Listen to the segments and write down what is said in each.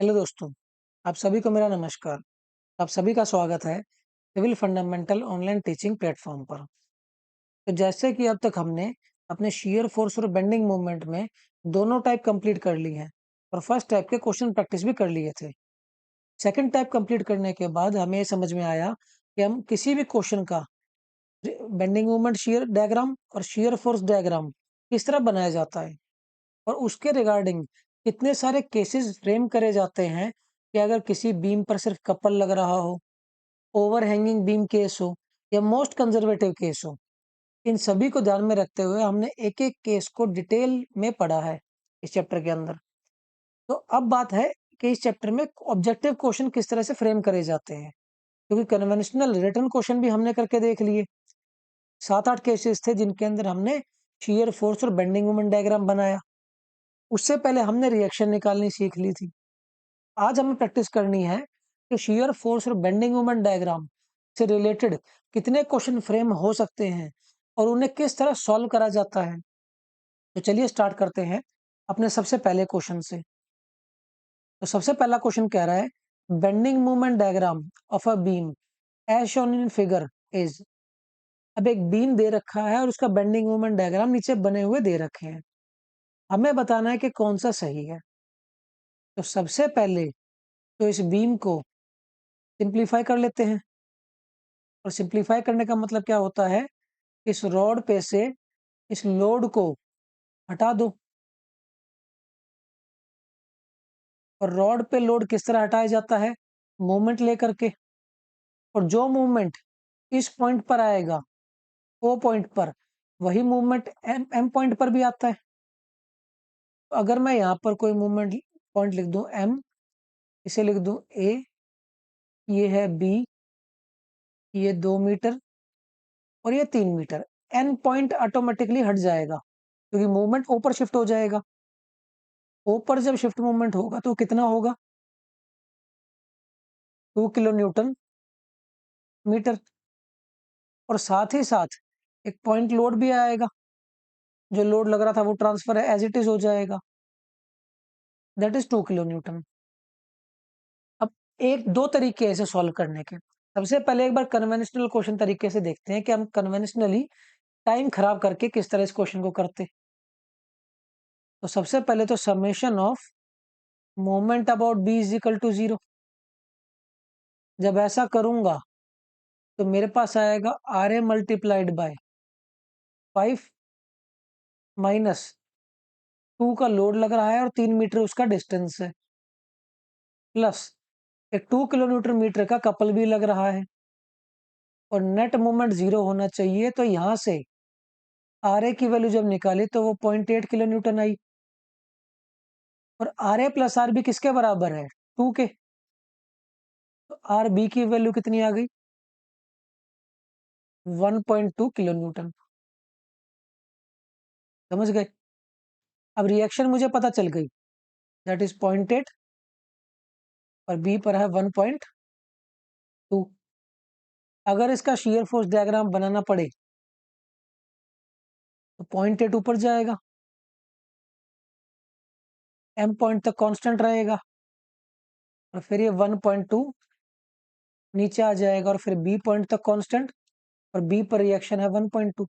Hello दोस्तों, आप सभी को मेरा नमस्कार। आप सभी का स्वागत है civil fundamental online teaching platform पर। तो जैसे कि अब तक हमने अपने शियर फोर्स और बेंडिंग मूवमेंट में दोनों टाइप कंप्लीट कर ली हैं और फर्स्ट टाइप के क्वेश्चन प्रैक्टिस भी कर लिए थे। सेकंड टाइप कंप्लीट करने के बाद हमें ये समझ में आया कि हम किसी भी क्वेश्चन का बेंडिंग मूवमेंट शियर डायग्राम और शियर फोर्स डायग्राम किस तरह बनाया जाता है और उसके रिगार्डिंग कितने सारे केसेस फ्रेम करे जाते हैं कि अगर किसी बीम पर सिर्फ कपल लग रहा हो, ओवरहैंगिंग बीम केस हो या मोस्ट कंजर्वेटिव केस हो। इन सभी को ध्यान में रखते हुए हमने एक-एक केस को डिटेल में पढ़ा है इस चैप्टर के अंदर। तो अब बात है कि इस चैप्टर में ऑब्जेक्टिव क्वेश्चन किस तरह से फ्रेम करे जाते हैं, क्योंकि कन्वेंशनल रिटन क्वेश्चन भी हमने करके देख लिए। 7-8 केसेस थे जिनके अंदर हमने शियर फोर्स और बेंडिंग मोमेंट डायग्राम बनाया। उससे पहले हमने रिएक्शन निकालनी सीख ली थी। आज हमें प्रैक्टिस करनी है कि शियर फोर्स और बेंडिंग मोमेंट डायग्राम से रिलेटेड कितने क्वेश्चन फ्रेम हो सकते हैं और उन्हें किस तरह सॉल्व करा जाता है। तो चलिए स्टार्ट करते हैं अपने सबसे पहले क्वेश्चन से। तो सबसे पहला क्वेश्चन कह रहा है bending moment diagram of a beam as shown in figure is. अब एक बीम दे रखा है और उसका बेंडिंग मोमेंट डायग्राम नीचे बने हुए दे रखे हैं। हमें बताना है कि कौन सा सही है। तो सबसे पहले तो इस बीम को सिंप्लीफाई कर लेते हैं। और सिंप्लीफाई करने का मतलब क्या होता है, इस रॉड पे से इस लोड को हटा दो। और रॉड पे लोड किस तरह हटाया जाता है, मूवमेंट लेकर के। और जो मूवमेंट इस पॉइंट पर आएगा, ओ पॉइंट पर, वही मूवमेंट एम एम पॉइंट पर भी आता है। तो अगर मैं यहाँ पर कोई मूवमेंट पॉइंट लिख दूं एम, इसे लिख दूं ए, ये है बी, ये 2 मीटर और ये 3 मीटर। एन पॉइंट ऑटोमेटिकली हट जाएगा क्योंकि मूवमेंट ऊपर शिफ्ट हो जाएगा। ऊपर जब शिफ्ट मूवमेंट होगा तो कितना होगा, 2 किलो न्यूटन मीटर। और साथ ही साथ एक पॉइंट लोड भी आएगा, जो लोड लग रहा था वो ट्रांसफर है, एज इट इज हो जाएगा, दैट इज 2 किलो न्यूटन। अब एक दो तरीके हैं इसे सॉल्व करने के। सबसे पहले एक बार कन्वेंशनल क्वेश्चन तरीके से देखते हैं कि हम कन्वेंशनली टाइम खराब करके किस तरह इस क्वेश्चन को करते। तो सबसे पहले तो summation of moment about B is equal to 0। जब ऐसा करूंगा तो मेरे पास आएगा R A multiplied by 5 minus 2 का लोड लग रहा है और 3 मीटर उसका डिस्टेंस है, प्लस एक 2 किलो न्यूटन मीटर का कपल भी लग रहा है। और नेट मोमेंट 0 होना चाहिए, तो यहां से आर ए की वैल्यू जब निकाली तो वो 0.8 किलो न्यूटन आई। और R A plus R B किसके बराबर है, 2 के। तो आर बी की वैल्यू कितनी आ गई, 1.2 किलो न्यूटन। समझ गए। अब रिएक्शन मुझे पता चल गई, दैट इज 0.8 और बी पर है 1.2। अगर इसका शियर फोर्स डायग्राम बनाना पड़े तो 0.8 ऊपर जाएगा, एम पॉइंट तक कांस्टेंट रहेगा, और फिर ये 1.2 नीचे आ जाएगा, और फिर बी पॉइंट तक कांस्टेंट, और बी पर रिएक्शन है 1.2।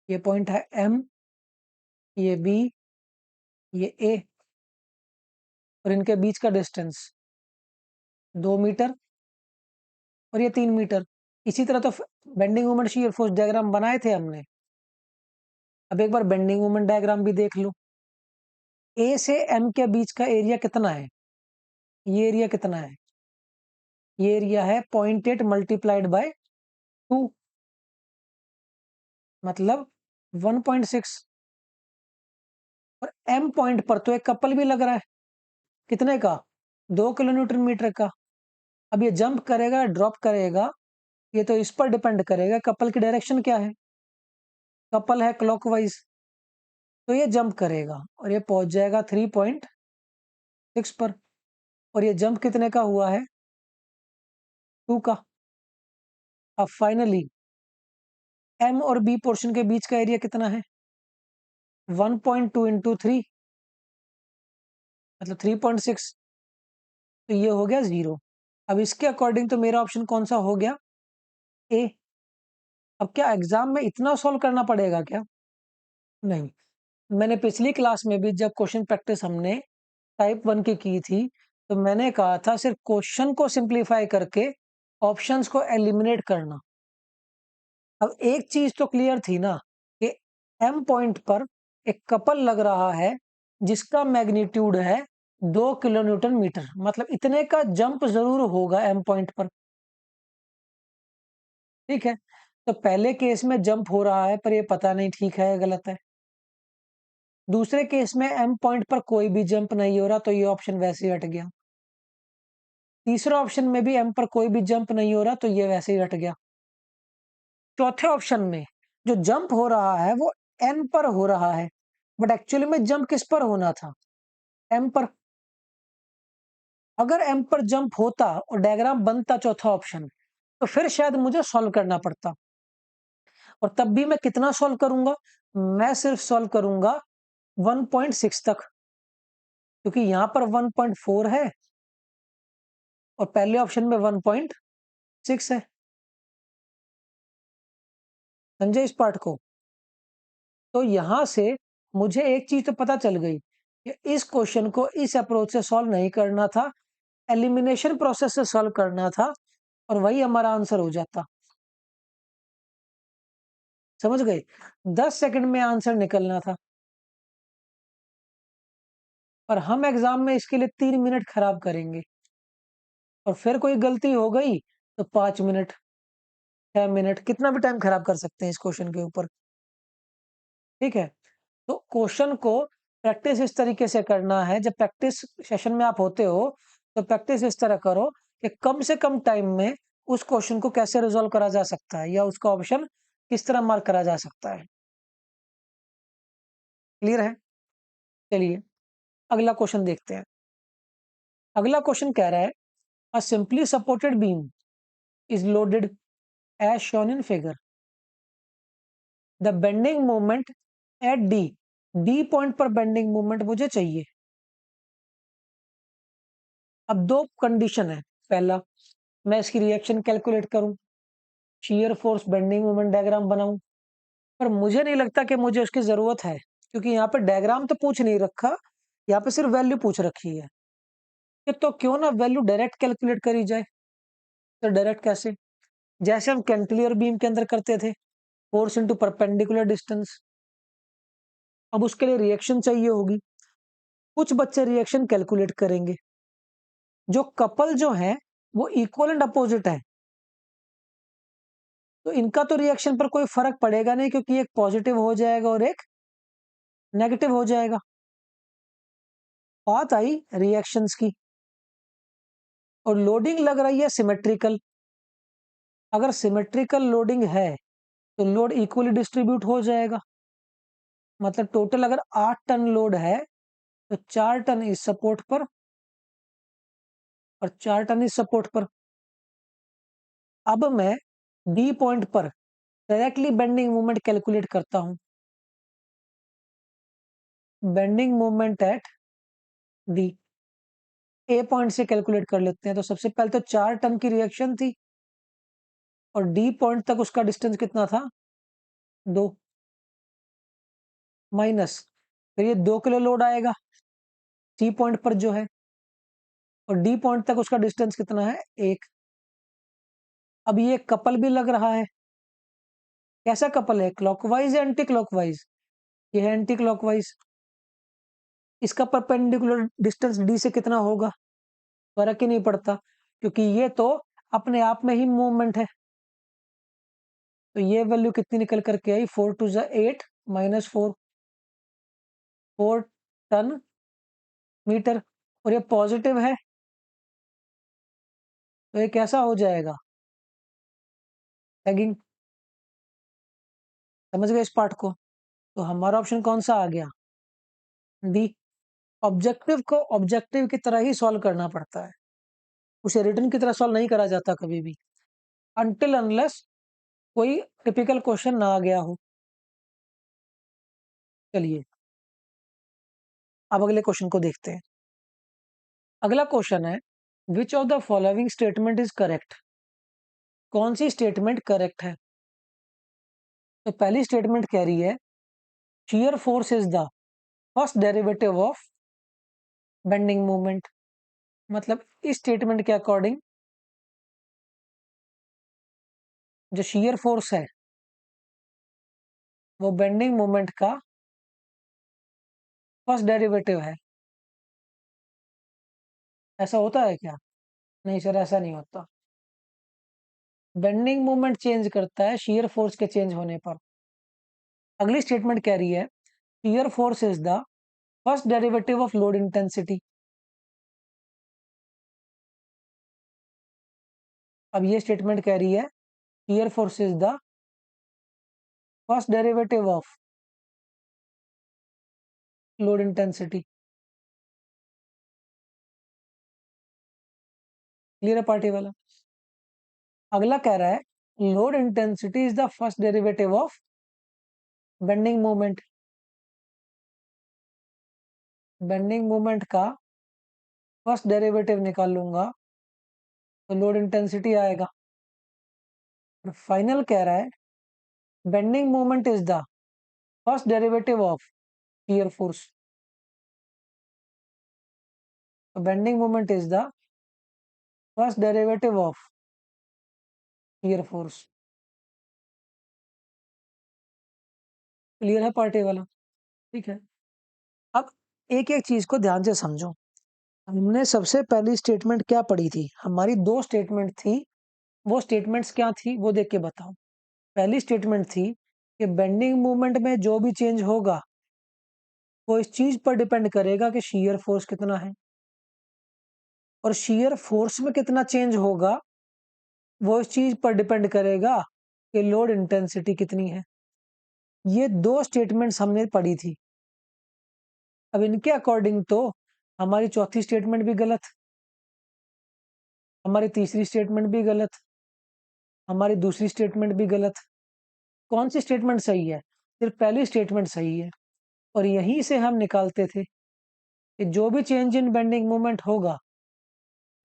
ये पॉइंट है एम, ये बी, ये ए, और इनके बीच का डिस्टेंस 2 मीटर और ये 3 मीटर। इसी तरह तो bending moment shear force diagram बनाए थे हमने। अब एक बार बेंडिंग मोमेंट डायग्राम भी देख लो। ए से एम के बीच का एरिया कितना है, ये एरिया कितना है, ये एरिया है 0.8 मल्टीप्लाइड बाय 2, मतलब 1.6। और एम पॉइंट पर तो एक कपल भी लग रहा है, कितने का, 2 किलो न्यूटन मीटर का। अब ये जंप करेगा ड्रॉप करेगा, ये तो इस पर डिपेंड करेगा कपल की डायरेक्शन क्या है। कपल है क्लॉकवाइज, तो ये जंप करेगा और ये पहुंच जाएगा 3.6 पर। और ये जंप कितने का हुआ है, 2 का। अब फाइनली एम और बी पोर्शन के बीच का एरिया कितना है, 1.2 इंटू 3, मतलब 3.6, तो ये हो गया 0। अब इसके अकॉर्डिंग तो मेरा ऑप्शन कौन सा हो गया? ए। अब क्या एग्जाम में इतना सॉल्व करना पड़ेगा क्या? नहीं। मैंने पिछली क्लास में भी जब क्वेश्चन प्रैक्टिस हमने टाइप 1 की थी, तो मैंने कहा था सिर्फ क्वेश्चन को सिंप्लीफाई करके ऑप्शंस को एलिमिनेट करना। अब एक चीज तो क्लियर थी ना कि एम पॉइंट पर एक कपल लग रहा है जिसका मैग्नीट्यूड है 2 किलो न्यूटन मीटर, मतलब इतने का जंप जरूर होगा एम पॉइंट पर। ठीक है, तो पहले केस में जंप हो रहा है पर ये पता नहीं ठीक है या गलत है। दूसरे केस में एम पॉइंट पर कोई भी जंप नहीं हो रहा, तो ये ऑप्शन वैसे ही हट गया। तीसरे ऑप्शन में भी एम पर कोई भी जंप नहीं हो रहा, तो ये वैसे ही हट गया। चौथे ऑप्शन में जो जंप हो रहा है वो एन पर हो रहा है, बट एक्चुअली में जंप किस पर होना था? एम पर। अगर एम पर जंप होता और डायग्राम बनता चौथा ऑप्शन, तो फिर शायद मुझे सॉल्व करना पड़ता। और तब भी मैं कितना सॉल्व करूंगा? मैं सिर्फ सॉल्व करूंगा 1.6 तक, क्योंकि यहां पर 1.4 है और पहले ऑप्शन में 1.6 है। समझे इस पार्ट को? तो यहां से मुझे एक चीज तो पता चल गई कि इस क्वेश्चन को इस अप्रोच से सॉल्व नहीं करना था, एलिमिनेशन प्रोसेस से सॉल्व करना था, और वही हमारा आंसर हो जाता। समझ गए? 10 सेकंड में आंसर निकलना था, पर हम एग्जाम में इसके लिए 3 मिनट खराब करेंगे। और फिर कोई गलती हो गई तो 5 मिनट, 6 मिनट, कितना भी टाइम खराब कर सकते हैं इस क्वेश्चन के ऊपर। ठीक है, तो क्वेश्चन को प्रैक्टिस इस तरीके से करना है। जब प्रैक्टिस सेशन में आप होते हो तो प्रैक्टिस इस तरह करो कि कम से कम टाइम में उस क्वेश्चन को कैसे रिजॉल्व करा जा सकता है या उसका ऑप्शन किस तरह मार्क करा जा सकता है। क्लियर है? चलिए अगला क्वेश्चन देखते हैं। अगला क्वेश्चन कह रहा है a simply supported beam is loaded as shown in figure, the bending moment at D, D point पर बेंडिंग मोमेंट मुझे चाहिए। अब दो कंडीशन है। पहला, मैं इसकी रिएक्शन कैलकुलेट करूं, shear force bending moment diagram बनाऊं, पर मुझे नहीं लगता कि मुझे उसकी जरूरत है, क्योंकि यहाँ पे डायग्राम तो पूछ नहीं रखा, यहाँ पे सिर्फ वैल्यू पूछ रखी है। ये तो क्यों ना वैल्यू डायरेक्ट कैलकुलेट करी जाए। तो डायरेक्ट कैसे? जैसे हम कैंटिलीवर बीम के अंदर करते थे, फोर्स इंटू परपेंडिकुलर डिस्टेंस। अब उसके लिए रिएक्शन चाहिए होगी। कुछ बच्चे रिएक्शन कैलकुलेट करेंगे। जो कपल जो है वो इक्वल एंड अपोजिट है, तो इनका तो रिएक्शन पर कोई फर्क पड़ेगा नहीं, क्योंकि एक पॉजिटिव हो जाएगा और एक नेगेटिव हो जाएगा। बात आई रिएक्शंस की, और लोडिंग लग रही है सिमेट्रिकल। अगर सिमेट्रिकल लोडिंग है तो लोड इक्वली डिस्ट्रीब्यूट हो जाएगा। मतलब टोटल अगर 8 टन लोड है तो 4 टन इस सपोर्ट पर और 4 टन इस सपोर्ट पर। अब मैं डी पॉइंट पर डायरेक्टली बेंडिंग मोमेंट कैलकुलेट करता हूं। Bending moment at D A point से कैलकुलेट कर लेते हैं। तो सबसे पहले तो 4 टन की रिएक्शन थी और डी पॉइंट तक उसका डिस्टेंस कितना था? 2 माइनस, फिर ये 2 किलो लोड आएगा सी पॉइंट पर जो है, और डी पॉइंट तक उसका डिस्टेंस कितना है? 1। अब ये कपल भी लग रहा है। कैसा कपल है? क्लॉकवाइज या एंटी क्लॉकवाइज? ये है एंटी क्लॉकवाइज। इसका परपेंडिकुलर डिस्टेंस डी से कितना होगा? फर्क ही नहीं पड़ता, क्योंकि ये तो अपने आप में ही मूवमेंट है। तो ये वैल्यू कितनी निकल करके आई? 4 टू 8 माइनस 4, 4 टन मीटर। और ये पॉजिटिव है, तो ये कैसा हो जाएगा? लैगिंग। समझ गए इस पार्ट को? तो हमारा ऑप्शन कौन सा आ गया? डी। ऑब्जेक्टिव को ऑब्जेक्टिव की तरह ही सॉल्व करना पड़ता है, उसे रिटर्न की तरह सॉल्व नहीं करा जाता कभी भी, अनटिल अनलेस कोई टिपिकल क्वेश्चन ना आ गया हो। चलिए अब अगले क्वेश्चन को देखते हैं। अगला क्वेश्चन है, which of the following statement is correct? कौन सी स्टेटमेंट करेक्ट है? तो पहली स्टेटमेंट कह रही है, shear force is the first derivative of bending moment. मतलब इस स्टेटमेंट के अकॉर्डिंग जो shear फोर्स है वो बेंडिंग मोमेंट का फर्स्ट डेरिवेटिव है। ऐसा होता है क्या? नहीं सर, ऐसा नहीं होता। बेंडिंग मोमेंट चेंज करता है shear फोर्स के चेंज होने पर। अगली स्टेटमेंट कह रही है, shear force is the first derivative of load intensity. अब ये स्टेटमेंट कह रही है, shear force is the first derivative of load intensity. Clear है पार्टी वाला? अगला कह रहा है, load intensity is the first derivative of bending moment. Bending moment का फर्स्ट डेरिवेटिव निकाल लूंगा तो लोड इंटेंसिटी आएगा। और फाइनल कह रहा है, bending moment is the first derivative of shear force. So bending moment is the first derivative of shear force. Clear है पार्टी वाला? ठीक है। अब एक एक चीज को ध्यान से समझो। हमने सबसे पहली स्टेटमेंट क्या पढ़ी थी? हमारी दो स्टेटमेंट थी। वो स्टेटमेंट्स क्या थी वो देख के बताओ। पहली स्टेटमेंट थी कि बेंडिंग मूवमेंट में जो भी चेंज होगा वो इस चीज पर डिपेंड करेगा कि शीयर फोर्स कितना है, और शीयर फोर्स में कितना चेंज होगा वो इस चीज पर डिपेंड करेगा कि लोड इंटेंसिटी कितनी है। ये दो स्टेटमेंट्स हमने पढ़ी थी। अब इनके अकॉर्डिंग तो हमारी चौथी स्टेटमेंट भी गलत, हमारी तीसरी स्टेटमेंट भी गलत, हमारी दूसरी स्टेटमेंट भी गलत। कौन सी स्टेटमेंट सही है? सिर्फ पहली स्टेटमेंट सही है। और यहीं से हम निकालते थे कि जो भी चेंज इन बेंडिंग मोमेंट होगा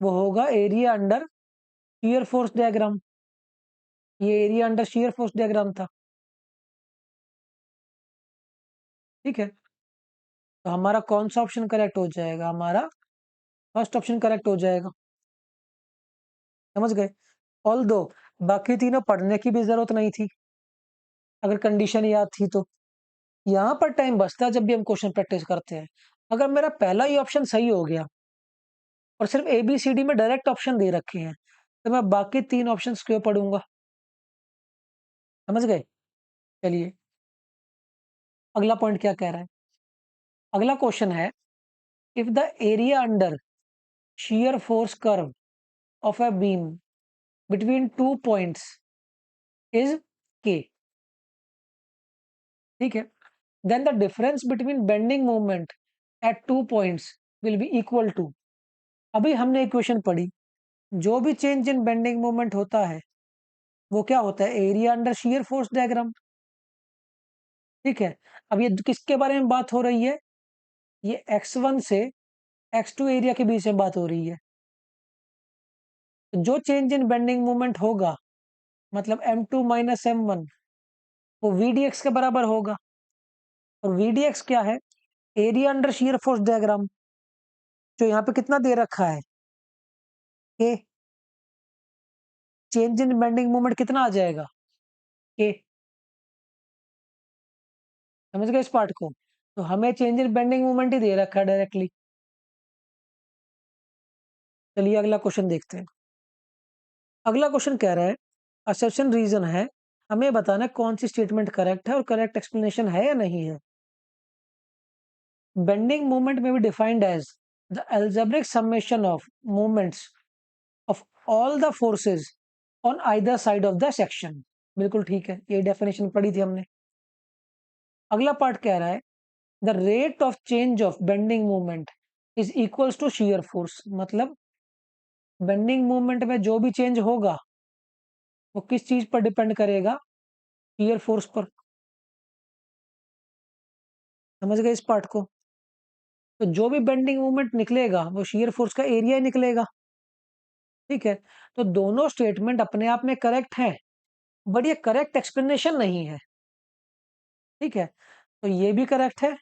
वो होगा area under shear force diagram. ये area under shear force diagram था। ठीक है। तो हमारा कौन सा ऑप्शन करेक्ट हो जाएगा? हमारा फर्स्ट ऑप्शन करेक्ट हो जाएगा। समझ गए? ऑल दो बाकी तीनों पढ़ने की भी जरूरत नहीं थी अगर कंडीशन याद थी तो। यहाँ पर टाइम बचता है जब भी हम क्वेश्चन प्रैक्टिस करते हैं। अगर मेरा पहला ही ऑप्शन सही हो गया और सिर्फ ए बी सी डी में डायरेक्ट ऑप्शन दे रखे हैं तो मैं बाकी तीन ऑप्शन क्यों पढ़ूंगा? समझ गए? चलिए, अगला पॉइंट क्या कह रहा है। अगला क्वेश्चन है, if the area under shear force curve of a beam between 2 points is k, ठीक है, then the difference between bending moment at 2 points will be equal to। अभी हमने इक्वेशन पढ़ी, जो भी चेंज इन बेंडिंग मोमेंट होता है वो क्या होता है? Area under shear force diagram. ठीक है। अब ये किसके बारे में बात हो रही है? ये x1 से x2 एरिया के बीच में बात हो रही है। तो जो चेंज इन बेंडिंग मोमेंट होगा मतलब m2 माइनस m1 वो vdx के बराबर होगा। और vdx क्या है? Area under shear force diagram, जो यहाँ पे कितना दे रखा है? ए। चेंज इन बेंडिंग मोमेंट कितना आ जाएगा? ए। समझ गए इस पार्ट को? तो हमें चेंज इन बेंडिंग मोमेंट ही दे रखा है डायरेक्टली। चलिए अगला क्वेश्चन देखते हैं। अगला क्वेश्चन कह रहा है, असर्शन रीजन है, हमें बताना है कौन सी स्टेटमेंट करेक्ट है और करेक्ट एक्सप्लेनेशन है या नहीं है। बेंडिंग मोमेंट में भी defined as the algebraic summation of moments of all the forces on either side of the section। बिल्कुल ठीक है, ये डेफिनेशन पढ़ी थी हमने। अगला पार्ट कह रहा है, the rate of change of bending moment is equals to shear force. मतलब बेंडिंग मोमेंट में जो भी चेंज होगा वो किस चीज पर डिपेंड करेगा? शीयर फोर्स पर। समझ गए इस पार्ट को? तो जो भी बेंडिंग मोमेंट निकलेगा वो शियर फोर्स का एरिया ही निकलेगा। ठीक है, तो दोनों स्टेटमेंट अपने आप में करेक्ट हैं, बट ये करेक्ट एक्सप्लेनेशन नहीं है। ठीक है, तो ये भी करेक्ट है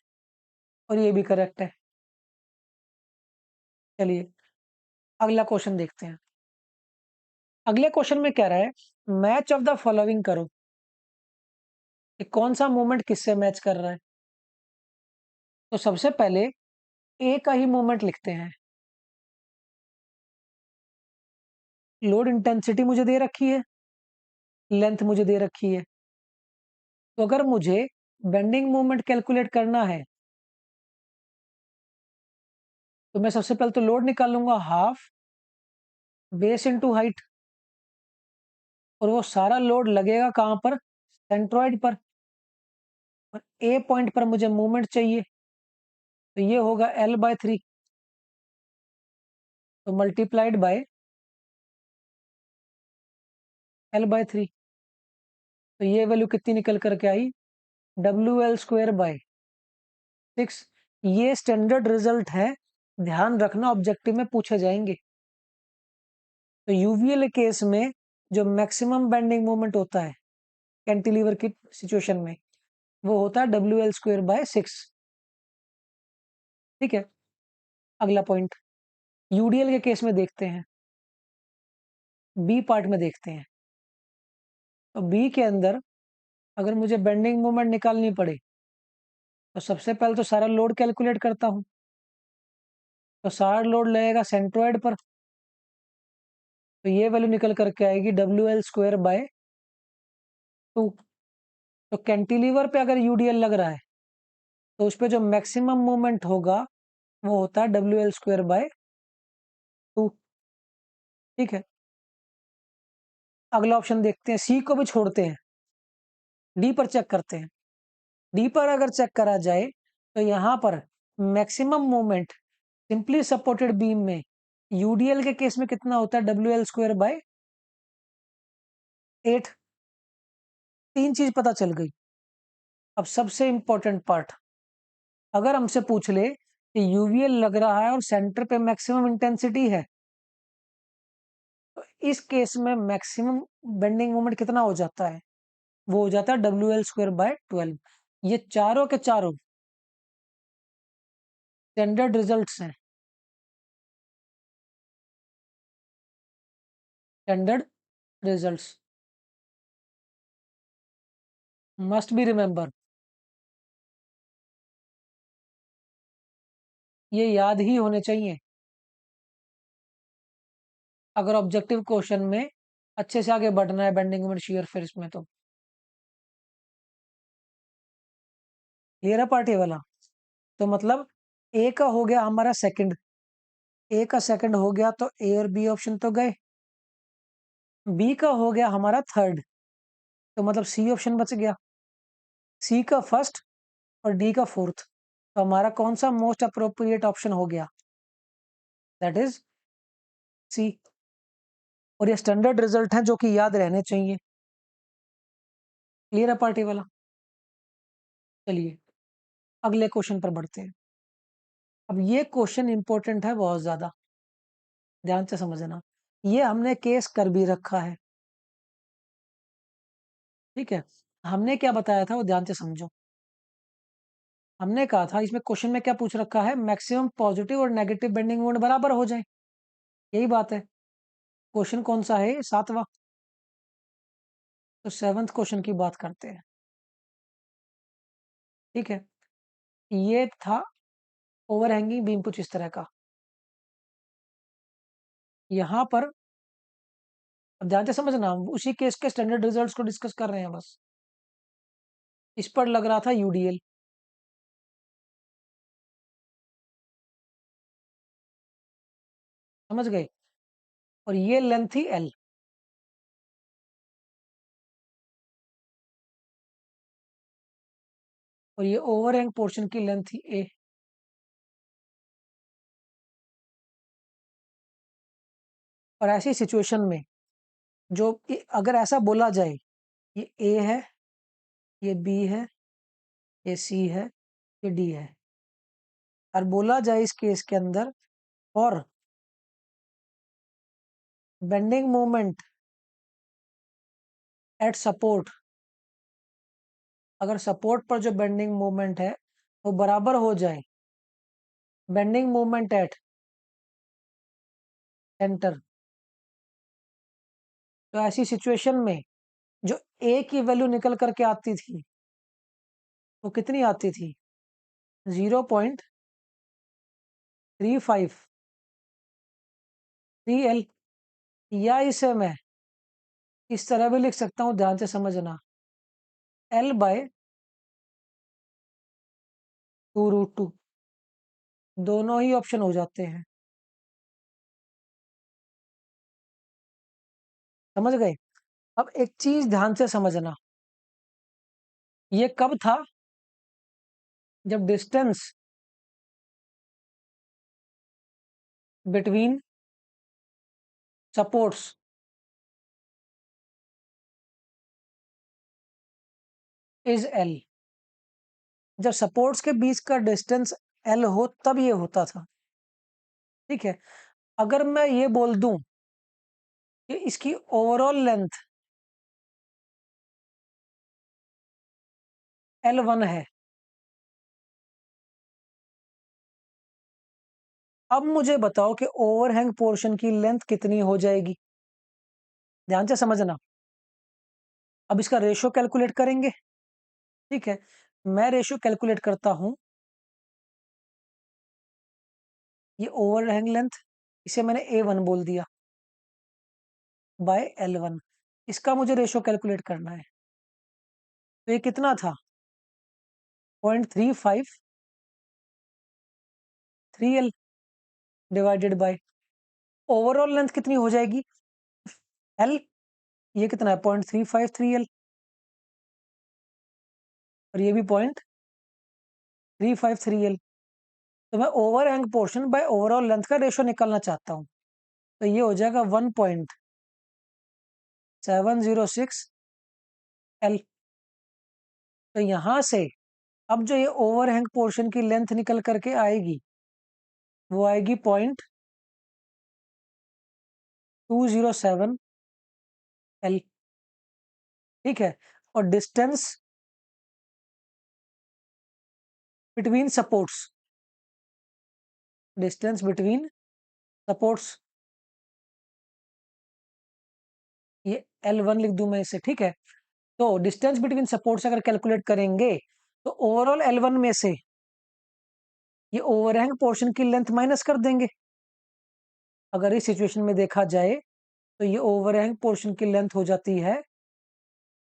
और ये भी करेक्ट है। चलिए अगला क्वेश्चन देखते हैं। अगले क्वेश्चन में कह रहा है मैच ऑफ द फॉलोइंग करो, कि कौन सा मूवमेंट किससे मैच कर रहा है। तो सबसे पहले ए का ही मूवमेंट लिखते हैं। लोड इंटेंसिटी मुझे दे रखी है, लेंथ मुझे दे रखी है। तो अगर मुझे बेंडिंग मूवमेंट कैलकुलेट करना है तो मैं सबसे पहले तो लोड निकालूंगा हाफ बेस इनटू हाइट, और वो सारा लोड लगेगा कहां पर, सेंट्रॉइड पर। और ए पॉइंट पर मुझे मूवमेंट चाहिए, तो ये होगा L/3, तो मल्टीप्लाइड बाय L/3। तो ये वैल्यू कितनी निकल करके आई, WL² बाय 6। ये स्टैंडर्ड रिजल्ट है, ध्यान रखना ऑब्जेक्टिव में पूछे जाएंगे। तो यूवीएल केस में जो मैक्सिमम बेंडिंग मोमेंट होता है कैंटिलीवर की सिचुएशन में, वो होता है WL² बाय 6। ठीक है, अगला पॉइंट यूडीएल के केस में देखते हैं, बी पार्ट में देखते हैं। तो बी के अंदर अगर मुझे बेंडिंग मोमेंट निकालनी पड़े तो सबसे पहले तो सारा लोड कैलकुलेट करता हूं। तो सारा लोड लगेगा सेंट्रोइड पर, तो ये वैल्यू निकल करके आएगी WL² बाय 2। तो कैंटिलीवर पे अगर यूडीएल लग रहा है तो उस पर जो मैक्सिमम मोमेंट होगा वो होता है WL² बाय 2। ठीक है, अगला ऑप्शन देखते हैं, सी को भी छोड़ते हैं, डी पर चेक करते हैं। डी पर अगर चेक करा जाए तो यहां पर maximum moment simply supported beam में यूडीएल के केस में कितना होता है, WL² बाय 8। तीन चीज पता चल गई। अब सबसे इंपॉर्टेंट पार्ट, अगर हमसे पूछ ले कि यूवीएल लग रहा है और सेंटर पे मैक्सिमम इंटेंसिटी है, तो इस केस में मैक्सिमम बेंडिंग मोमेंट कितना हो जाता है, वो हो जाता है WL² बाय 12। ये चारों के चारों स्टैंडर्ड रिजल्ट्स हैं, standard results must be remember. ये याद ही होने चाहिए अगर ऑब्जेक्टिव क्वेश्चन में अच्छे से आगे बढ़ना है बेंडिंग मोमेंट शियर फोर्स में। तो क्लियर है पार्ट ए वाला। तो मतलब ए का हो गया हमारा सेकंड, ए का सेकंड हो गया तो ए और बी ऑप्शन तो गए। बी का हो गया हमारा थर्ड, तो मतलब सी ऑप्शन बच गया। सी का फर्स्ट और डी का फोर्थ, तो हमारा कौन सा मोस्ट अप्रोप्रिएट ऑप्शन हो गया, दैट इज सी। और ये स्टैंडर्ड रिजल्ट हैं जो कि याद रहने चाहिए। क्लियर है पार्टी वाला। चलिए अगले क्वेश्चन पर बढ़ते हैं। अब ये क्वेश्चन इंपॉर्टेंट है बहुत ज्यादा, ध्यान से समझना। ये हमने केस कर भी रखा है। ठीक है, हमने क्या बताया था वो ध्यान से समझो। हमने कहा था इसमें क्वेश्चन में क्या पूछ रखा है, मैक्सिमम पॉजिटिव और नेगेटिव बेंडिंग मोमेंट बराबर हो जाए, यही बात है। क्वेश्चन कौन सा है, सातवां। तो सेवंथ क्वेश्चन की बात करते हैं। ठीक है, ये था ओवरहैंगिंग बीम कुछ इस तरह का। यहां पर अब ध्यान से समझना, हम उसी केस के स्टैंडर्ड रिजल्ट्स को डिस्कस कर रहे हैं बस। इस पर लग रहा था यूडीएल, समझ गए। और ये लेंथ थी एल, और ये ओवरहैंग पोर्शन की लेंथ थी ए। और ऐसी सिचुएशन में जो अगर ऐसा बोला जाए, ये ए है, ये बी है, ये सी है, ये डी है। और बोला जाए इस केस के अंदर और बेंडिंग मोमेंट एट सपोर्ट, अगर सपोर्ट पर जो बेंडिंग मोमेंट है वो बराबर हो जाए बेंडिंग मोमेंट एट सेंटर, तो ऐसी सिचुएशन में जो ए की वैल्यू निकल करके आती थी वो कितनी आती थी? 0.35 3L, या इसे मैं इस तरह भी लिख सकता हूं, ध्यान से समझना, L/2√2, दोनों ही ऑप्शन हो जाते हैं। समझ गए? अब एक चीज ध्यान से समझना, ये कब था? जब distance between supports is L, जब सपोर्ट्स के बीच का डिस्टेंस L हो तब ये होता था। ठीक है, अगर मैं ये बोल दूं कि इसकी ओवरऑल लेंथ L1 है, अब मुझे बताओ कि ओवरहैंग पोर्शन की लेंथ कितनी हो जाएगी? ध्यान से समझना। अब इसका रेशियो कैलकुलेट करेंगे। ठीक है, मैं रेशियो कैलकुलेट करता हूं। ये ओवरहैंग लेंथ, इसे मैंने A1 बोल दिया बाय L1, इसका मुझे रेशियो कैलकुलेट करना है। तो ये कितना था? 0.35 3L divided by overall length कितनी हो जाएगी? L, ये कितना है? 0.35 3L, और ये भी 0.35 3L। तो मैं overhang portion by overall length का रेशियो निकालना चाहता हूँ, तो ये हो जाएगा 1.706L। तो यहां से अब जो ये ओवरहैंग पोर्शन की लेंथ निकल करके आएगी वो आएगी 0.207L। ठीक है, और distance between supports, distance between supports, ये L1 लिख दूं मैं इसे। ठीक है, तो डिस्टेंस बिटवीन सपोर्ट्स अगर कैलकुलेट करेंगे तो ओवरऑल L1 में से ये ओवरहैंग पोर्शन की लेंथ माइनस कर देंगे। अगर इस सिचुएशन में देखा जाए तो ये ओवरहैंग पोर्शन की लेंथ हो जाती है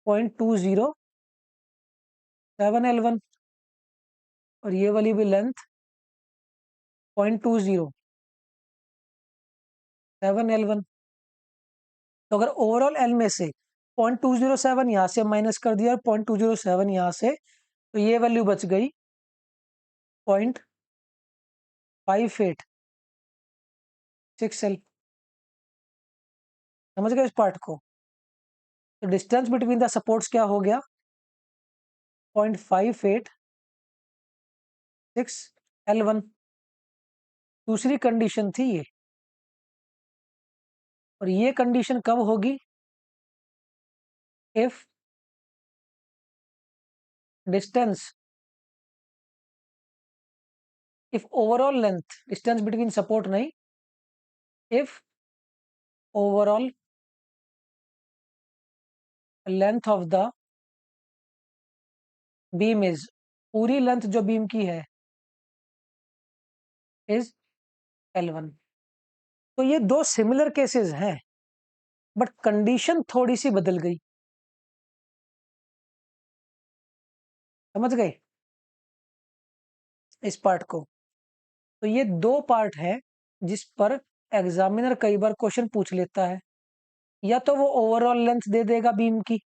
0.207L1, और ये वाली भी लेंथ 0.207L1। तो अगर ओवरऑल L में से 0.207 यहाँ से माइनस कर दिया और 0.207 यहाँ से, तो ये वैल्यू बच गई 0.586L। समझ गए इस पार्ट को? तो डिस्टेंस बिटवीन द सपोर्ट्स क्या हो गया? 0.586L1। दूसरी कंडीशन थी ये, और ये कंडीशन कब होगी? If distance, if overall length, distance between support नहीं, if overall length of the beam is, पूरी लेंथ जो बीम की है इज L1। तो ये दो सिमिलर केसेस हैं, बट कंडीशन थोड़ी सी बदल गई। समझ गए इस पार्ट को? तो ये दो पार्ट है जिस पर एग्जामिनर कई बार क्वेश्चन पूछ लेता है। या तो वो ओवरऑल लेंथ दे देगा बीम की,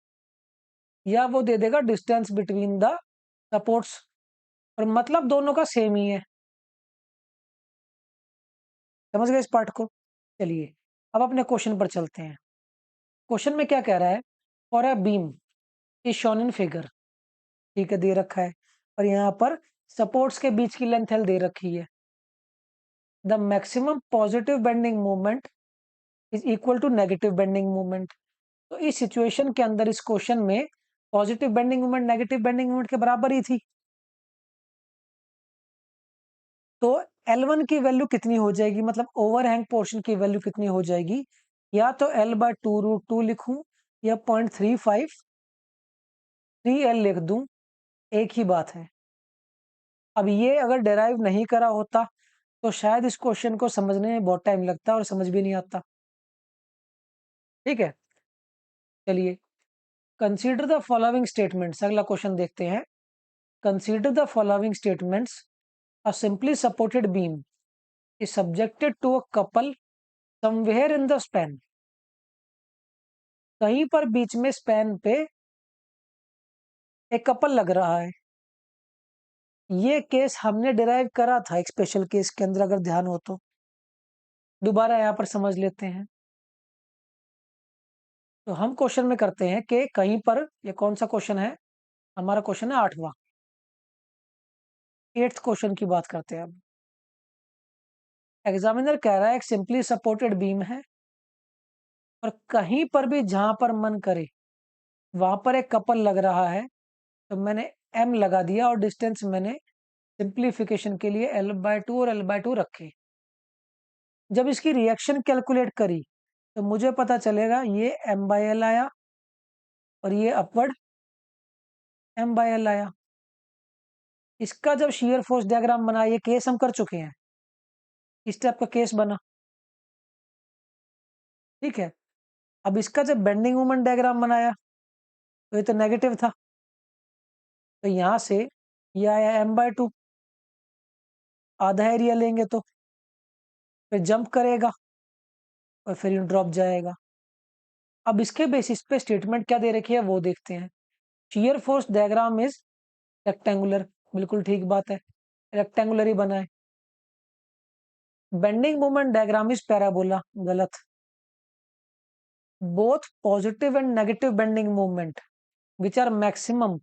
या वो दे देगा डिस्टेंस बिटवीन द सपोर्ट्स, और मतलब दोनों का सेम ही है। समझ गए इस पार्ट को? चलिए अब अपने क्वेश्चन पर चलते हैं। क्वेश्चन में क्या कह रहा है? For a beam is shown in figure. ठीक है, दे रखा है, और यहाँ पर सपोर्ट्स के बीच की लेंथ एल दे रखी है। The maximum positive bending moment is equal to negative bending moment. तो इस सिचुएशन के अंदर इस क्वेश्चन में positive bending moment negative bending moment के बराबर ही थी। तो L1 की वैल्यू कितनी हो जाएगी, मतलब ओवरहैंग पोर्शन की वैल्यू कितनी हो जाएगी? या तो L/2√2 लिखूं या 0.35 3L लिख दूं, एक ही बात है। अब ये अगर डेराइव नहीं करा होता तो शायद इस क्वेश्चन को समझने में बहुत टाइम लगता और समझ भी नहीं आता। ठीक है, चलिए कंसीडर द फॉलोइंग स्टेटमेंट्स, अगला क्वेश्चन देखते हैं। Consider the following statements. A simply supported beam is subjected to a couple somewhere in the span। कहीं पर बीच में स्पैन पे एक कपल लग रहा है। ये केस हमने डिराइव करा था एक स्पेशल केस के अंदर, अगर ध्यान हो तो दोबारा यहां पर समझ लेते हैं। तो हम क्वेश्चन में करते हैं कि कहीं पर, ये कौन सा क्वेश्चन है? हमारा क्वेश्चन है 8वां, 8th क्वेश्चन की बात करते हैं अब। एग्जामिनर कह रहा है एक सिंपली सपोर्टेड बीम है और कहीं पर भी जहां पर मन करे वहां पर एक कपल लग रहा है। तो मैंने m लगा दिया और डिस्टेंस मैंने सिंप्लीफिकेशन के लिए L/2 और L/2 रखे। जब इसकी रिएक्शन कैलकुलेट करी तो मुझे पता चलेगा ये M/L आया और ये अपवर्ड M/L आया। इसका जब शेयर फोर्स डायग्राम बना, ये केस हम कर चुके हैं, इस टाइप का केस बना। ठीक है, अब इसका जब बेंडिंग मोमेंट डायग्राम बनाया तो ये तो नेगेटिव था, तो यहां से ये आया M/2, आधा एरिया लेंगे तो फिर जंप करेगा और फिर यूं ड्रॉप जाएगा। अब इसके बेसिस पे स्टेटमेंट क्या दे रखी है वो देखते हैं। Shear force diagram is rectangular, बिल्कुल ठीक बात है, रेक्टेंगुलर ही बना है। Bending moment diagram is parabola, गलत। Both positive and negative bending moment which are maximum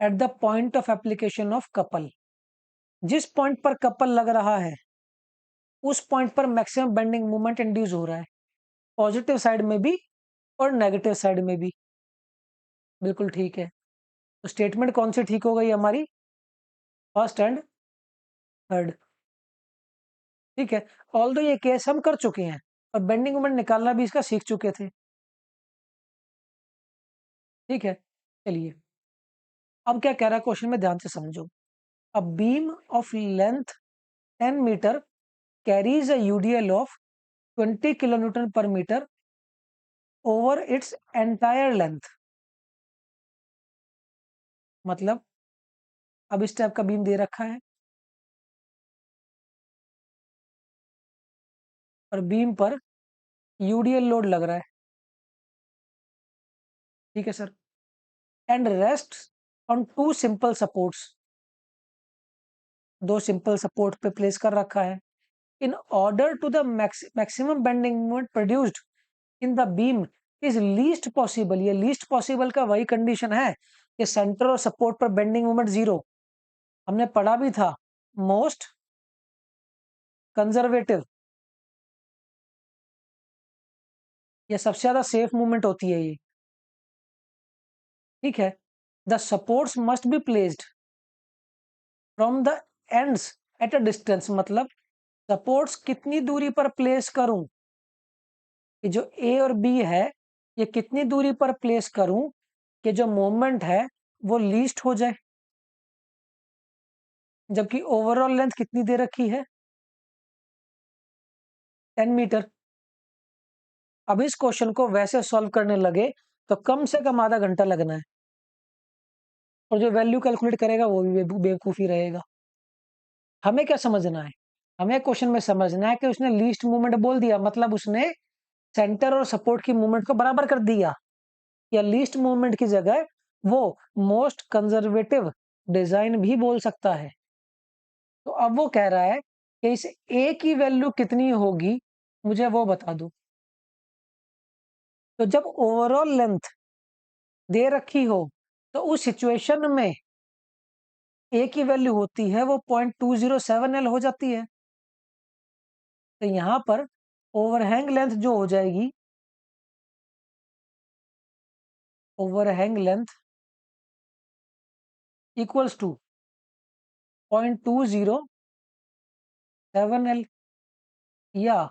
at the point of application of couple. जिस पॉइंट पर कपल लग रहा है उस पॉइंट पर मैक्सिमम बेंडिंग मोमेंट इंड्यूस हो रहा है, पॉजिटिव साइड में भी और नेगेटिव साइड में भी। बिल्कुल ठीक है। तो स्टेटमेंट कौन सी ठीक हो गई हमारी? First and third. ठीक है, ऑल्दो ये केस हम कर चुके हैं और बेंडिंग मोमेंट निकालना भी इसका सीख चुके थे। ठीक है, चलिए अब क्या कह रहा है क्वेश्चन में, ध्यान से समझो। A beam of length 10 metre carries a UDL of 20 kilonewton per metre over its entire length. मतलब अब इस टाइप का बीम दे रखा है और बीम पर यूडीएल लोड लग रहा है। ठीक है sir, and rest on two simple supports, दो सिंपल सपोर्ट पे प्लेस कर रखा है। In order to the maximum bending moment produced in the beam is least possible. ये लीस्ट पॉसिबल का वही कंडीशन है कि सेंटर और सपोर्ट पर बेंडिंग मोमेंट जीरो। हमने पढ़ा भी था मोस्ट कंजर्वेटिव, ये सबसे ज्यादा सेफ मूवमेंट होती है ये। ठीक है, the supports must be placed from the ends at a distance. मतलब सपोर्ट्स कितनी दूरी पर प्लेस करूं, कि जो ए और बी है ये कितनी दूरी पर प्लेस करूं कि जो मोमेंट है वो लीस्ट हो जाए, जबकि ओवरऑल लेंथ कितनी दे रखी है? 10 मीटर। अब इस क्वेश्चन को वैसे सॉल्व करने लगे तो कम से कम आधा घंटा लगना है और जो वैल्यू कैलकुलेट करेगा वो भी बेवकूफी रहेगा। हमें क्या समझना है? हमें क्वेश्चन में समझना है कि उसने लीस्ट मूवमेंट बोल दिया, मतलब उसने सेंटर और सपोर्ट की मूवमेंट को बराबर कर दिया, या लीस्ट मूवमेंट की जगह वो मोस्ट कंजर्वेटिव डिजाइन भी बोल सकता है। तो अब वो कह रहा है कि इस ए की वैल्यू कितनी होगी मुझे वो बता दो। तो जब ओवरऑल लेंथ दे रखी हो तो उस सिचुएशन में ए की वैल्यू होती है वो 0.207L हो जाती है। तो यहां पर ओवरहैंग लेंथ जो हो जाएगी, overhang length equals to 0.207L या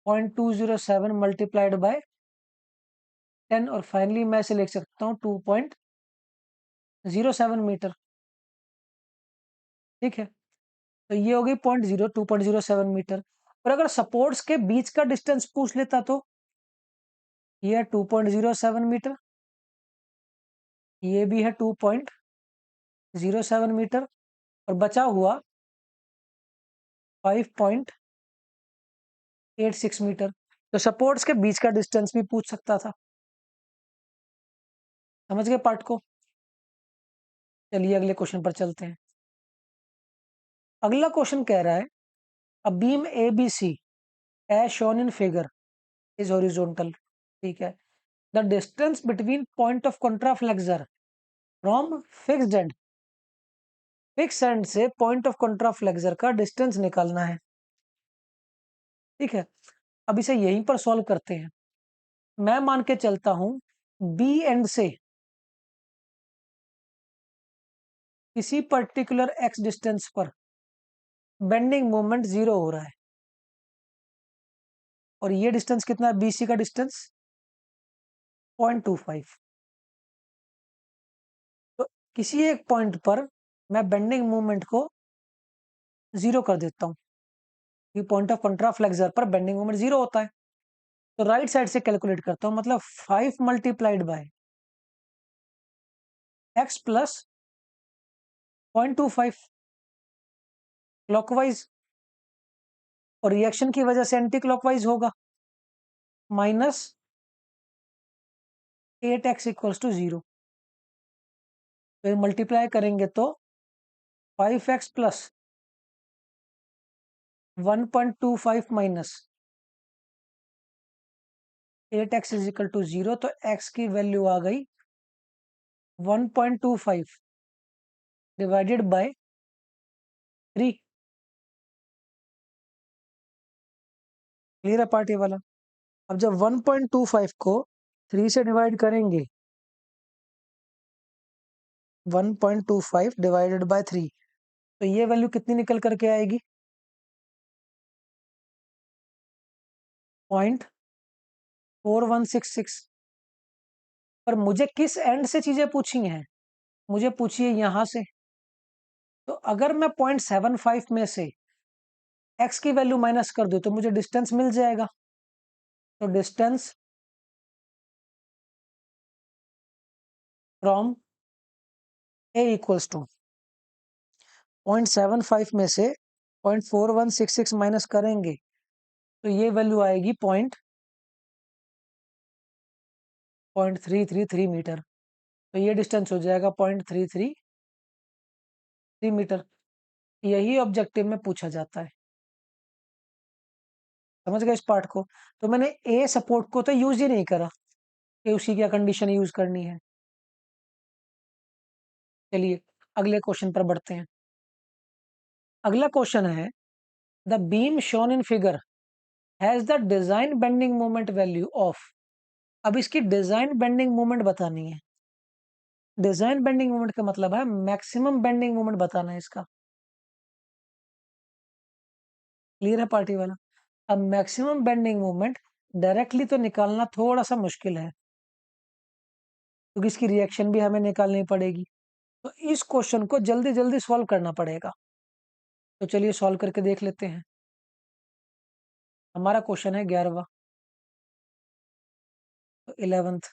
0.207 मल्टीप्लाइड बाय 10, और फाइनली मैं इसे लिख सकता हूँ 2.07 मीटर। ठीक है, तो ये होगी 2.07 मीटर। और अगर सपोर्ट्स के बीच का डिस्टेंस पूछ लेता तो ये है 2.07 मीटर, ये भी है 2.07 मीटर, और बचा हुआ 5.86 मीटर। तो सपोर्ट्स के बीच का डिस्टेंस भी पूछ सकता था। समझ गए पार्ट को? चलिए अगले क्वेश्चन पर चलते हैं। अगला क्वेश्चन कह रहा है a beam A B C as shown in figure is horizontal. ठीक है, the distance between point of contraflexure from fixed end, fixed end से पॉइंट ऑफ कंट्राफ्लेक्सर का डिस्टेंस निकालना है। ठीक है, अब इसे यहीं पर सॉल्व करते हैं। मैं मान के चलता हूं बी एंड से किसी पर्टिकुलर एक्स डिस्टेंस पर बेंडिंग मोमेंट 0 हो रहा है, और ये डिस्टेंस कितना है, बीसी का डिस्टेंस 0.25। तो किसी एक पॉइंट पर मैं बेंडिंग मोमेंट को 0 कर देता हूं, ये पॉइंट ऑफ कंट्राफ्लेक्सर पर बेंडिंग मोमेंट 0 होता है। तो राइट साइड से कैलकुलेट करता हूं, मतलब 5 multiplied by x plus 0.25 clockwise, और रिएक्शन की वजह से एंटी क्लॉकवाइज होगा, माइनस 8x इक्वल्स टू 0। तो मल्टीप्लाई करेंगे तो 5x plus 1.25 minus 8x is equal to 0। तो x की वैल्यू आ गई 1.25 डिवाइडेड बाय 3। क्लियर है पार्ट ये वाला? अब जब 1.25 को 3 से डिवाइड करेंगे, 1.25 डिवाइडेड बाय 3, तो ये वैल्यू कितनी निकल करके आएगी, 0.4166। पर मुझे किस एंड से चीजें पूछी हैं, मुझे पूछिए यहां से। तो अगर मैं 0.75 में से x की वैल्यू माइनस कर दूं तो मुझे डिस्टेंस मिल जाएगा। तो distance from A equals to 0.75 में से 0.4166 माइनस करेंगे तो ये वैल्यू आएगी 0.333 मीटर। तो ये डिस्टेंस हो जाएगा 0.333 मीटर। यही ऑब्जेक्टिव में पूछा जाता है। समझ गए इस पार्ट को? तो मैंने ए सपोर्ट को तो यूज ही नहीं करा कि उसी क्या कंडीशन यूज करनी है। चलिए अगले क्वेश्चन पर बढ़ते हैं। अगला क्वेश्चन है the beam shown in figure has the design bending moment value of. अब इसकी डिजाइन बेंडिंग मोमेंट बतानी है। डिजाइन बेंडिंग मोमेंट का मतलब है मैक्सिमम बेंडिंग मोमेंट बताना है इसका। क्लियर है पार्टी वाला? अब मैक्सिमम बेंडिंग मोमेंट डायरेक्टली तो निकालना थोड़ा सा मुश्किल है, क्योंकि इसकी रिएक्शन भी हमें निकालनी पड़ेगी। तो इस क्वेश्चन को जल्दी जल्दी सॉल्व करना पड़ेगा। तो चलिए सॉल्व करके देख लेते हैं। हमारा क्वेश्चन है 11वां, तो 11th,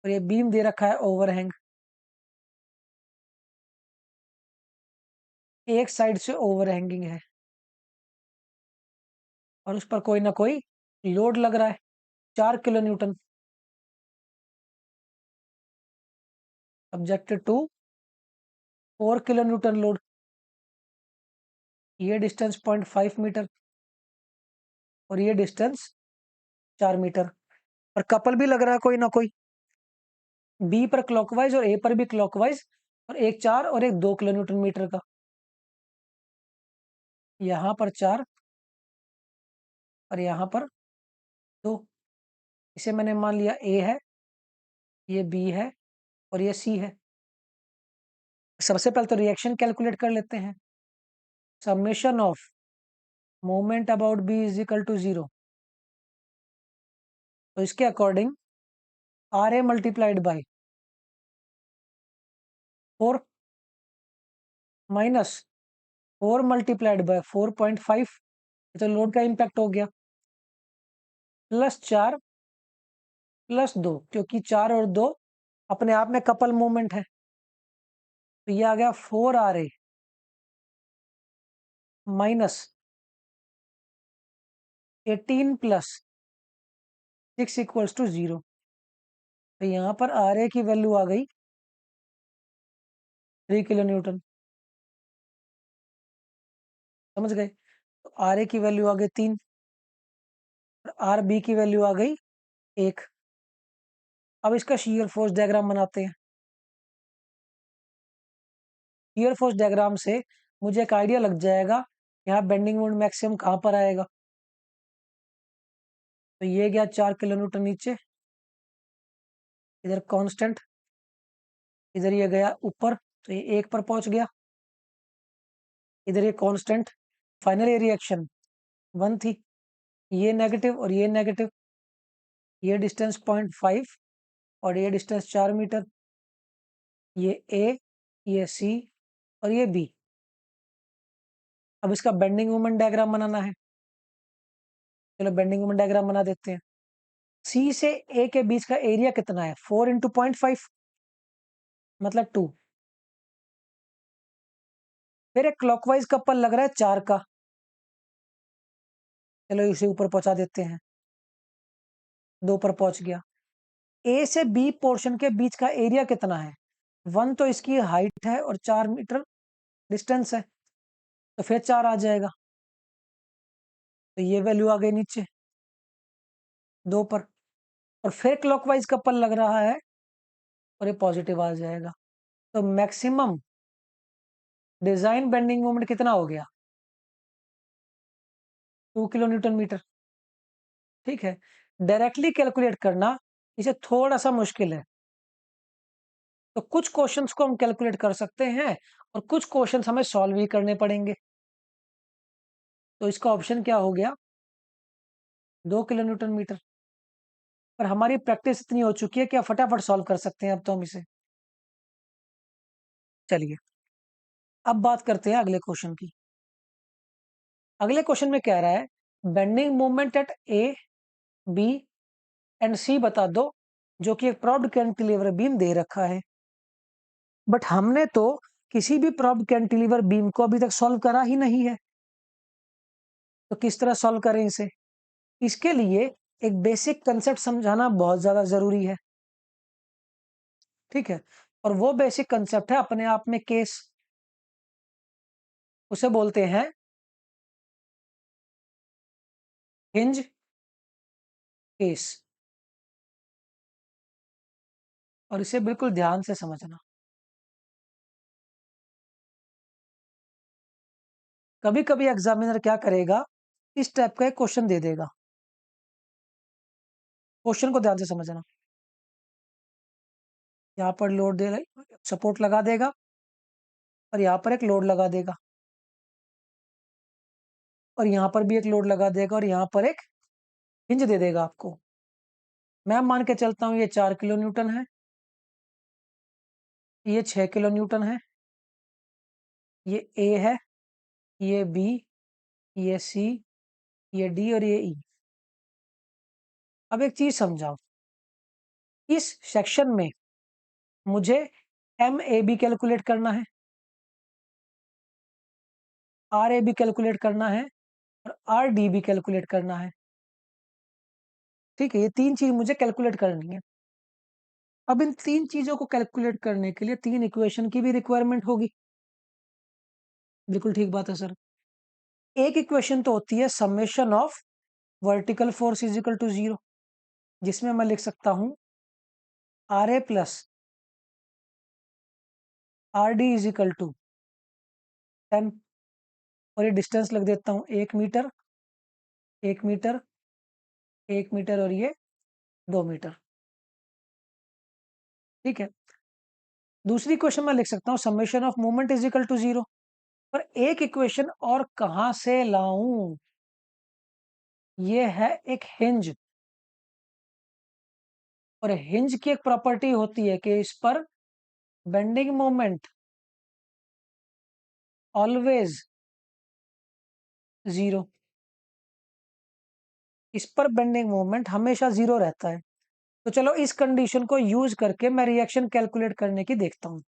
और ये बीम दे रखा है ओवरहैंग। एक साइड से ओवरहैंगिंग है और उस पर कोई ना कोई लोड लग रहा है, 4 kilo newton. Subjected to 4 kilo newton load. ये डिस्टेंस 0.5 मीटर और ये डिस्टेंस 4 मीटर, और कपल भी लग रहा है कोई ना कोई। बी पर क्लॉकवाइज और ए पर भी क्लॉकवाइज, और एक 4 और एक 2 किलो न्यूटन मीटर का। यहाँ पर 4 और यहाँ पर 2। इसे मैंने मान लिया ए है, ये बी है और ये सी है। सबसे पहले तो रिएक्शन कैलकुलेट कर लेते हैं। Summation of moment about B is equal to 0। तो इसके according R A multiplied by 4 minus 4 multiplied by 4.5, तो लोड का इम्पैक्ट हो गया, प्लस 4 प्लस 2, क्योंकि 4 और 2 अपने आप में कपल मोमेंट है, तो ये आ गया 4 RA minus 18 plus 6 equals to 0। तो यहाँ पर RA की वैल्यू आ गई 3 किलो न्यूटन। समझ गए? तो RA की वैल्यू आ गई 3 और RB की वैल्यू आ गई 1। अब इसका शियर फोर्स डायग्राम बनाते हैं। शियर फोर्स डायग्राम से मुझे एक आइडिया लग जाएगा यहाँ बेंडिंग मोमेंट मैक्सिमम कहाँ पर आएगा। तो ये गया 4 किलो न्यूटन नीचे, इधर कांस्टेंट, इधर ये गया ऊपर, तो ये 1 पर पहुंच गया, इधर ये कांस्टेंट। फाइनल ये रिएक्शन 1 थी, ये नेगेटिव और ये नेगेटिव, ये डिस्टेंस 0.5 और ये डिस्टेंस 4 मीटर, ये ए, ये सी और ये बी। अब इसका बेंडिंग मोमेंट डायग्राम बनाना है। चलो बेंडिंग मोमेंट डायग्राम बना देते हैं। सी से ए के बीच का एरिया कितना है? 4 इंटू 0.5 मतलब 2। फिर एक क्लॉकवाइज कपल लग रहा है 4 का, चलो इसे ऊपर पहुंचा देते हैं, 2 पर पहुंच गया। ए से बी पोर्शन के बीच का एरिया कितना है? 1 तो इसकी हाइट है और 4 मीटर डिस्टेंस है, तो फिर 4 आ जाएगा, तो ये वैल्यू आ गई नीचे 2 पर। और फिर क्लॉकवाइज कपल लग रहा है और ये पॉजिटिव आ जाएगा, तो मैक्सिमम डिजाइन बेंडिंग मोमेंट कितना हो गया? 2 किलो न्यूटन मीटर। ठीक है, डायरेक्टली कैलकुलेट करना इसे थोड़ा सा मुश्किल है, तो कुछ क्वेश्चंस को हम कैलकुलेट कर सकते हैं और कुछ क्वेश्चंस हमें सॉल्व ही करने पड़ेंगे। तो इसका ऑप्शन क्या हो गया? 2 किलो न्यूटन मीटर। पर हमारी प्रैक्टिस इतनी हो चुकी है कि आप फटाफट सॉल्व कर सकते हैं अब तो हम इसे। चलिए अब बात करते हैं अगले क्वेश्चन की। अगले क्वेश्चन में कह रहा है bending moment at A, B and C बता दो, जो कि एक प्रॉप्ड कैंटिलीवर बीम दे रखा है। बट हमने तो किसी भी प्रॉप्ड कैंटिलीवर बीम को अभी तक सॉल्व करा ही नहीं है, तो किस तरह सॉल्व करें इसे? इसके लिए एक बेसिक कंसेप्ट समझाना बहुत ज्यादा जरूरी है। ठीक है, और वो बेसिक कंसेप्ट है अपने आप में केस, उसे बोलते हैं हिंज केस, और इसे बिल्कुल ध्यान से समझना। कभी कभी एग्जामिनर क्या करेगा, इस टाइप का एक क्वेश्चन दे देगा। क्वेश्चन को ध्यान से समझना। यहाँ पर लोड दे सपोर्ट लगा देगा और यहाँ पर एक लोड लगा देगा और यहाँ पर भी एक लोड लगा देगा और यहाँ पर एक हिंज दे देगा आपको। मैं मान के चलता हूँ ये 4 किलो न्यूटन है, ये 6 किलो न्यूटन है, ये ए है, ये बी, ये सी, ये डी और ये ई। अब एक चीज समझाओ, इस सेक्शन में मुझे एम ए बी कैलकुलेट करना है, आर ए बी कैलकुलेट करना है और आर डी बी कैलकुलेट करना है। ठीक है, ये 3 चीज मुझे कैलकुलेट करनी है। अब इन 3 चीजों को कैलकुलेट करने के लिए 3 इक्वेशन की भी रिक्वायरमेंट होगी। बिल्कुल ठीक बात है सर। एक इक्वेशन तो होती है summation of vertical force is equal to 0, जिसमें मैं लिख सकता हूं R A plus R D is equal to 10, और ये डिस्टेंस लग देता हूँ 1 मीटर, 1 मीटर, 1 मीटर, और ये 2 मीटर। ठीक है, दूसरी क्वेश्चन में लिख सकता हूँ summation of movement is equal to 0। पर एक इक्वेशन और कहां से लाऊं? ये है एक हिंज, और हिंज की एक प्रॉपर्टी होती है कि इस पर बेंडिंग मोमेंट ऑलवेज 0। इस पर बेंडिंग मोमेंट हमेशा 0 रहता है। तो चलो इस कंडीशन को यूज करके मैं रिएक्शन कैलकुलेट करने की देखता हूं।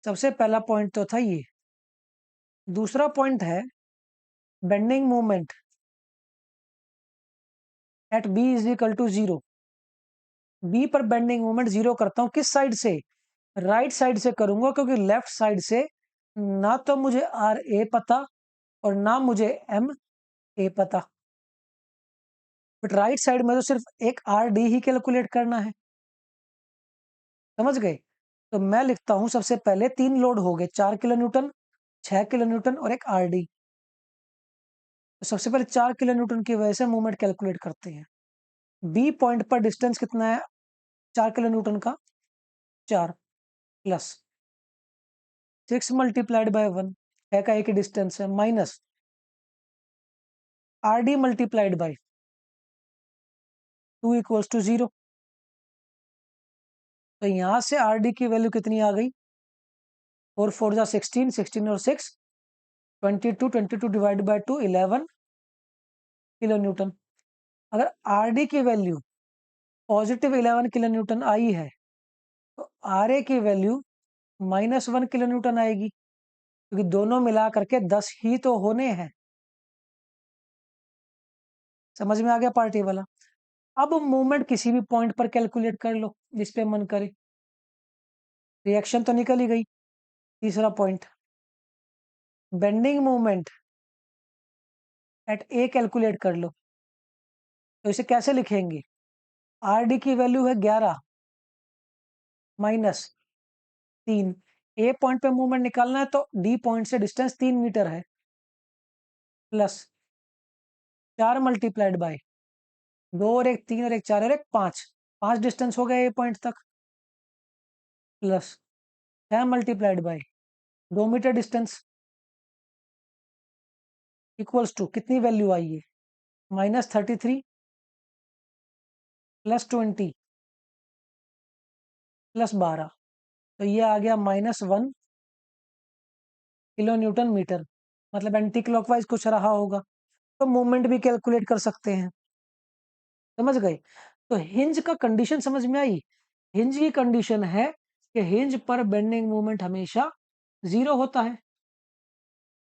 सबसे पहला पॉइंट तो था ये। दूसरा पॉइंट है bending moment at B is equal to 0। B पर बेंडिंग मोमेंट 0 करता हूं किस साइड से? राइट साइड से करूंगा, क्योंकि लेफ्ट साइड से ना तो मुझे आर ए पता और ना मुझे एम ए पता, बट राइट साइड में तो सिर्फ एक आर डी ही कैलकुलेट करना है। समझ गए? तो मैं लिखता हूं सबसे पहले 3 लोड हो गए, 4 किलो न्यूटन, 6 किलो न्यूटन और एक आर डी। तो सबसे पहले 4 किलो न्यूटन की वजह से मूवमेंट कैलकुलेट करते हैं। बी पॉइंट पर डिस्टेंस कितना है 4 किलो न्यूटन का? 4 प्लस 6 × 1 है का एक ही डिस्टेंस है, minus R D multiplied by 2 equals to 0। तो यहां से आर डी की वैल्यू कितनी आ गई? 4 4 जा 16, 16 और 6 22, 22 डिवाइड बाई 2 11 किलो न्यूटन। अगर आर डी की वैल्यू पॉजिटिव 11 किलो न्यूटन आई है, तो आर ए की वैल्यू -1 किलो न्यूटन आएगी, क्योंकि दोनों मिला करके 10 ही तो होने हैं। समझ में आ गया पार्टी वाला? अब मूवमेंट किसी भी पॉइंट पर कैलकुलेट कर लो जिस पे मन करे, रिएक्शन तो निकल ही गई। तीसरा पॉइंट, बेंडिंग मूवमेंट एट ए कैलकुलेट कर लो। तो इसे कैसे लिखेंगे? आर डी की वैल्यू है 11 माइनस 3। ए पॉइंट पे मूवमेंट निकालना है तो डी पॉइंट से डिस्टेंस 3 मीटर है, प्लस 4 मल्टीप्लाइड बाय 2 और 1 3 और 1 4 और 1 5, 5 डिस्टेंस हो गया ए पॉइंट तक, plus 6 multiplied by 2 metre distance, equals to कितनी वैल्यू आई है? -33 +20 +12। तो ये आ गया -1 किलो न्यूटन मीटर। मतलब एंटी क्लॉकवाइज कुछ रहा होगा, तो मूवमेंट भी कैलकुलेट कर सकते हैं। समझ गए? तो हिंज का कंडीशन समझ में आई? हिंज की कंडीशन है कि हिंज पर बेंडिंग मोमेंट हमेशा 0 होता है,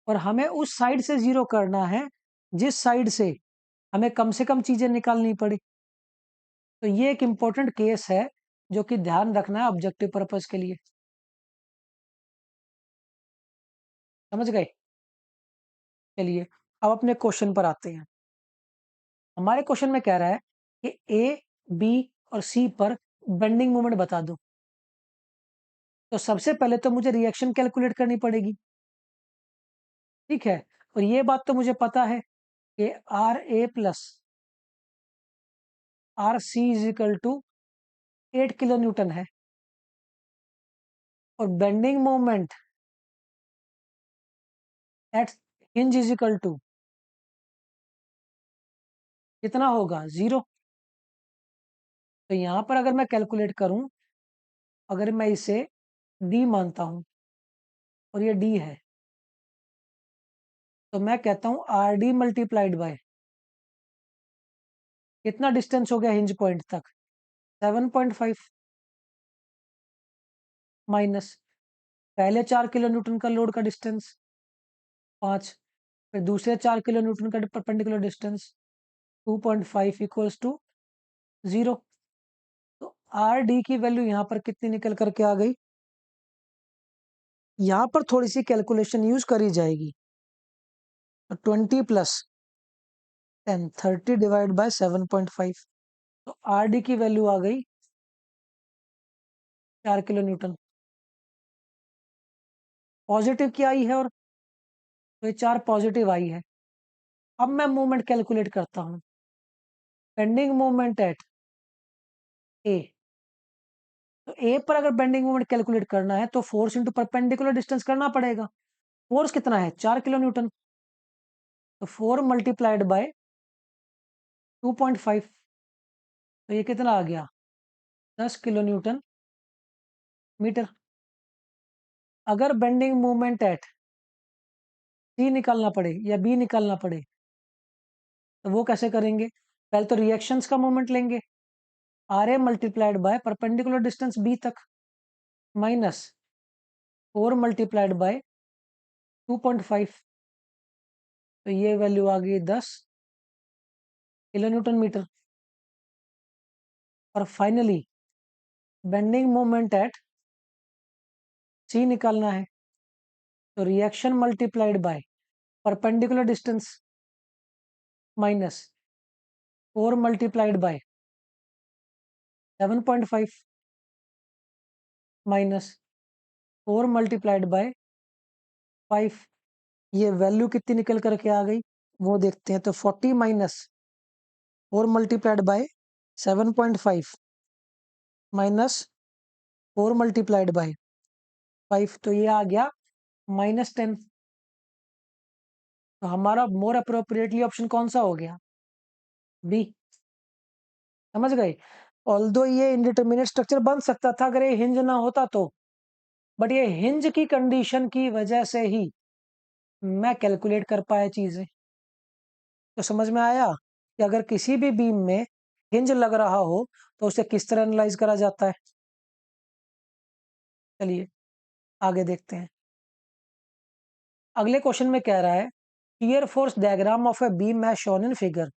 और हमें उस साइड से 0 करना है जिस साइड से हमें कम से कम चीजें निकालनी पड़ी। तो ये एक इंपॉर्टेंट केस है जो कि ध्यान रखना है ऑब्जेक्टिव पर्पज के लिए। समझ गए? चलिए अब अपने क्वेश्चन पर आते हैं। हमारे क्वेश्चन में कह रहा है कि ए, बी और सी पर बेंडिंग मोमेंट बता दो। तो सबसे पहले तो मुझे रिएक्शन कैलकुलेट करनी पड़ेगी। ठीक है, और ये बात तो मुझे पता है कि R A plus R C is equal to 8 kilo newton है, और bending moment at hinge is equal to कितना होगा? 0। तो यहां पर अगर मैं कैलकुलेट करूं, अगर मैं इसे डी मानता हूं और ये डी है, तो मैं कहता हूं आर डी मल्टीप्लाइड बाय कितना डिस्टेंस हो गया हिंज पॉइंट तक? 7.5 माइनस पहले 4 किलो न्यूटन का लोड का डिस्टेंस 5, फिर दूसरे 4 किलो न्यूटन का परपेंडिकुलर डिस्टेंस 2.5 इक्वल्स टू 0। तो आर डी की वैल्यू यहां पर कितनी निकल करके आ गई? यहां पर थोड़ी सी कैलकुलेशन यूज करी जाएगी। 20 प्लस 10 30 डिवाइड बाय 7.5। तो आर डी की वैल्यू आ गई 4 किलो न्यूटन। पॉजिटिव की आई है, और तो ये 4 पॉजिटिव आई है। अब मैं मूवमेंट कैलकुलेट करता हूँ। बेंडिंग मूवमेंट एट ए। तो ए पर अगर बेंडिंग मूवमेंट कैलकुलेट करना है तो फोर्स इंटू परपेंडिकुलर डिस्टेंस करना पड़ेगा। फोर्स कितना है? 4 किलो न्यूटन। तो 4 मल्टीप्लाइड बाय 2.5, तो ये कितना आ गया? 10 किलो न्यूटन मीटर। अगर बेंडिंग मूवमेंट एट सी निकालना पड़े या बी निकालना पड़े, तो वो कैसे करेंगे? पहले तो रिएक्शंस का मोमेंट लेंगे, R A multiplied by perpendicular distance B तक, माइनस 4 मल्टीप्लाइड बाय 2.5, तो ये वैल्यू आ गई 10 किलो न्यूटन मीटर। और finally bending moment at C निकालना है, तो reaction multiplied by perpendicular distance minus 4 multiplied by 7.5 minus 4 multiplied by 5। ये वैल्यू कितनी निकल करके आ गई वो देखते हैं। तो 40 minus 4 multiplied by 7.5 minus 4 multiplied by 5, तो ये आ गया -10। तो हमारा मोर अप्रोप्रिएटली ऑप्शन कौन सा हो गया? बी। समझ गए? ऑल्दो ये इंडिटरमिनेट स्ट्रक्चर बन सकता था अगर ये हिंज ना होता तो, बट ये हिंज की कंडीशन की वजह से ही मैं कैलकुलेट कर पाया चीजें। तो समझ में आया कि अगर किसी भी बीम में हिंज लग रहा हो तो उसे किस तरह एनालाइज करा जाता है। चलिए आगे देखते हैं। अगले क्वेश्चन में कह रहा है shear force diagram of a beam as shown in figure.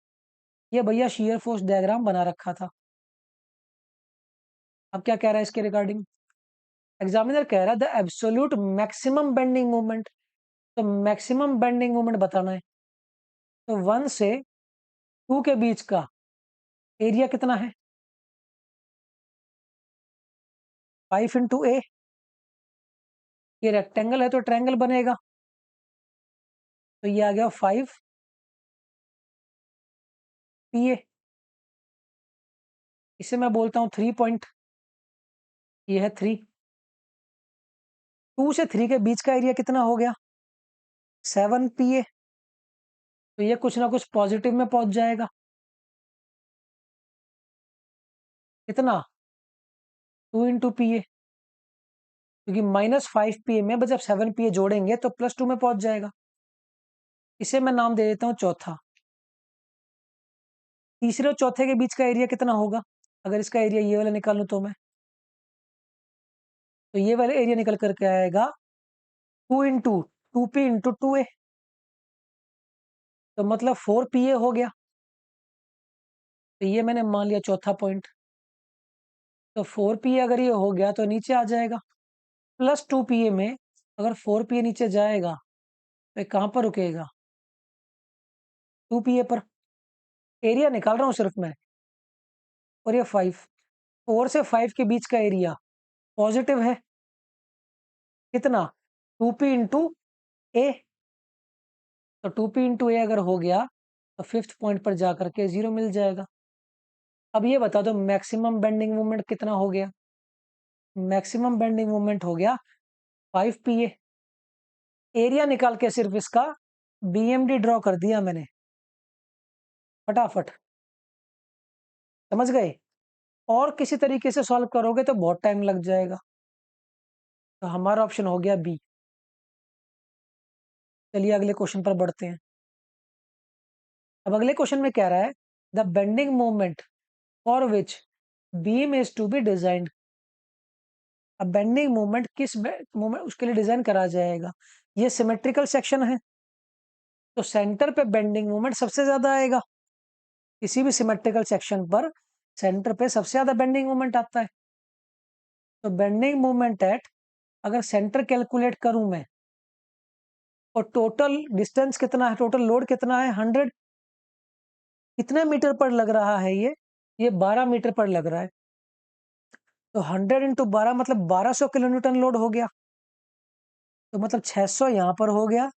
ये भैया शियर फोर्स डायग्राम बना रखा था। अब क्या कह रहा है इसके रिगार्डिंग? एग्जामिनर कह रहा है the absolute maximum bending moment. तो मैक्सिमम बेंडिंग मोमेंट बताना है। तो 1 से 2 के बीच का एरिया कितना है? 5 इंटू ए। ये रेक्टेंगल है तो ट्रायंगल बनेगा, तो ये आ गया 5 पी ए। इसे मैं बोलता हूँ 3 पॉइंट, ये है 3। 2 से 3 के बीच का एरिया कितना हो गया? 7 पी ए। तो ये कुछ ना कुछ पॉजिटिव में पहुंच जाएगा। कितना? 2 इंटू पी ए, क्योंकि -5 पी ए में जब 7 पी ए जोड़ेंगे तो +2 में पहुंच जाएगा। इसे मैं नाम दे देता हूँ चौथा। तीसरे और चौथे के बीच का एरिया कितना होगा? अगर इसका एरिया ये वाला निकालूं तो मैं, तो ये वाला एरिया निकल करके आएगा 2 इंटू 2 पी इंटू 2 ए, तो मतलब 4 पी ए हो गया। तो ये मैंने मान लिया चौथा पॉइंट। तो 4 पी ए अगर ये हो गया तो नीचे आ जाएगा +2 पी ए में। अगर 4 पी ए नीचे जाएगा तो ये कहाँ पर रुकेगा? 2 पी ए पर। एरिया निकाल रहा हूँ सिर्फ मैं। और ये 4 से 5 के बीच का एरिया पॉजिटिव है। कितना? 2 पी इंटू ए। तो 2 पी इंटू ए अगर हो गया तो 5th पॉइंट पर जाकर के 0 मिल जाएगा। अब ये बता दो मैक्सिमम बेंडिंग मोमेंट कितना हो गया? मैक्सिमम बेंडिंग मोमेंट हो गया 5 पी ए। एरिया निकाल के सिर्फ इसका बीएमडी ड्रॉ कर दिया मैंने फटाफट। समझ गए? और किसी तरीके से सॉल्व करोगे तो बहुत टाइम लग जाएगा। तो हमारा ऑप्शन हो गया बी। चलिए अगले क्वेश्चन पर बढ़ते हैं। अब अगले क्वेश्चन में कह रहा है the bending moment for which beam is to be designed. अब बेंडिंग मोमेंट किस मोमेंट उसके लिए डिजाइन करा जाएगा? ये सिमेट्रिकल सेक्शन है, तो सेंटर पे बेंडिंग मोमेंट सबसे ज्यादा आएगा। किसी भी सिमेट्रिकल सेक्शन पर सेंटर पे सबसे ज्यादा बेंडिंग मोमेंट आता है। तो बेंडिंग मोमेंट एट, अगर सेंटर कैलकुलेट करूं मैं, और टोटल डिस्टेंस कितना है, टोटल लोड कितना है 100। कितने मीटर पर लग रहा है ये? ये 12 मीटर पर लग रहा है। तो 100 इंटू 12 मतलब 1200 किलो न्यूटन लोड हो गया। तो मतलब 600 यहां पर हो गया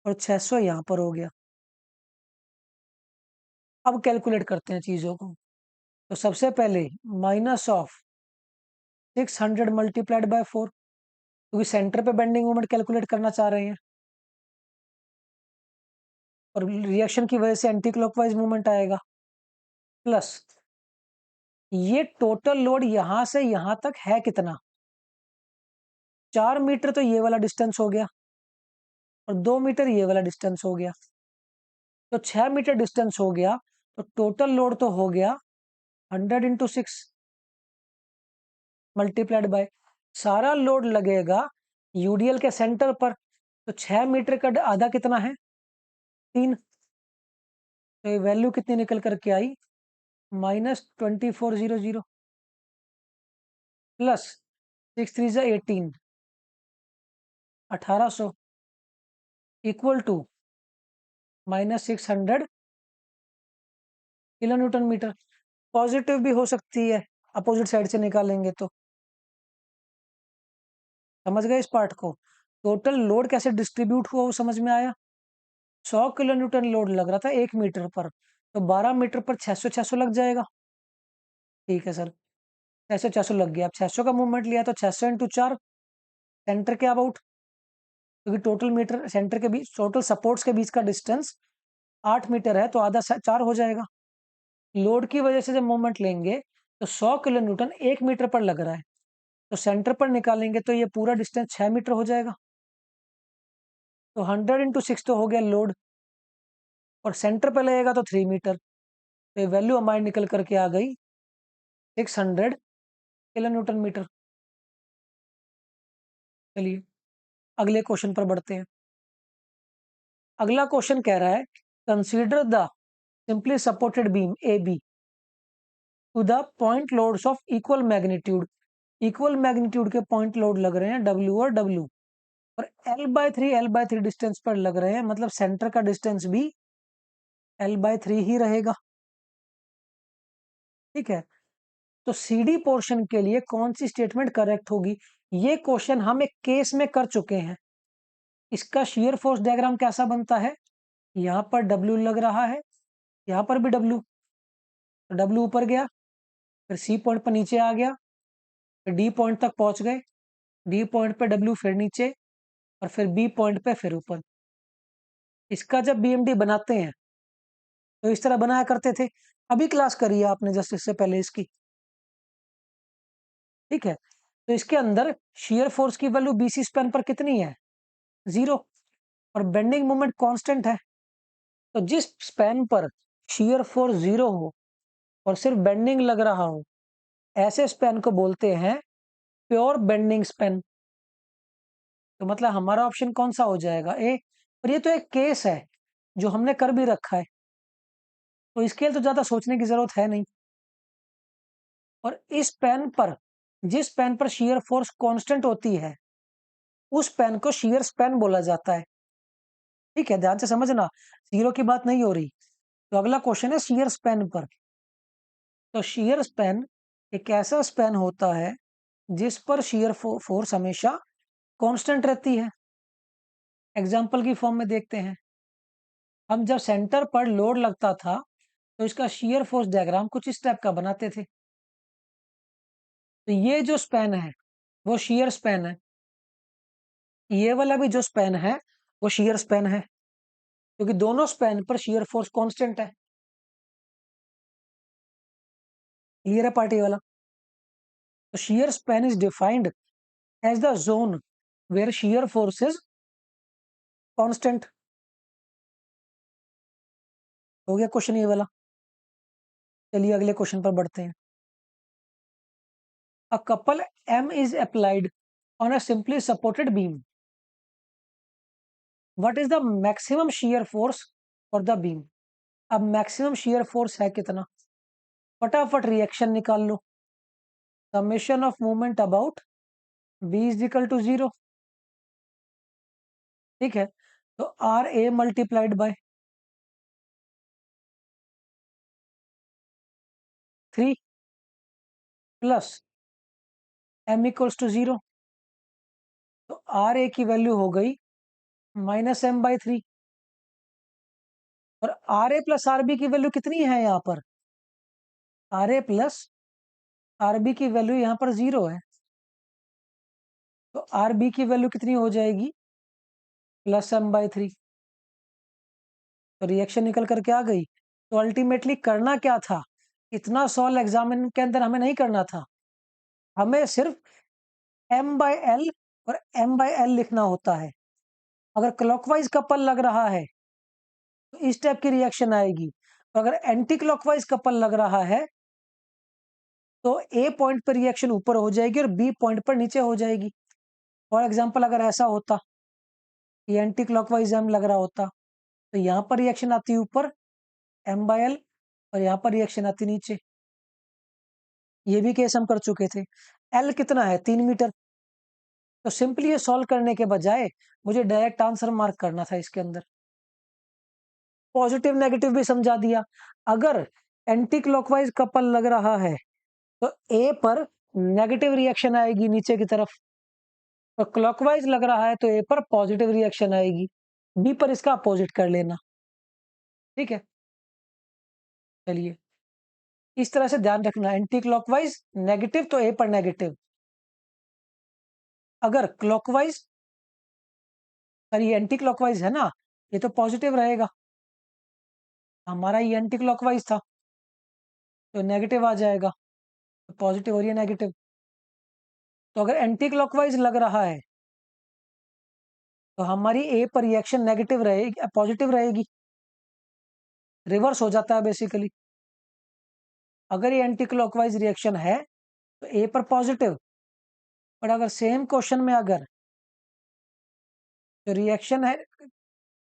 और 600 यहां पर हो गया। अब कैलकुलेट करते हैं चीजों को। तो सबसे पहले माइनस ऑफ 600 मल्टीप्लाइड बाय 4, क्योंकि सेंटर पे बेंडिंग मोमेंट कैलकुलेट करना चाह रहे हैं और रिएक्शन की वजह से एंटी क्लॉकवाइज मूवमेंट आएगा, प्लस ये टोटल लोड यहां से यहां तक है कितना, 4 मीटर तो ये वाला डिस्टेंस हो गया और 2 मीटर ये वाला डिस्टेंस हो गया, तो 6 मीटर डिस्टेंस हो गया। तो टोटल लोड तो हो गया 100 इंटू 6 मल्टीप्लाइड बाय, सारा लोड लगेगा यूडीएल के सेंटर पर। तो 6 मीटर का आधा कितना है, 3। तो ये वैल्यू कितनी निकल करके आई, -2400 प्लस 6 3 जा 18, 1800 equal to -600 kilo newton metre. Positive भी हो सकती है, अपोजिट साइड से निकालेंगे तो। समझ गए इस पार्ट को? टोटल लोड कैसे डिस्ट्रीब्यूट हुआ वो समझ में आया। 100 किलो न्यूटन लोड लग रहा था 1 मीटर पर, तो 12 मीटर पर 600 600 लग जाएगा। ठीक है सर, 600 600 लग गया। अब 600 का मूवमेंट लिया तो 600 इंटू 4 सेंटर के अबाउट, क्योंकि टोटल मीटर सेंटर के बीच, टोटल सपोर्ट्स के बीच का डिस्टेंस 8 मीटर है, तो आधा 4 हो जाएगा। लोड की वजह से जब मूवमेंट लेंगे तो 100 किलो न्यूटन 1 मीटर पर लग रहा है, तो सेंटर पर निकालेंगे तो ये पूरा डिस्टेंस 6 मीटर हो जाएगा। तो 100 इंटू 6 तो हो गया लोड, और सेंटर पर लगेगा तो 3 मीटर। तो ये वैल्यू हमारी निकल करके आ गई 600 किलो न्यूटन मीटर। चलिए अगले क्वेश्चन पर बढ़ते हैं। अगला क्वेश्चन कह रहा है, consider the simply supported beam A B two the point loads of equal magnitude. Equal magnitude के पॉइंट लोड लग रहे हैं W और W, और L/3 डिस्टेंस पर लग रहे हैं, मतलब सेंटर का डिस्टेंस भी L/3 ही रहेगा। ठीक है, तो CD पोर्शन के लिए कौन सी स्टेटमेंट करेक्ट होगी? ये क्वेश्चन हम एक केस में कर चुके हैं। इसका शियर फोर्स डायग्राम कैसा बनता है, यहां पर W लग रहा है, यहां पर भी W, तो W ऊपर गया, फिर C पॉइंट पर नीचे आ गया, फिर D पॉइंट तक पहुंच गए, D पॉइंट पे W फिर नीचे, और फिर B पॉइंट पे फिर ऊपर। इसका जब BMD बनाते हैं तो इस तरह बनाया करते थे। अभी क्लास करी है आपने जस्ट इससे पहले इसकी। ठीक है, तो इसके अंदर शियर फोर्स की वैल्यू BC स्पैन पर कितनी है, 0, और बेंडिंग मोमेंट कांस्टेंट है। तो जिस स्पैन पर शियर फोर्स 0 हो और सिर्फ बेंडिंग लग रहा हो, ऐसे स्पैन को बोलते हैं प्योर बेंडिंग स्पैन। तो मतलब हमारा ऑप्शन कौन सा हो जाएगा, ए। और ये तो एक केस है जो हमने कर भी रखा है, तो इसके लिए तो ज्यादा सोचने की जरूरत है नहीं। और इस पेन पर, जिस पेन पर शियर फोर्स कांस्टेंट होती है, उस पेन को शियर स्पैन बोला जाता है। ठीक है, ध्यान से समझना, जीरो की बात नहीं हो रही। तो अगला क्वेश्चन है शियर स्पैन पर। तो शियर स्पैन एक ऐसा स्पैन होता है जिस पर शियर फोर्स हमेशा कांस्टेंट रहती है। एग्जाम्पल की फॉर्म में देखते हैं। हम जब सेंटर पर लोड लगता था तो इसका शियर फोर्स डायग्राम कुछ इस टाइप का बनाते थे। तो ये जो स्पैन है वो शियर स्पैन है, ये वाला भी जो स्पैन है वो शियर स्पैन है, क्योंकि दोनों स्पैन पर शियर फोर्स कांस्टेंट है। क्लियर है पार्टी वाला? तो shear span is defined as the zone where shear force is constant. हो गया क्वेश्चन ये वाला। चलिए अगले क्वेश्चन पर बढ़ते हैं। A couple M is applied on a simply supported beam. What is the maximum shear force for the beam? अब मैक्सिमम shear force है कितना, फटाफट रिएक्शन निकाल लो। Summation of movement about B is equal to 0। ठीक है, तो RA multiplied by 3 plus m equals to 0, तो आर ए की वैल्यू हो गई -m/3, और R A plus R B की वैल्यू कितनी है यहाँ पर? R A plus R B की वैल्यू यहाँ पर 0 है, तो आर बी की वैल्यू कितनी हो जाएगी? +m/3। तो रिएक्शन निकल करके आ गई। तो अल्टीमेटली करना क्या था? इतना सॉल्व एग्जामिन के अंदर हमें नहीं करना था, हमें सिर्फ m/l और m/l लिखना होता है। अगर क्लॉकवाइज कपल लग रहा है तो इस टाइप की रिएक्शन आएगी, और अगर एंटी क्लॉकवाइज कपल लग रहा है तो ए पॉइंट पर रिएक्शन ऊपर हो जाएगी और बी पॉइंट पर नीचे हो जाएगी। फॉर एग्जाम्पल अगर ऐसा होता, ये एंटी क्लॉकवाइज एम लग रहा होता, तो यहाँ पर रिएक्शन आती ऊपर m/l, और यहाँ पर रिएक्शन आती नीचे। ये भी केस हम कर चुके थे। एल कितना है? 3 मीटर। तो सिंपली ये सॉल्व करने के बजाय मुझे डायरेक्ट आंसर मार्क करना था इसके अंदर। पॉजिटिव नेगेटिव भी समझा दिया। अगर एंटी क्लॉकवाइज कपल लग रहा है तो ए पर नेगेटिव रिएक्शन आएगी नीचे की तरफ, और क्लॉकवाइज लग रहा है तो ए पर पॉजिटिव रिएक्शन आएगी। बी पर इसका अपोजिट कर लेना। ठीक है, चलिए इस तरह से ध्यान रखना, एंटी क्लॉकवाइज नेगेटिव तो ए पर नेगेटिव, अगर क्लॉकवाइज, सॉरी एंटी क्लॉकवाइज है ना, ये तो पॉजिटिव रहेगा, हमारा ये एंटी क्लॉकवाइज था तो नेगेटिव आ जाएगा, तो पॉजिटिव और ये नेगेटिव। तो अगर एंटी क्लॉकवाइज लग रहा है तो हमारी ए पर रिएक्शन नेगेटिव रहेगी, पॉजिटिव रहेगी, रिवर्स हो जाता है बेसिकली। अगर ये एंटी क्लॉकवाइज रिएक्शन है तो ए पर पॉजिटिव, और अगर सेम क्वेश्चन में अगर जो रिएक्शन है,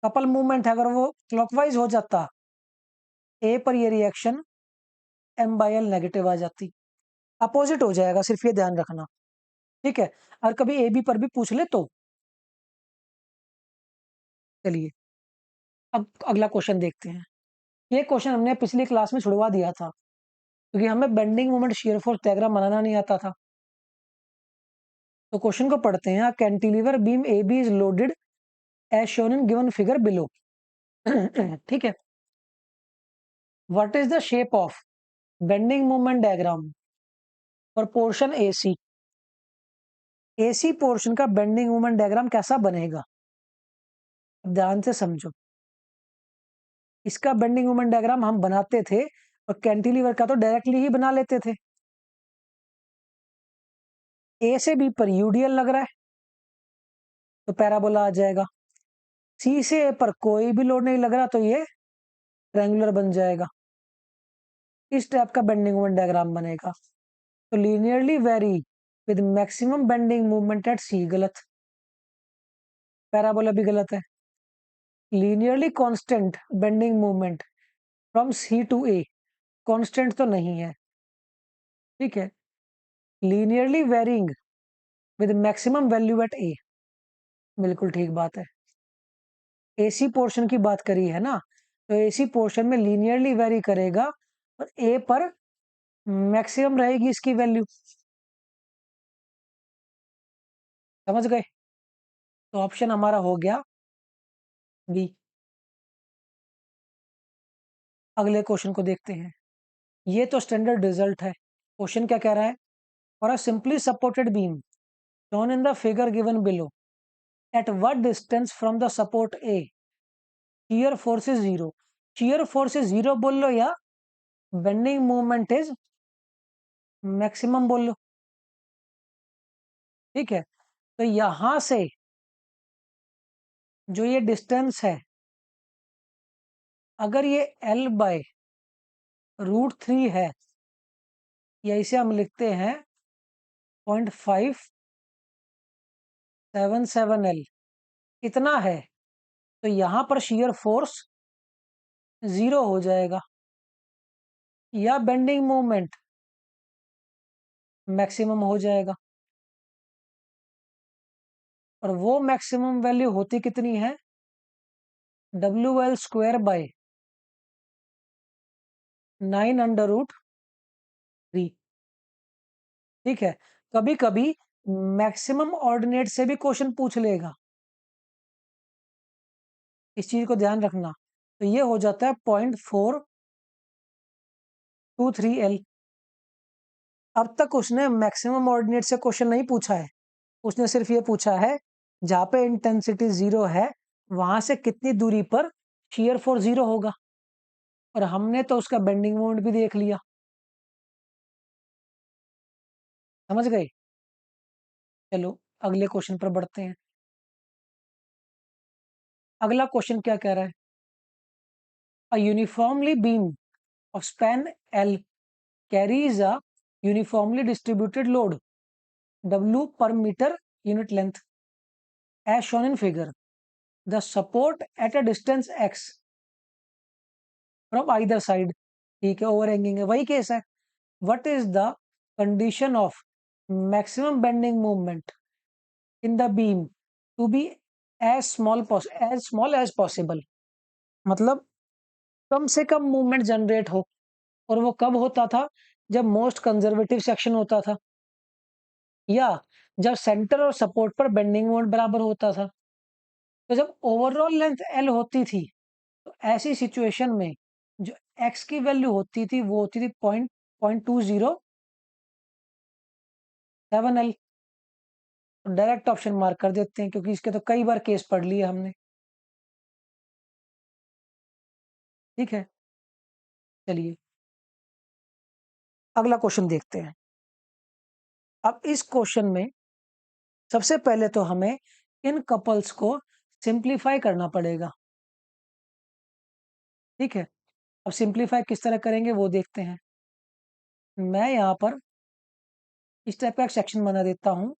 कपल मूवमेंट है, अगर वो क्लॉकवाइज हो जाता, ए पर ये रिएक्शन m/l नेगेटिव आ जाती, अपोजिट हो जाएगा, सिर्फ ये ध्यान रखना। ठीक है, और कभी ए बी पर भी पूछ ले तो। चलिए अब अगला क्वेश्चन देखते हैं। ये क्वेश्चन हमने पिछली क्लास में छुड़वा दिया था क्योंकि हमें bending moment shear force diagram बनाना नहीं आता था। तो क्वेश्चन को पढ़ते हैं। Cantilever beam A B is loaded as shown in given figure below. ठीक है, what is the shape of bending moment diagram for portion AC? AC portion का बेंडिंग मोमेंट डायग्राम कैसा बनेगा? ध्यान से समझो, इसका बेंडिंग मोमेंट डायग्राम हम बनाते थे और कैंटिलीवर का तो डायरेक्टली ही बना लेते थे। ए से बी पर यूडीएल लग रहा है तो पैराबोला आ जाएगा, सी से ए पर कोई भी लोड नहीं लग रहा तो ये ट्रायंगुलर बन जाएगा। इस टाइप का बेंडिंग मोमेंट डायग्राम बनेगा। तो linearly vary with maximum bending movement at C, गलत, पैराबोला भी गलत है। Linearly constant bending movement from C to A, constant तो नहीं है। ठीक है, linearly varying with maximum value at A, बिल्कुल ठीक बात है। एसी पोर्शन की बात करी है ना, तो एसी पोर्शन में लीनियरली वेरी करेगा और ए पर मैक्सिमम रहेगी इसकी वैल्यू। समझ गए? तो ऑप्शन हमारा हो गया बी। अगले क्वेश्चन को देखते हैं। ये तो स्टैंडर्ड रिजल्ट है। क्वेश्चन क्या कह रहा है? For a simply supported beam shown in the figure given below, at what distance from the support A shear force is 0? shear force is 0 बोल लो या bending moment is maximum बोल लो। ठीक है, तो यहां से जो ये डिस्टेंस है, अगर ये L/√3 है, या इसे हम लिखते हैं 0.577L, इतना है, तो यहां पर shear force 0 हो जाएगा या बेंडिंग मोमेंट मैक्सिमम हो जाएगा। और वो मैक्सिमम वैल्यू होती कितनी है? WL² / 9√3। ठीक है, कभी कभी मैक्सिमम ऑर्डिनेट से भी क्वेश्चन पूछ लेगा, इस चीज को ध्यान रखना। तो ये हो जाता है 0.423L। अब तक उसने मैक्सिमम ऑर्डिनेट से क्वेश्चन नहीं पूछा है, उसने सिर्फ ये पूछा है जहां पे इंटेंसिटी 0 है वहां से कितनी दूरी पर शियर फोर्स 0 होगा, और हमने तो उसका बेंडिंग मोमेंट भी देख लिया। समझ गए? चलो अगले क्वेश्चन पर बढ़ते हैं। अगला क्वेश्चन क्या कह रहा है? A uniformly beam of span L carries a uniformly distributed load W per meter unit length as shown in figure. The support at a distance x from either side, ठीक है, overhanging है, वही case है। What is the condition of maximum bending moment in the beam to be as small as possible? मतलब कम से कम movement generate हो, और वो कब होता था? जब मोस्ट कंजर्वेटिव सेक्शन होता था, या जब सेंटर और सपोर्ट पर बेंडिंग मोमेंट बराबर होता था। तो जब ओवरऑल लेंथ एल होती थी, तो ऐसी सिचुएशन में जो एक्स की वैल्यू होती थी वो होती थी 0.2077L। तो डायरेक्ट ऑप्शन मार्क कर देते हैं क्योंकि इसके तो कई बार केस पढ़ लिए हमने। ठीक है, चलिए अगला क्वेश्चन देखते हैं। अब इस क्वेश्चन में सबसे पहले तो हमें इन कपल्स को सिंप्लीफाई करना पड़ेगा। ठीक है, अब सिंप्लीफाई किस तरह करेंगे वो देखते हैं। मैं यहाँ पर इस टाइप का एक सेक्शन बना देता हूं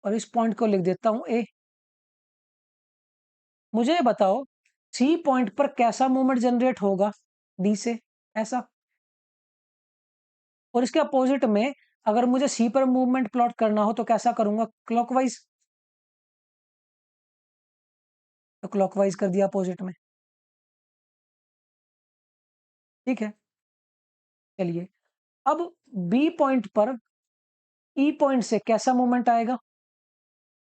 और इस पॉइंट को लिख देता हूं ए। मुझे बताओ सी पॉइंट पर कैसा मूवमेंट जनरेट होगा डी से, ऐसा। और इसके अपोजिट में अगर मुझे सी पर मूवमेंट प्लॉट करना हो तो कैसा करूंगा? क्लॉकवाइज। तो क्लॉकवाइज कर दिया अपोजिट में। ठीक है, चलिए अब बी पॉइंट पर ई पॉइंट से कैसा मूवमेंट आएगा?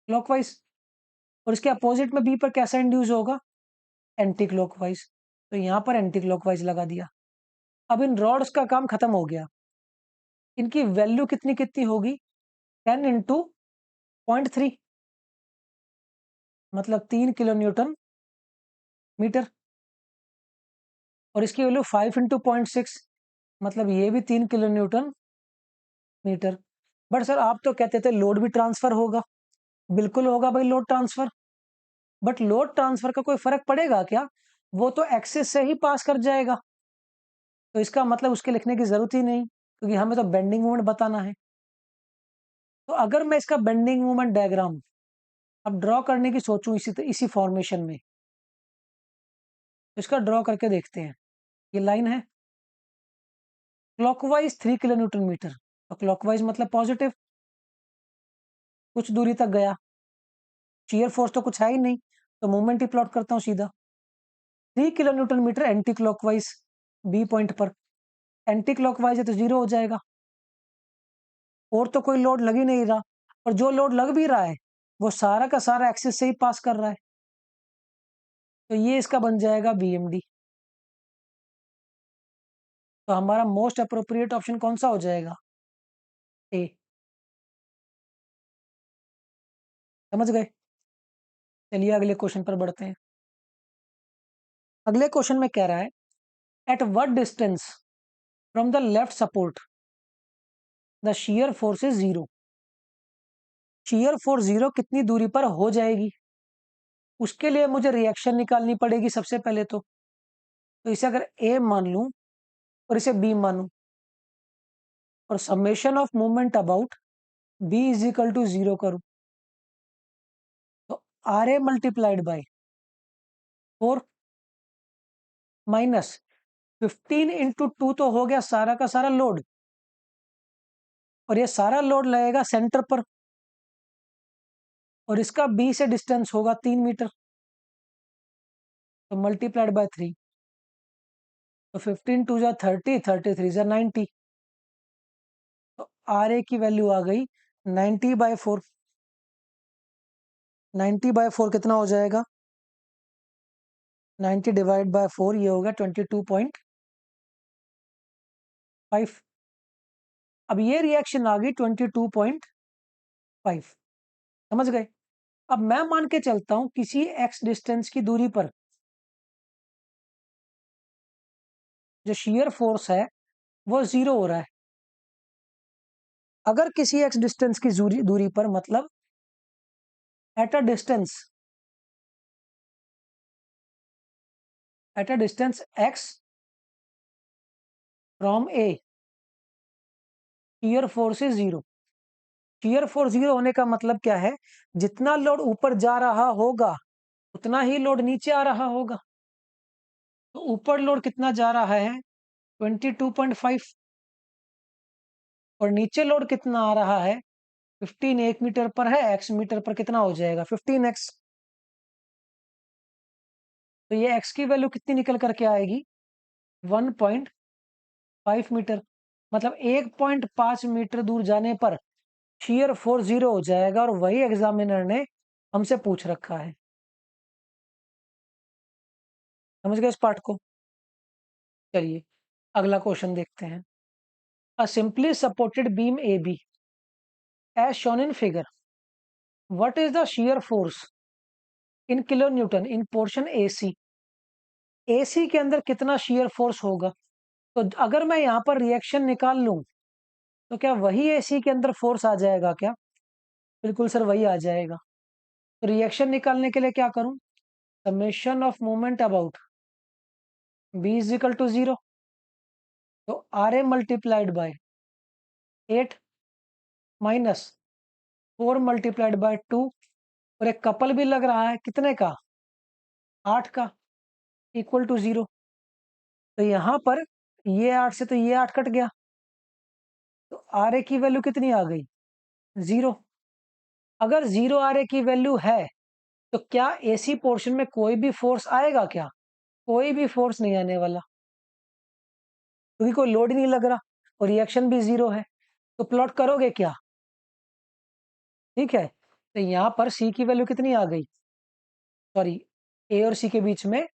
क्लॉकवाइज। और इसके अपोजिट में बी पर कैसा इंड्यूस होगा? Anti clockwise. तो यहां पर एंटी क्लॉकवाइज लगा दिया। अब इन रॉड्स का काम खत्म हो गया। इनकी वैल्यू कितनी कितनी होगी? 10 × 0.3, मतलब 3 kN/मीटर। और इसकी वैल्यू 5 × 0.6, मतलब ये भी 3 kN/मीटर। बट सर आप तो कहते थे लोड भी ट्रांसफर होगा। बिल्कुल होगा भाई load transfer, but load transfer का कोई फर्क पड़ेगा क्या? वो तो एक्सिस से ही पास कर जाएगा, तो इसका मतलब उसके लिखने की जरूरत ही नहीं, क्योंकि हमें तो बेंडिंग मोमेंट बताना है। तो अगर मैं इसका बेंडिंग मोमेंट डायग्राम अब ड्रॉ करने की सोचूं इसी फॉर्मेशन में, तो इसका ड्रॉ करके देखते हैं। ये लाइन है क्लॉकवाइज 3 kN/मीटर, तो क्लॉकवाइज मतलब पॉजिटिव, कुछ दूरी तक गया, शियर फोर्स तो कुछ है ही नहीं, तो मूवमेंट ही प्लॉट करता हूं सीधा। 3 kN/मीटर एंटी क्लॉकवाइज बी पॉइंट पर, एंटी क्लॉकवाइज है तो जीरो हो जाएगा, और तो कोई लोड लग ही नहीं रहा, और जो लोड लग भी रहा है वो सारा का सारा एक्सिस से ही पास कर रहा है, तो ये इसका बन जाएगा बीएमडी। तो हमारा मोस्ट अप्रोप्रिएट ऑप्शन कौन सा हो जाएगा? ए। समझ गए? चलिए अगले क्वेश्चन पर बढ़ते हैं। अगले क्वेश्चन में कह रहा है at what distance from the left support the shear force is 0। Shear force 0 कितनी दूरी पर हो जाएगी? उसके लिए मुझे रिएक्शन निकालनी पड़ेगी सबसे पहले तो इसे अगर ए मान लूं और इसे बी मानूं, और summation of movement about B is equal to 0 करूं, तो R A multiplied by 4 minus 15 × 2 तो हो गया सारा का सारा लोड, और ये सारा लोड लगेगा सेंटर पर, और इसका बी से डिस्टेंस होगा 3 मीटर, तो मल्टीप्लाइड बाय 3, तो 15 × 2 = 30, 33 × 90, तो आर ए की वैल्यू आ गई 90/4, 90/4 कितना हो जाएगा? 90 डिवाइड बाय 4 ये होगा 22.5। अब ये रिएक्शन आ गई 22.5, समझ गए? अब मैं मान के चलता हूं किसी x डिस्टेंस की दूरी पर जो शियर फोर्स है वो 0 हो रहा है। अगर किसी x डिस्टेंस की दूरी पर, मतलब at a distance x from a, shear force is 0। Shear force 0 होने का मतलब क्या है? जितना लोड ऊपर जा रहा होगा उतना ही लोड नीचे आ रहा होगा। तो ऊपर लोड कितना जा रहा है? 22.5, और नीचे लोड कितना आ रहा है? 15। 1 मीटर पर है, x मीटर पर कितना हो जाएगा? 15x। तो ये x की वैल्यू कितनी निकल करके आएगी? 1.5 मीटर। मतलब 1.5 मीटर दूर जाने पर शियर फोर्स 0 हो जाएगा, और वही एग्जामिनर ने हमसे पूछ रखा है। समझ गए इस पार्ट को? चलिए अगला क्वेश्चन देखते हैं। A simply supported beam A B as shown in figure, what is the shear force in kilo newton in portion A C? A C के अंदर कितना शियर फोर्स होगा? तो अगर मैं यहाँ पर रिएक्शन निकाल लूं तो क्या वही एसी के अंदर फोर्स आ जाएगा क्या? बिल्कुल सर, वही आ जाएगा। तो रिएक्शन निकालने के लिए क्या करूं? Summation of moment about B is equal to 0। तो R A multiplied by 8 minus 4 multiplied by 2, और एक कपल भी लग रहा है, कितने का? 8 का, इक्वल टू 0। तो यहां पर ये 8 से तो ये 8 कट गया, तो आर ए की वैल्यू कितनी आ गई? 0। अगर 0 आर ए की वैल्यू है तो क्या एसी पोर्शन में कोई भी फोर्स आएगा क्या? कोई भी फोर्स नहीं आने वाला, क्योंकि कोई लोड ही नहीं लग रहा और रिएक्शन भी 0 है। तो प्लॉट करोगे क्या? ठीक है, तो यहां पर सी की वैल्यू कितनी आ गई? सॉरी, ए और सी के बीच में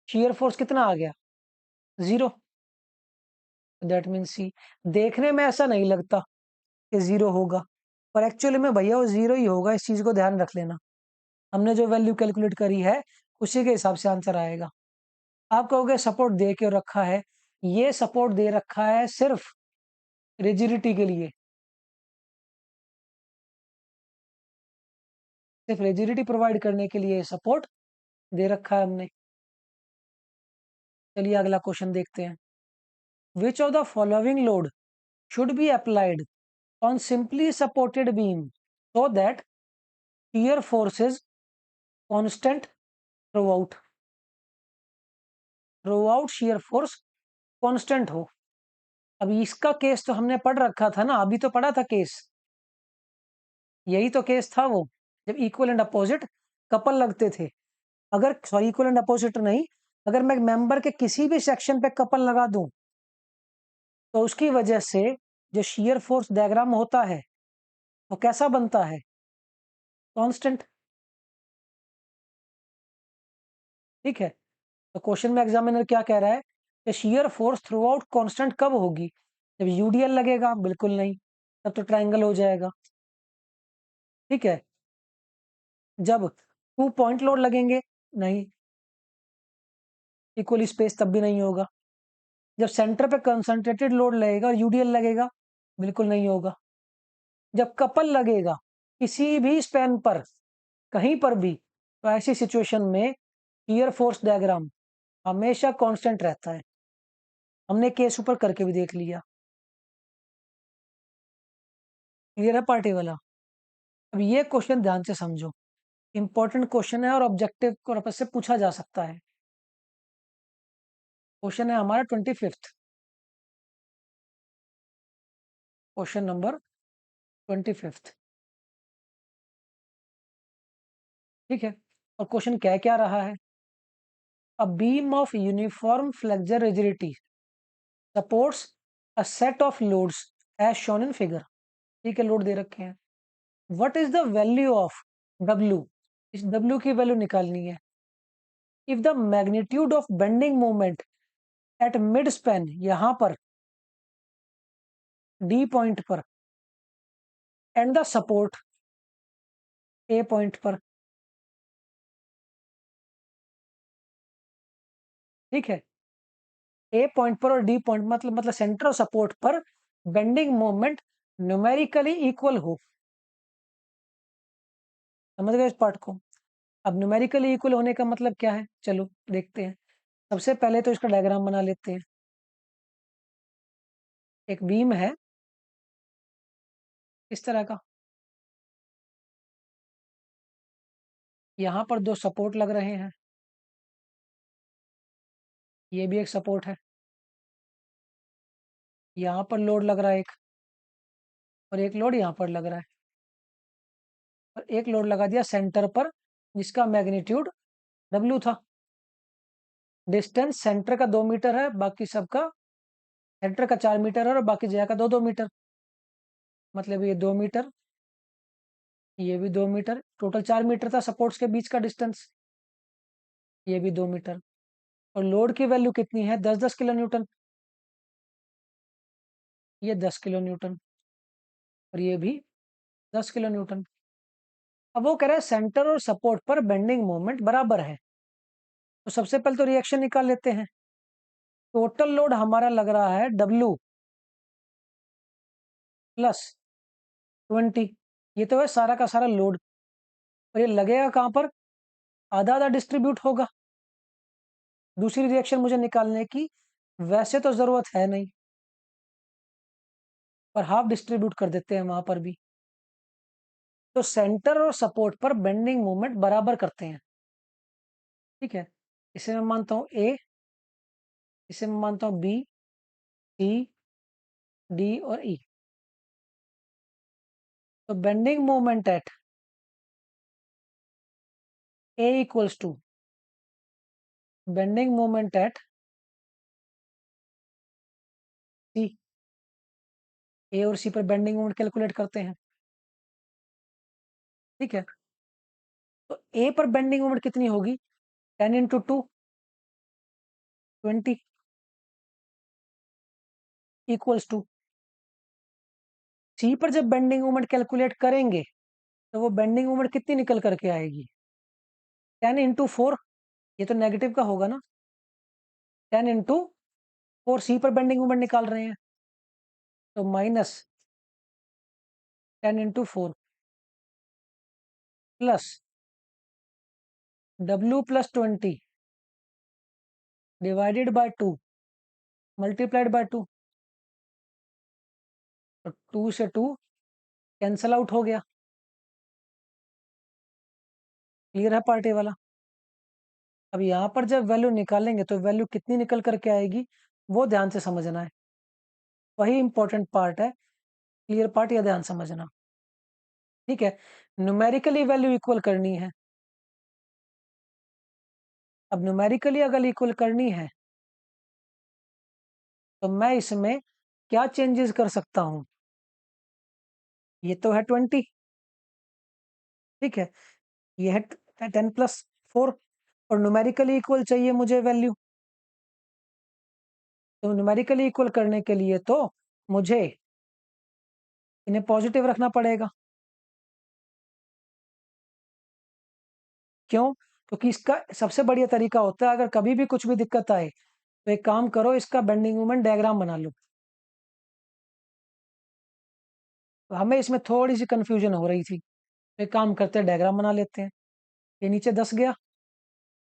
शियर फोर्स कितना आ गया? 0। दैट मीन सी। देखने में ऐसा नहीं लगता कि 0 होगा, पर एक्चुअली में भैया वो 0 ही होगा, इस चीज को ध्यान रख लेना। हमने जो वैल्यू कैलकुलेट करी है उसी के हिसाब से आंसर आएगा। आप कहोगे सपोर्ट दे के रखा है, ये सपोर्ट दे रखा है सिर्फ रिजिडिटी के लिए, सिर्फ रिजिडिटी प्रोवाइड करने के लिए सपोर्ट दे रखा है हमने। चलिए अगला क्वेश्चन देखते हैं। Which of the following load should be applied on simply supported beam so that shear force is constant throughout, shear force constant हो। अब इसका केस तो हमने पढ़ रखा था ना, अभी तो पढ़ा था केस, यही तो केस था वो, जब इक्वल एंड अपोजिट कपल लगते थे। अगर सॉरी, इक्वल एंड अपोजिट नहीं, अगर मैं मेंबर के किसी भी सेक्शन पे कपल लगा दूं तो उसकी वजह से जो शियर फोर्स डायग्राम होता है वो कैसा बनता है? कांस्टेंट। ठीक है, तो क्वेश्चन में एग्जामिनर क्या कह रहा है कि shear force through out constant कब होगी? जब यूडीएल लगेगा? बिल्कुल नहीं, तब तो ट्रायंगल हो जाएगा। ठीक है, जब 2 पॉइंट लोड लगेंगे? नहीं, इक्वल स्पेस तब भी नहीं होगा। जब सेंटर पे कंसंट्रेटेड लोड लगेगा और यूडीएल लगेगा? बिल्कुल नहीं होगा। जब कपल लगेगा किसी भी स्पैन पर, कहीं पर भी, तो ऐसी सिचुएशन में शियर फोर्स डायग्राम हमेशा कांस्टेंट रहता है। हमने केस ऊपर करके भी देख लिया। क्लियर है पार्टी वाला? अब ये क्वेश्चन ध्यान से समझो, इंपॉर्टेंट क्वेश्चन है और ऑब्जेक्टिव पर्पज से पूछा जा सकता है। क्वेश्चन है हमारा 25th, क्वेश्चन नंबर 25th। ठीक है, और क्वेश्चन क्या क्या रहा है? A beam of uniform flexure rigidity supports a set of loads as shown in figure. ठीक है, लोड दे रखे हैं, what is the value of W? इस W की वैल्यू निकालनी है। If the magnitude of bending moment at mid span, यहां पर D पॉइंट पर, and the support A point पर, ठीक है, A पॉइंट पर और D पॉइंट मतलब सेंटर और सपोर्ट पर बेंडिंग मोमेंट न्यूमेरिकली इक्वल हो। समझ गए इस पार्ट को? अब न्यूमेरिकली इक्वल होने का मतलब क्या है, चलो देखते हैं। सबसे पहले तो इसका डायग्राम बना लेते हैं। एक बीम है इस तरह का, यहाँ पर दो सपोर्ट लग रहे हैं, ये भी एक सपोर्ट है, यहाँ पर लोड लग रहा है एक, और एक लोड यहाँ पर लग रहा है, और एक लोड लगा दिया सेंटर पर जिसका मैग्नीट्यूड W था। डिस्टेंस सेंटर का 2 मीटर है, बाकी सबका, सेंटर का 4 मीटर है और बाकी जगह का 2-2 मीटर, मतलब ये 2 मीटर, ये भी 2 मीटर, टोटल 4 मीटर था सपोर्ट्स के बीच का डिस्टेंस, ये भी 2 मीटर। और लोड की वैल्यू कितनी है, 10-10 किलो न्यूटन, ये 10 किलो न्यूटन, और ये भी 10 किलो न्यूटन। अब वो कह रहा है सेंटर और सपोर्ट पर बेंडिंग मोमेंट बराबर है, तो सबसे पहले तो रिएक्शन निकाल लेते हैं। टोटल लोड हमारा लग रहा है W प्लस 20, ये तो है सारा का सारा लोड, और ये लगेगा कहां पर, आधा आधा डिस्ट्रीब्यूट होगा। दूसरी रिएक्शन मुझे निकालने की वैसे तो जरूरत है नहीं, पर हाफ डिस्ट्रीब्यूट कर देते हैं वहां पर भी। तो सेंटर और सपोर्ट पर बेंडिंग मोमेंट बराबर करते हैं, ठीक है। इसे मैं मानता हूं A, इसे मैं मानता हूं B, C, D और E। तो bending moment at A equals to bending moment at C। A और C पर बेंडिंग मोमेंट कैलकुलेट करते हैं, ठीक है। तो A पर बेंडिंग मोमेंट कितनी होगी, 10 × 2 20 इक्वल्स टू, C पर जब बेंडिंग मोमेंट कैलकुलेट करेंगे तो वो बेंडिंग मोमेंट कितनी निकल करके आएगी, 10 × 4, ये तो नेगेटिव का होगा ना, 10 × 4, C पर बेंडिंग मोमेंट निकाल रहे हैं, तो -10 × 4 plus W plus 20 divided by 2 multiplied by 2, तो 2 से 2 कैंसल आउट हो गया। क्लियर है पार्टी वाला? अब यहाँ पर जब वैल्यू निकालेंगे तो वैल्यू कितनी निकल करके आएगी वो ध्यान से समझना है, वही इंपॉर्टेंट पार्ट है। क्लियर पार्ट या ध्यान समझना, ठीक है। न्यूमेरिकली वैल्यू इक्वल करनी है। अब न्यूमेरिकली अगर इक्वल करनी है तो मैं इसमें क्या चेंजेस कर सकता हूं, ये तो है 20, ठीक है, ये है 10 + 4, और न्यूमेरिकली इक्वल चाहिए मुझे वैल्यू। तो न्यूमेरिकली इक्वल करने के लिए तो मुझे इन्हें पॉजिटिव रखना पड़ेगा। क्यों? क्योंकि इसका सबसे बढ़िया तरीका होता है, अगर कभी भी कुछ भी दिक्कत आए तो एक काम करो, इसका बेंडिंग मोमेंट डायग्राम बना लो। तो हमें इसमें थोड़ी सी कंफ्यूजन हो रही थी, तो एक काम करते हैं डायग्राम बना लेते हैं। ये नीचे 10 गया,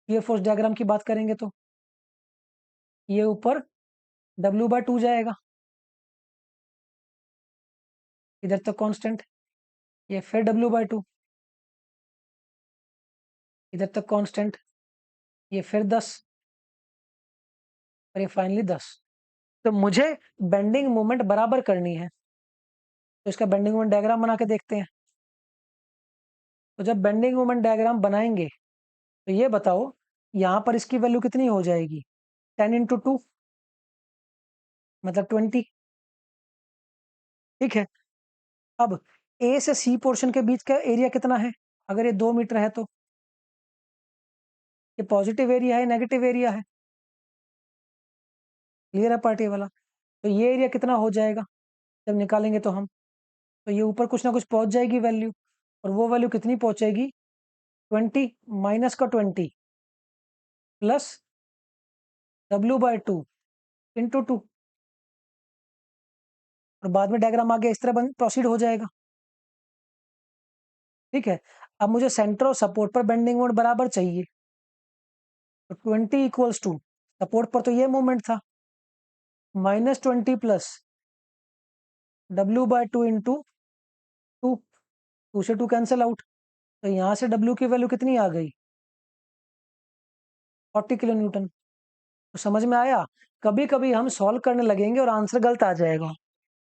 ये फोर्स डायग्राम की बात करेंगे तो ये ऊपर W/2 जाएगा, इधर तक कांस्टेंट, ये फिर W/2, इधर तक कांस्टेंट, ये फिर 10, और ये फाइनली 10। तो मुझे बेंडिंग मोमेंट बराबर करनी है, तो इसका बेंडिंग मोमेंट डायग्राम बना के देखते हैं। तो जब बेंडिंग मोमेंट डायग्राम बनाएंगे तो ये बताओ यहाँ पर इसकी वैल्यू कितनी हो जाएगी, 10 × 2 मतलब 20, ठीक है। अब ए से सी पोर्शन के बीच का एरिया कितना है? अगर ये 2 मीटर है तो ये पॉजिटिव एरिया है, नेगेटिव एरिया है? क्लियर है पार्ट ए वाला? तो ये एरिया कितना हो जाएगा जब निकालेंगे तो हम? तो ये ऊपर कुछ ना कुछ पहुंच जाएगी वैल्यू, और वो वैल्यू कितनी पहुंचेगी? 20 माइनस का 20 प्लस W/2 इंटू 2, और बाद में डायग्राम आगे इस तरह प्रोसीड हो जाएगा। ठीक है, अब मुझे सेंटर और सपोर्ट पर बेंडिंग मोमेंट बराबर चाहिए, तो 20 इक्वल्स टू, सपोर्ट पर तो ये मोमेंट था, -20 प्लस W/2 इंटू 2, 2 से 2 कैंसिल आउट, तो यहाँ से W की वैल्यू कितनी आ गई? 40 किलो न्यूटन। तो समझ में आया? कभी कभी हम सॉल्व करने लगेंगे और आंसर गलत आ जाएगा,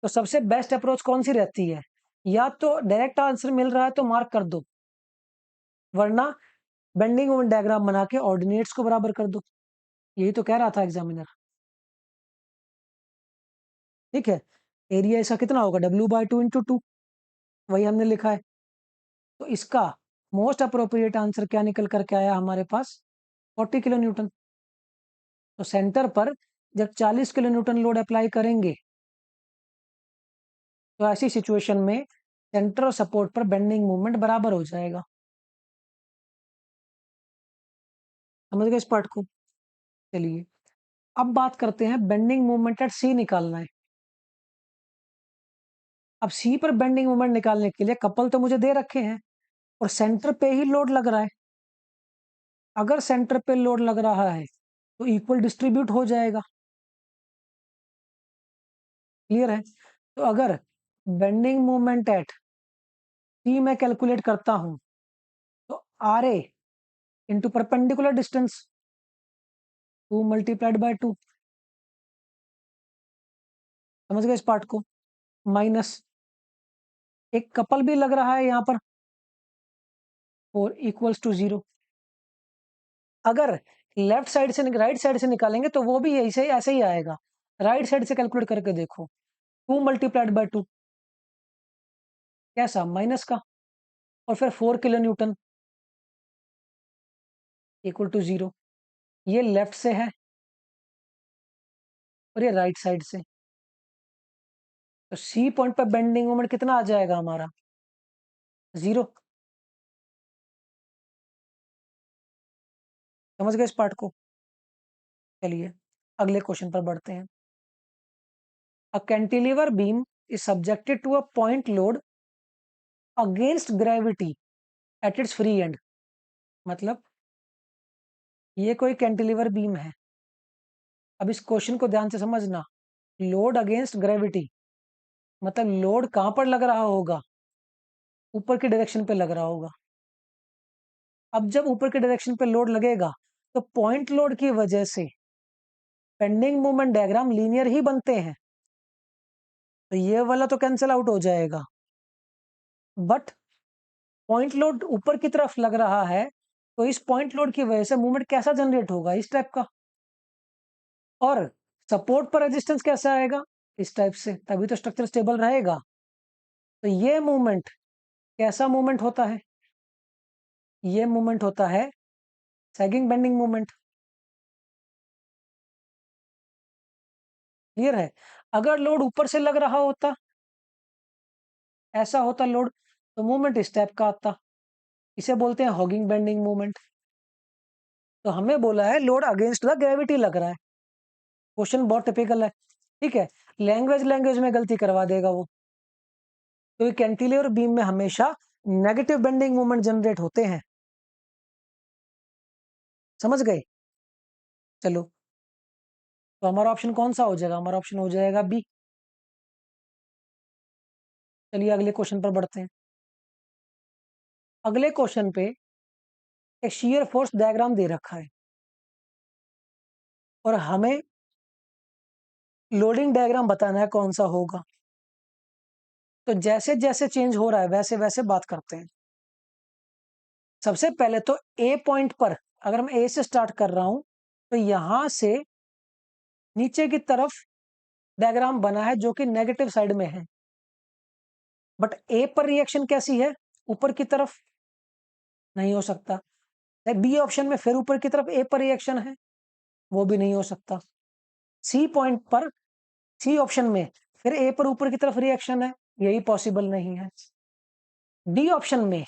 तो सबसे बेस्ट अप्रोच कौन सी रहती है? या तो डायरेक्ट आंसर मिल रहा है तो मार्क कर दो, वरना बेंडिंग मोमेंट डायग्राम बना के ऑर्डिनेट्स को बराबर कर दो। यही तो कह रहा था एग्जामिनर। ठीक है, एरिया इसका कितना होगा? W/2 इंटू 2, वही हमने लिखा है। तो इसका मोस्ट अप्रोप्रिएट आंसर क्या निकल करके आया हमारे पास? 40 किलो न्यूटन। तो सेंटर पर जब 40 किलो न्यूटन लोड अप्लाई करेंगे, तो ऐसी सिचुएशन में सेंटर और सपोर्ट पर बेंडिंग मूवमेंट बराबर हो जाएगा। समझ गए इस पार्ट को? चलिए अब बात करते हैं बेंडिंग मूवमेंट एट सी निकालना है। अब सी पर बेंडिंग मूवमेंट निकालने के लिए कपल तो मुझे दे रखे हैं, और सेंटर पे ही लोड लग रहा है। अगर सेंटर पे लोड लग रहा है तो इक्वल डिस्ट्रीब्यूट हो जाएगा। क्लियर है? तो अगर बेंडिंग मूवमेंट एट सी मैं कैलकुलेट करता हूं, तो R A into perpendicular distance 2 multiplied by 2, समझ गए इस पार्ट को? माइनस एक कपल भी लग रहा है यहाँ पर, और इक्वल्स टू 0। अगर लेफ्ट साइड से राइट साइड से निकालेंगे तो वो भी यही से ऐसे ही आएगा। राइट साइड से कैलकुलेट करके देखो, 2 मल्टीप्लाइड बाय 2 कैसा? माइनस का, और फिर 4 किलो न्यूटन इक्वल टू 0। ये लेफ्ट से है और ये राइट साइड से, तो सी पॉइंट पर बेंडिंग मोमेंट कितना आ जाएगा हमारा? 0। समझ गए इस पार्ट को? चलिए अगले क्वेश्चन पर बढ़ते हैं। A cantilever beam is subjected to a point load against gravity at its free end. मतलब ये कोई कैंटिलीवर बीम है। अब इस क्वेश्चन को ध्यान से समझना। लोड अगेंस्ट ग्रेविटी मतलब लोड कहां पर लग रहा होगा? ऊपर की डायरेक्शन पे लग रहा होगा। अब जब ऊपर के डायरेक्शन पे लोड लगेगा, तो पॉइंट लोड की वजह से बेंडिंग मोमेंट डायग्राम लीनियर ही बनते हैं, तो ये वाला तो कैंसिल आउट हो जाएगा। बट पॉइंट लोड ऊपर की तरफ लग रहा है, तो इस पॉइंट लोड की वजह से मूवमेंट कैसा जनरेट होगा? इस टाइप का। और सपोर्ट पर रेजिस्टेंस कैसा आएगा? इस टाइप से, तभी तो स्ट्रक्चर स्टेबल रहेगा। तो ये मूवमेंट कैसा मूवमेंट होता है? ये मूवमेंट होता है सैगिंग बेंडिंग मूवमेंट। क्लियर है? अगर लोड ऊपर से लग रहा होता, ऐसा होता लोड, तो मूवमेंट इस टाइप का आता। इसे बोलते हैं हॉगिंग बेंडिंग मूवमेंट। तो हमें बोला है लोड अगेंस्ट द ग्रेविटी लग रहा है। क्वेश्चन बहुत टिपिकल है। ठीक है, लैंग्वेज लैंग्वेज में गलती करवा देगा वो। तो कैंटिलीवर बीम में हमेशा नेगेटिव बेंडिंग मूवमेंट जनरेट होते हैं। समझ गए? चलो, तो हमारा ऑप्शन कौन सा हो जाएगा? हमारा ऑप्शन हो जाएगा बी। चलिए अगले क्वेश्चन पर बढ़ते हैं। अगले क्वेश्चन पे एक शियर फोर्स डायग्राम दे रखा है, और हमें लोडिंग डायग्राम बताना है कौन सा होगा। तो जैसे जैसे चेंज हो रहा है वैसे वैसे बात करते हैं। सबसे पहले तो ए पॉइंट पर, अगर मैं ए से स्टार्ट कर रहा हूं, तो यहां से नीचे की तरफ डायग्राम बना है जो कि नेगेटिव साइड में है। बट ए पर रिएक्शन कैसी है, ऊपर की तरफ, नहीं हो सकता। बी ऑप्शन में फिर ऊपर की तरफ ए पर रिएक्शन है, वो भी नहीं हो सकता। सी पॉइंट पर, सी ऑप्शन में फिर ए पर ऊपर की तरफ रिएक्शन है, यही पॉसिबल नहीं है। डी ऑप्शन में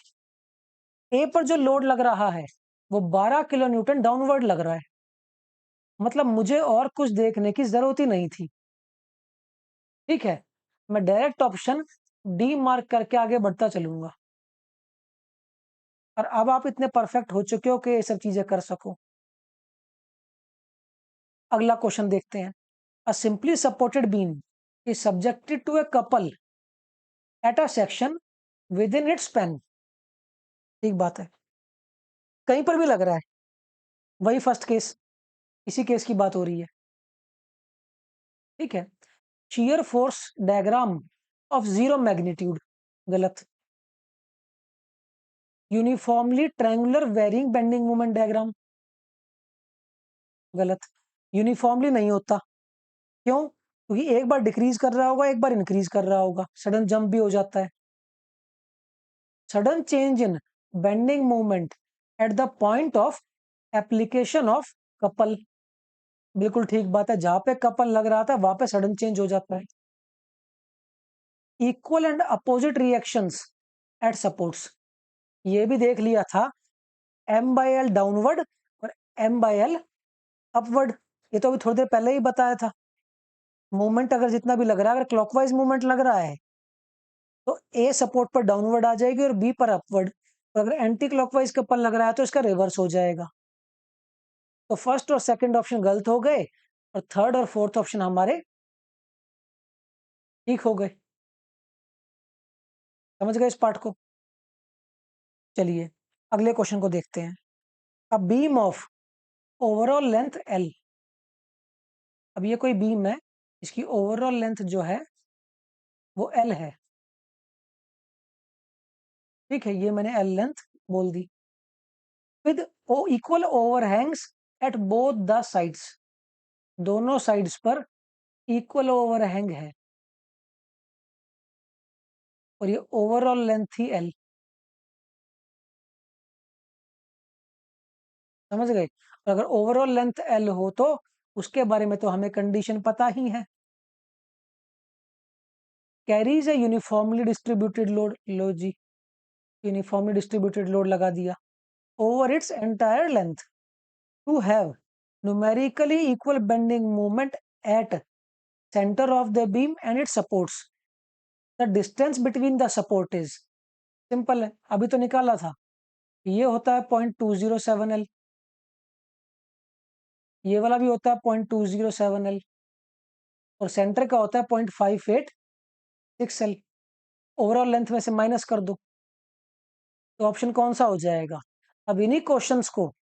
ए पर जो लोड लग रहा है वो 12 किलो न्यूटन डाउनवर्ड लग रहा है, मतलब मुझे और कुछ देखने की जरूरत ही नहीं थी। ठीक है, मैं डायरेक्ट ऑप्शन डी मार्क करके आगे बढ़ता चलूंगा। और अब आप इतने परफेक्ट हो चुके हो कि ये सब चीजें कर सको। अगला क्वेश्चन देखते हैं। A simply supported beam is subjected to a couple at a section within its span. ठीक बात है, कहीं पर भी लग रहा है, वही फर्स्ट केस, इसी केस की बात हो रही है। ठीक है, shear force diagram of zero magnitude, गलत। Uniformly triangular varying bending moment diagram, गलत। यूनिफॉर्मली नहीं होता, क्यों? क्योंकि एक बार डिक्रीज कर रहा होगा, एक बार इंक्रीज कर रहा होगा, सडन जंप भी हो जाता है। Sudden change in bending movement eight the point of application of couple, बिल्कुल ठीक बात है, जहां पे कपल लग रहा था वहां पे सडन चेंज हो जाता है। Equal and opposite reactions at supports, ये भी देख लिया था, एम बाई एल डाउनवर्ड और एम बाई एल अपवर्ड, ये तो अभी थोड़ी देर पहले ही बताया था। मूवमेंट अगर जितना भी लग रहा है, अगर क्लॉकवाइज मूवमेंट लग रहा है तो ए सपोर्ट पर डाउनवर्ड आ जाएगी और बी पर अपवर्ड, और अगर एंटी क्लॉकवाइज कपल लग रहा है तो इसका रिवर्स हो जाएगा। तो फर्स्ट और सेकंड ऑप्शन गलत हो गए और थर्ड और फोर्थ ऑप्शन हमारे ठीक हो गए। समझ गए इस पार्ट को? चलिए अगले क्वेश्चन को देखते हैं। अ beam of overall length L, अब ये कोई बीम है, इसकी ओवरऑल लेंथ जो है वो एल है। ठीक है, ये मैंने एल लेंथ बोल दी। With equal overhangs at both the sides, दोनों साइड्स पर इक्वल ओवरहैंग है, और ये ओवरऑल लेंथ थी एल। समझ गए? और अगर ओवरऑल लेंथ एल हो तो उसके बारे में तो हमें कंडीशन पता ही है, carries a uniformly distributed load, लो जी, यूनिफॉर्मली डिस्ट्रीब्यूटेड लोड लगा दिया over its entire length to have numerically equal bending moment at center of the beam and its supports, the distance between the support is, simple है, अभी तो निकाला था। ये होता है 0.207 L, ये वाला भी होता है 0.207 L, और सेंटर का होता है 0.586 L। ओवरऑल लेंथ में से माइनस कर दो तो ऑप्शन कौन सा हो जाएगा? अब इन्हीं क्वेश्चंस को,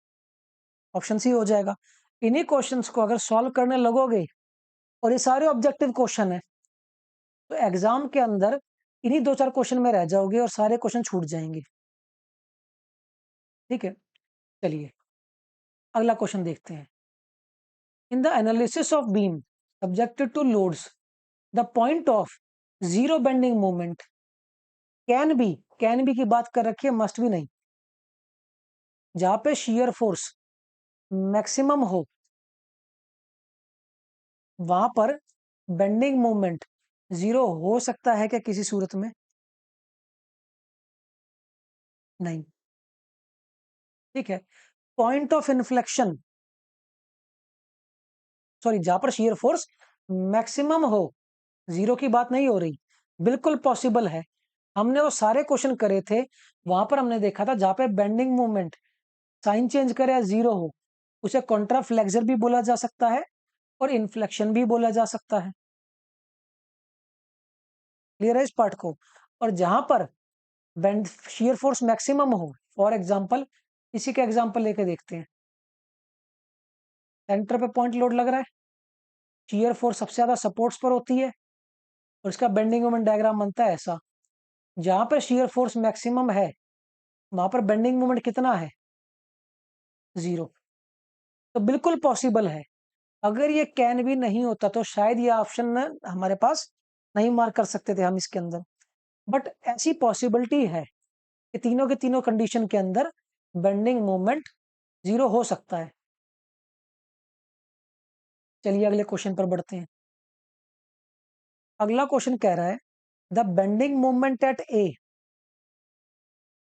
ऑप्शन सी हो जाएगा। इन्हीं क्वेश्चंस को अगर सॉल्व करने लगोगे, और ये सारे ऑब्जेक्टिव क्वेश्चन है, तो एग्जाम के अंदर इन्हीं दो चार क्वेश्चन में रह जाओगे और सारे क्वेश्चन छूट जाएंगे। ठीक है, चलिए अगला क्वेश्चन देखते हैं। In the analysis of beam subjected to loads, the point of zero bending moment can be की बात कर रखी है, मस्ट भी नहीं, जहां पे शियर फोर्स मैक्सिमम हो वहां पर बेंडिंग मोमेंट जीरो हो सकता है क्या किसी सूरत में? नहीं। ठीक है, पॉइंट ऑफ इन्फ्लेक्शन, सॉरी, जहां पर शियर फोर्स मैक्सिमम हो, जीरो की बात नहीं हो रही, बिल्कुल पॉसिबल है। हमने वो सारे क्वेश्चन करे थे, वहां पर हमने देखा था जहां पे बेंडिंग मूवमेंट साइन चेंज करे या जीरो हो, उसे कॉन्ट्राफ्लेक्सर भी बोला जा सकता है और इन्फ्लेक्शन भी बोला जा सकता है। क्लियर है इस पार्ट को? और जहां पर बेंड शियर फोर्स मैक्सिमम हो, फॉर एग्जांपल इसी का एग्जांपल लेके देखते हैं। सेंटर पे पॉइंट लोड लग रहा है, शियर फोर्स सबसे ज्यादा सपोर्ट्स पर होती है, और इसका बेंडिंग मोमेंट डायग्राम बनता है ऐसा। जहां पर शियर फोर्स मैक्सिमम है वहां पर बेंडिंग मोमेंट कितना है? जीरो। तो बिल्कुल पॉसिबल है। अगर ये कैन भी नहीं होता तो शायद ये ऑप्शन हमारे पास नहीं मार्क कर सकते थे हम इसके अंदर। बट ऐसी पॉसिबिलिटी है कि तीनों के तीनों कंडीशन के अंदर बेंडिंग मोमेंट 0 हो सकता है। चलिए अगले क्वेश्चन पर बढ़ते हैं। अगला क्वेश्चन कह रहा है the bending moment at A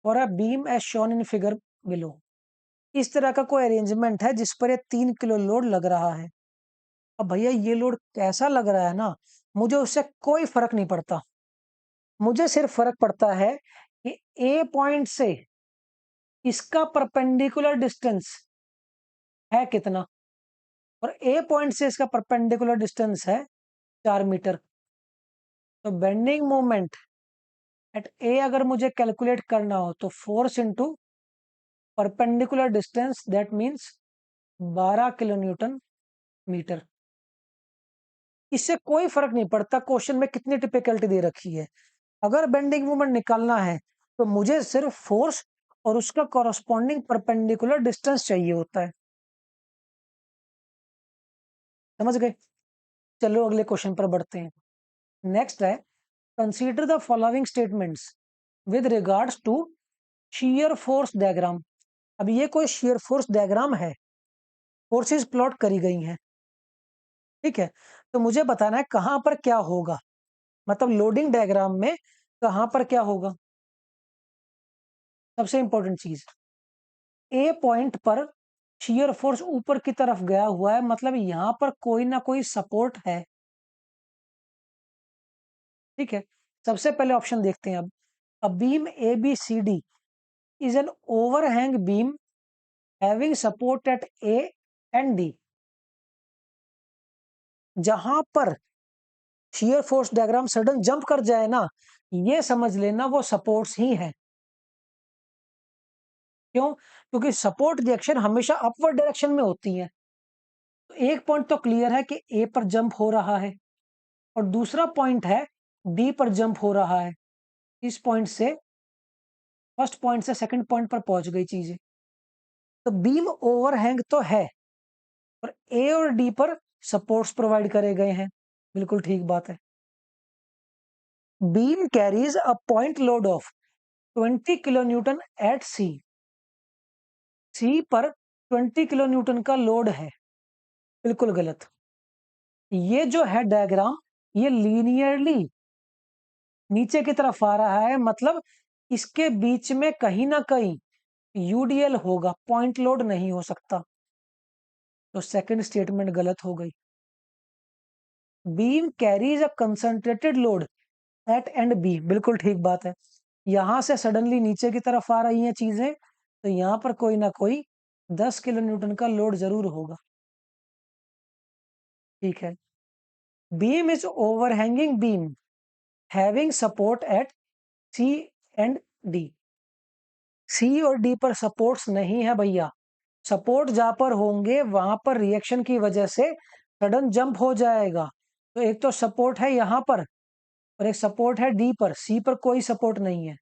for a beam as shown in figure below. इस तरह का कोई अरेंजमेंट है जिस पर ये 3 किलो लोड लग रहा है। अब भैया ये लोड कैसा लग रहा है ना, मुझे उससे कोई फर्क नहीं पड़ता। मुझे सिर्फ फर्क पड़ता है कि ए पॉइंट से इसका परपेंडिकुलर डिस्टेंस है कितना, और ए पॉइंट से इसका परपेंडिकुलर डिस्टेंस है 4 मीटर। तो बेंडिंग मोमेंट एट ए अगर मुझे कैलकुलेट करना हो तो force into perpendicular distance, that means 12 kilo newton metre. इससे कोई फर्क नहीं पड़ता क्वेश्चन में कितनी टिपिकलिटी दे रखी है। अगर बेंडिंग मोमेंट निकालना है तो मुझे सिर्फ फोर्स और उसका कॉरस्पॉन्डिंग परपेंडिकुलर डिस्टेंस चाहिए होता है। समझ गए? चलो अगले क्वेश्चन पर बढ़ते हैं। नेक्स्ट है consider the following statements with regards to shear force diagram. अब ये कोई shear फोर्स डायग्राम है, फोर्सेस प्लॉट करी गई हैं, ठीक है। तो मुझे बताना है कहां पर क्या होगा, मतलब लोडिंग डायग्राम में कहां पर क्या होगा। सबसे इंपॉर्टेंट चीज, ए पॉइंट पर shear फोर्स ऊपर की तरफ गया हुआ है, मतलब यहां पर कोई ना कोई सपोर्ट है, ठीक है। सबसे पहले ऑप्शन देखते हैं। अब a beam A B C D is an overhang beam having support at A and D. जहां पर shear force diagram sudden jump कर जाए ना, ये समझ लेना वो सपोर्ट्स ही है। क्यों? क्योंकि सपोर्ट रिएक्शन हमेशा अपवर्ड डायरेक्शन में होती है। तो एक पॉइंट तो क्लियर है कि ए पर जंप हो रहा है, और दूसरा पॉइंट है डी पर जंप हो रहा है। इस पॉइंट से फर्स्ट पॉइंट से सेकंड पॉइंट पर पहुंच गई चीजें। तो बीम ओवरहैंग तो है, और ए और डी पर सपोर्ट्स प्रोवाइड करे गए हैं, बिल्कुल ठीक बात है। Beam carries a point load of 20 kilo newton at C. C पर 20 किलो न्यूटन का लोड है, बिल्कुल गलत। ये जो है डायग्राम, ये लीनियरली नीचे की तरफ आ रहा है, मतलब इसके बीच में कहीं ना कहीं यूडीएल होगा, पॉइंट लोड नहीं हो सकता। तो सेकंड स्टेटमेंट गलत हो गई। Beam carries a concentrated load at end B, बिल्कुल ठीक बात है। यहां से सडनली नीचे की तरफ आ रही हैं चीजें, तो यहां पर कोई ना कोई 10 किलो न्यूटन का लोड जरूर होगा, ठीक है। Beam is overhanging beam having support at C and D. C और डी पर सपोर्ट्स नहीं है भैया। सपोर्ट जहां पर होंगे वहां पर रिएक्शन की वजह से सडन जंप हो जाएगा। तो एक तो सपोर्ट है यहां पर, और एक सपोर्ट है डी पर, सी पर कोई सपोर्ट नहीं है,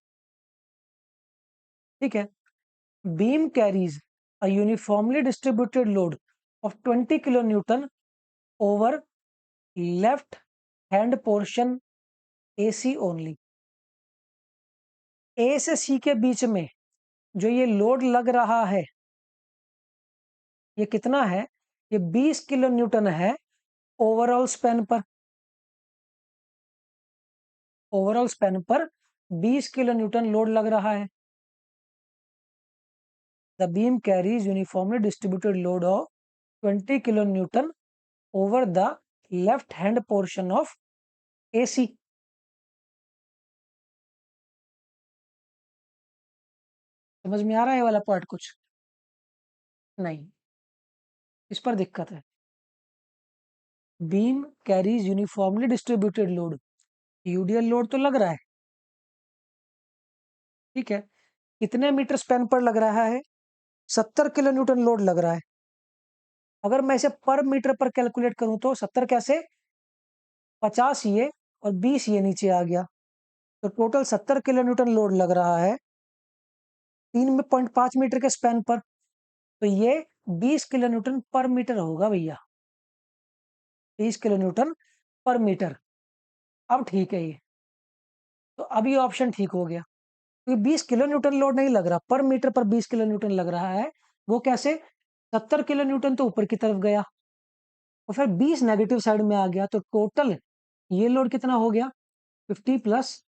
ठीक है। Beam carries a uniformly distributed load of 20 kilo newton over left hand portion AC only. A से सी के बीच में जो ये लोड लग रहा है, ये कितना है? ये 20 किलो न्यूटन है ओवरऑल स्पेन पर। ओवरऑल स्पेन पर 20 किलो न्यूटन लोड लग रहा है। The beam carries uniformly distributed load of 20 kilo newton over the left hand portion of AC. समझ में आ रहा है ये वाला पार्ट कुछ? नहीं, इस पर दिक्कत है। Beam carries uniformly distributed load, UDL load तो लग रहा है, ठीक है। कितने मीटर स्पेन पर लग रहा है? 70 किलो न्यूटन लोड लग रहा है। अगर मैं इसे पर मीटर पर कैलकुलेट करूं तो 70 कैसे, 50 ये और 20 ये नीचे आ गया, तो टोटल 70 किलो न्यूटन लोड लग रहा है 3.5 मीटर के स्पेन पर। तो ये 20 किलो न्यूटन पर मीटर होगा भैया, 20 किलो न्यूटन पर मीटर। अब ठीक है ये। तो अब ये ऑप्शन ठीक हो गया, क्योंकि 20 किलो न्यूटन लोड नहीं लग रहा, पर मीटर पर 20 किलो न्यूटन लग रहा है। वो कैसे? 70 किलो न्यूटन तो ऊपर की तरफ गया और फिर 20 नेगेटिव साइड में आ गया, तो टोटल ये लोड कितना हो गया? 50 प्लस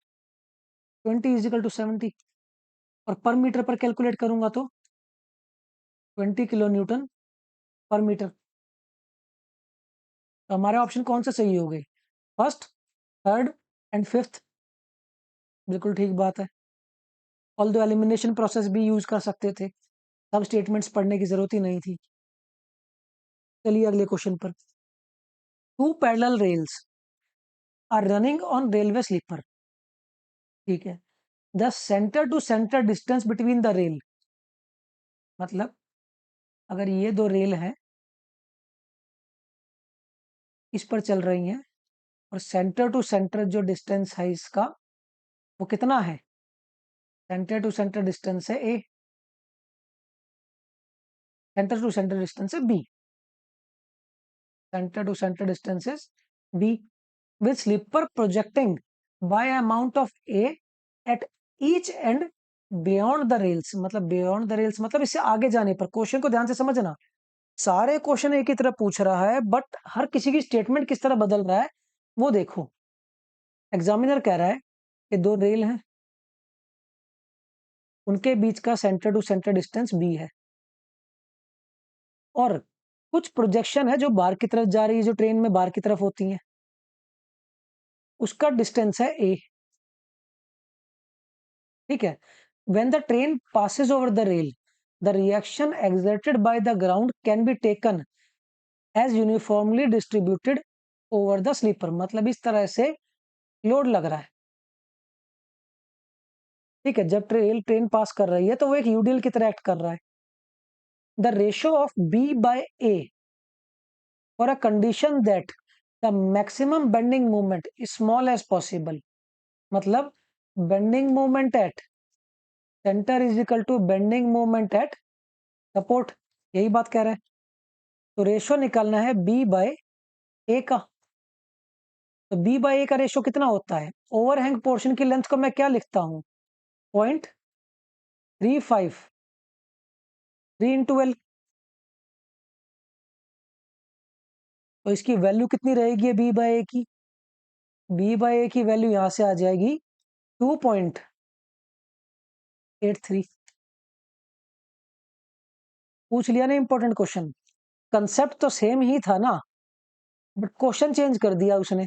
20 इज इक्वल टू 70। और पर मीटर पर कैलकुलेट करूंगा तो 20 किलो न्यूटन पर मीटर। तो हमारे ऑप्शन कौन सा सही हो गए? First, third and fifth. बिल्कुल ठीक बात है। ऑल दो एलिमिनेशन प्रोसेस भी यूज कर सकते थे, सब स्टेटमेंट्स पढ़ने की जरूरत ही नहीं थी। चलिए अगले क्वेश्चन पर। Two parallel rails are running on railway sleeper. ठीक है। The centre to centre distance between the rail, मतलब अगर ये दो रेल हैं, इस पर चल रही हैं, और सेंटर टू सेंटर जो डिस्टेंस है इसका, वो कितना है? सेंटर टू सेंटर डिस्टेंस है ए, सेंटर टू सेंटर डिस्टेंस है B. Center to center distance is B, with slipper projecting by amount of A at each end beyond the rails। मतलब beyond the rails मतलब इससे आगे जाने पर। Question को ध्यान से समझना, सारे क्वेश्चन एक ही तरह पूछ रहा है, बट हर किसी की स्टेटमेंट किस तरह बदल रहा है वो देखो। एग्जामिनर कह रहा है कि दो रेल हैं, उनके बीच का centre to centre distance B है, और कुछ प्रोजेक्शन है जो बाहर की तरफ जा रही है, जो ट्रेन में बाहर की तरफ होती है, उसका डिस्टेंस है ए। ठीक है। when the train passes over the rail, the reaction exerted by the ground can be taken as uniformly distributed over the sleeper। मतलब इस तरह से लोड लग रहा है। ठीक है। जब ट्रेन पास कर रही है तो वो एक यूडीएल की तरह एक्ट कर रहा है। The ratio of B by A for a condition that the maximum bending movement small as possible. मतलब bending movement at centre is equal to bending movement at support, यही बात कह रहे हैं। तो रेशियो निकालना है बी बाय ए का। तो बी बाय ए का रेशियो कितना होता है? ओवरहैंग पोर्शन की लेंथ को मैं क्या लिखता हूं? 0.35 3 इंटू एल। तो इसकी वैल्यू कितनी रहेगी बी बाय ए की? बी बाय ए की वैल्यू यहां से आ जाएगी 2.83। पूछ लिया ना इंपॉर्टेंट क्वेश्चन। कंसेप्ट तो सेम ही था ना, बट क्वेश्चन चेंज कर दिया उसने।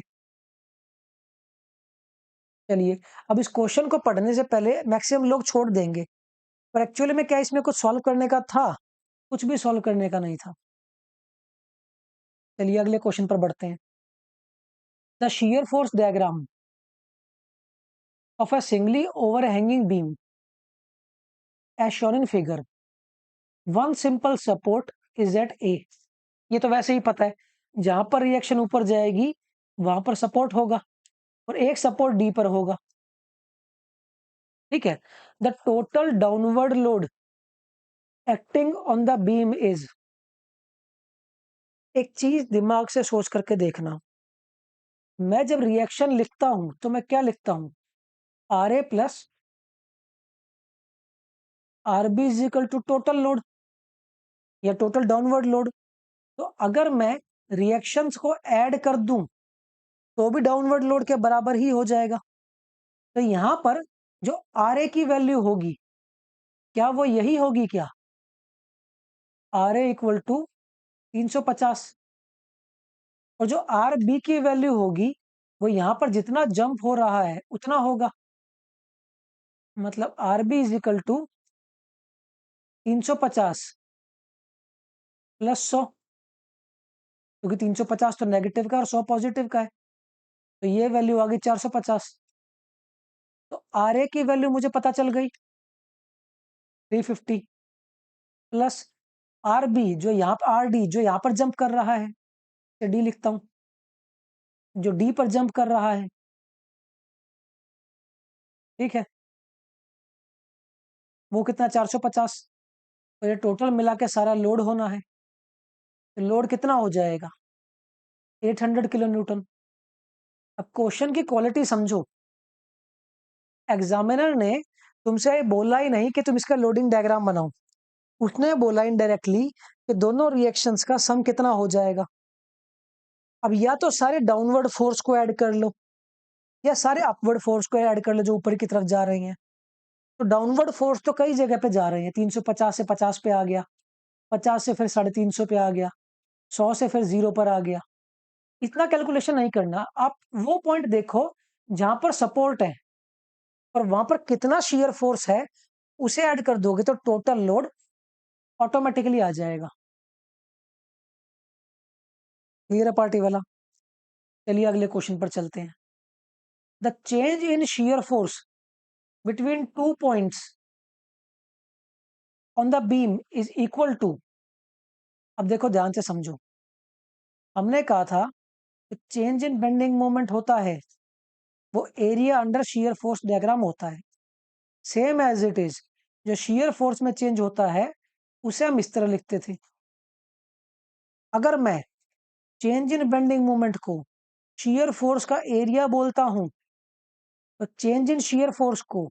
चलिए, अब इस क्वेश्चन को पढ़ने से पहले मैक्सिमम लोग छोड़ देंगे, पर एक्चुअली में क्या इसमें कुछ सॉल्व करने का था? कुछ भी सॉल्व करने का नहीं था। चलिए अगले क्वेश्चन पर बढ़ते हैं। The shear force diagram of a singly overhanging beam as shown in figure, one simple support is at A। ये तो वैसे ही पता है, जहां पर रिएक्शन ऊपर जाएगी वहां पर सपोर्ट होगा, और एक सपोर्ट डी पर होगा। ठीक है। The total downward load acting on the beam is. एक चीज दिमाग से सोच करके देखना, मैं जब रिएक्शन लिखता हूं तो मैं क्या लिखता हूं? R A plus R B is equal to total load या टोटल डाउनवर्ड लोड। तो अगर मैं रिएक्शंस को ऐड कर दूं तो भी डाउनवर्ड लोड के बराबर ही हो जाएगा। तो यहां पर जो आर ए की वैल्यू होगी, क्या वो यही होगी क्या? R A equal to 350। और जो आर बी की वैल्यू होगी, वो यहां पर जितना जंप हो रहा है उतना होगा। मतलब R B is equal to 350 plus 100, क्योंकि 350 तो नेगेटिव का और 100 पॉजिटिव का है, तो ये वैल्यू आ गई 450। तो आर ए की वैल्यू मुझे पता चल गई 350, प्लस आर बी जो यहाँ पर, आर डी जो यहाँ पर जंप कर रहा है, तो डी लिखता हूं, जो डी पर जंप कर रहा है। ठीक है। वो कितना? 450। तो ये टोटल मिला के सारा लोड होना है, तो लोड कितना हो जाएगा? 800 किलो न्यूटन। अब क्वेश्चन की क्वालिटी समझो, एग्जामिनर ने तुमसे बोला ही नहीं कि तुम इसका लोडिंग डायग्राम बनाओ, उसने बोला इनडायरेक्टली कि दोनों रिएक्शंस का सम कितना हो जाएगा। अब या तो सारे डाउनवर्ड फोर्स को ऐड कर लो या सारे अपवर्ड फोर्स को ऐड कर लो जो ऊपर की तरफ जा रहे हैं। तो डाउनवर्ड फोर्स तो कई जगह पे जा रहे हैं, 350 से 50 पे आ गया, 50 से फिर 350 पे आ गया, 100 से फिर 0 पर आ गया। इतना कैलकुलेशन नहीं करना, आप वो पॉइंट देखो जहां पर सपोर्ट है और वहां पर कितना शियर फोर्स है, उसे ऐड कर दोगे तो टोटल लोड ऑटोमेटिकली आ जाएगा। क्लियर है पार्टी वाला? चलिए अगले क्वेश्चन पर चलते हैं। The change in shear force between 2 points on the beam is equal to. अब देखो ध्यान से समझो, हमने कहा था चेंज इन बेंडिंग मोमेंट होता है वो area under shear force diagram होता है। सेम एज इट इज जो शियर फोर्स में चेंज होता है उसे हम इस तरह लिखते थे। अगर मैं चेंज इन बेंडिंग मोमेंट को शियर फोर्स का एरिया बोलता हूं तो चेंज इन शियर फोर्स को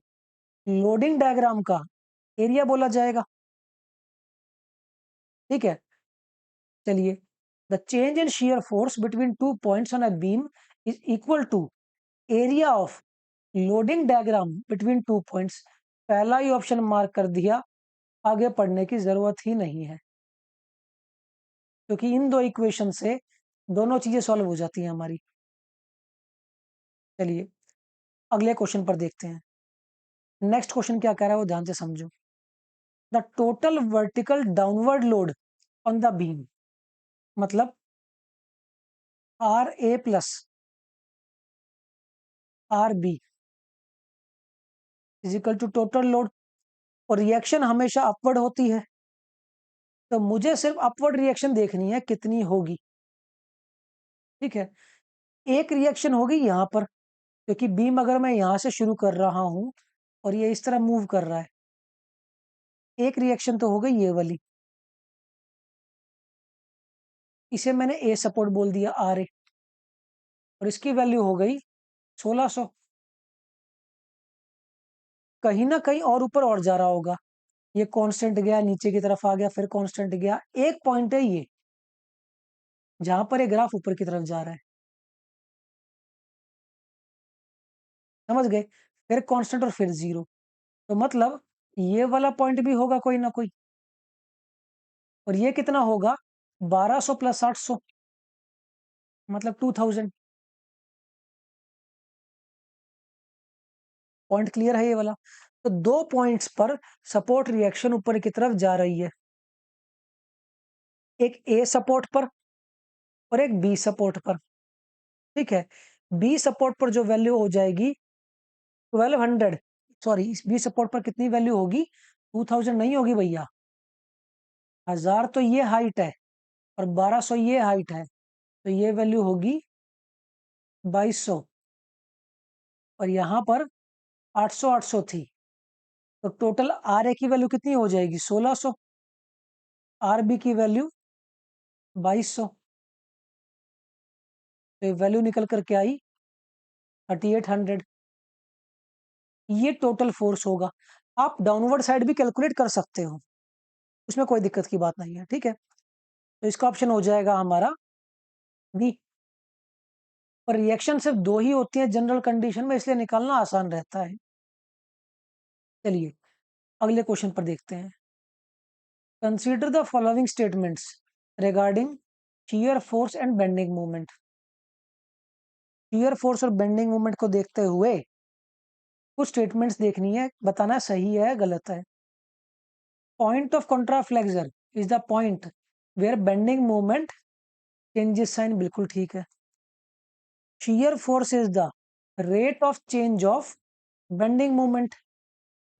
लोडिंग डायग्राम का एरिया बोला जाएगा। ठीक है, चलिए। The change in shear force between 2 points on a beam is equal to area of loading diagram between 2 points। पहला ही ऑप्शन मार्क कर दिया, आगे पढ़ने की जरूरत ही नहीं है, क्योंकि इन दो इक्वेशन से दोनों चीजें सॉल्व हो जाती हैं हमारी। चलिए अगले क्वेश्चन पर देखते हैं। नेक्स्ट क्वेश्चन क्या कह रहा है वो ध्यान से समझो। The total vertical downward load on the beam, मतलब R A plus R B is equal to total load, और रिएक्शन हमेशा अपवर्ड होती है, तो मुझे सिर्फ अपवर्ड रिएक्शन देखनी है कितनी होगी। ठीक है, एक रिएक्शन होगी यहां पर, क्योंकि बीम अगर मैं यहां से शुरू कर रहा हूं और ये इस तरह मूव कर रहा है, एक रिएक्शन तो हो गई ये वाली, इसे मैंने ए सपोर्ट बोल दिया आर ए, और इसकी वैल्यू हो गई 1600। कहीं ना कहीं और ऊपर और जा रहा होगा, ये कांस्टेंट गया नीचे की तरफ आ गया, फिर कांस्टेंट गया, एक पॉइंट है ये जहां पर ये ग्राफ ऊपर की तरफ जा रहा है। समझ गए? फिर कांस्टेंट और फिर जीरो, तो मतलब ये वाला पॉइंट भी होगा कोई ना कोई, और ये कितना होगा 1200 प्लस 800, मतलब 2000। पॉइंट क्लियर है ये वाला? तो दो पॉइंट्स पर सपोर्ट रिएक्शन ऊपर की तरफ जा रही है, एक ए सपोर्ट पर और एक बी सपोर्ट पर। ठीक है, बी सपोर्ट पर जो वैल्यू हो जाएगी 1200, सॉरी इस बी सपोर्ट पर कितनी वैल्यू होगी, 2000 नहीं होगी भैया, 1000 तो ये हाइट है और 1200 ये हाइट है, तो ये वैल्यू होगी 2200, और यहां पर 800 800 थी, तो टोटल आर ए की वैल्यू कितनी हो जाएगी 1600, आर बी की वैल्यू 2200, तो वैल्यू निकल करके आई 3800। ये टोटल फोर्स होगा। आप डाउनवर्ड साइड भी कैलकुलेट कर सकते हो, उसमें कोई दिक्कत की बात नहीं है। ठीक है, तो इसका ऑप्शन हो जाएगा हमारा बी। और रिएक्शन सिर्फ दो ही होती है जनरल कंडीशन में, इसलिए निकालना आसान रहता है। चलिए अगले क्वेश्चन पर देखते हैं। Consider the following statements regarding shear force and bending moment. Shear force और बेंडिंग मोमेंट को देखते हुए कुछ स्टेटमेंट्स देखनी है, बताना सही है गलत है। Point of contraflexure is the point where bending moment changes sign, बिल्कुल ठीक है। shear force is the rate of change of bending moment,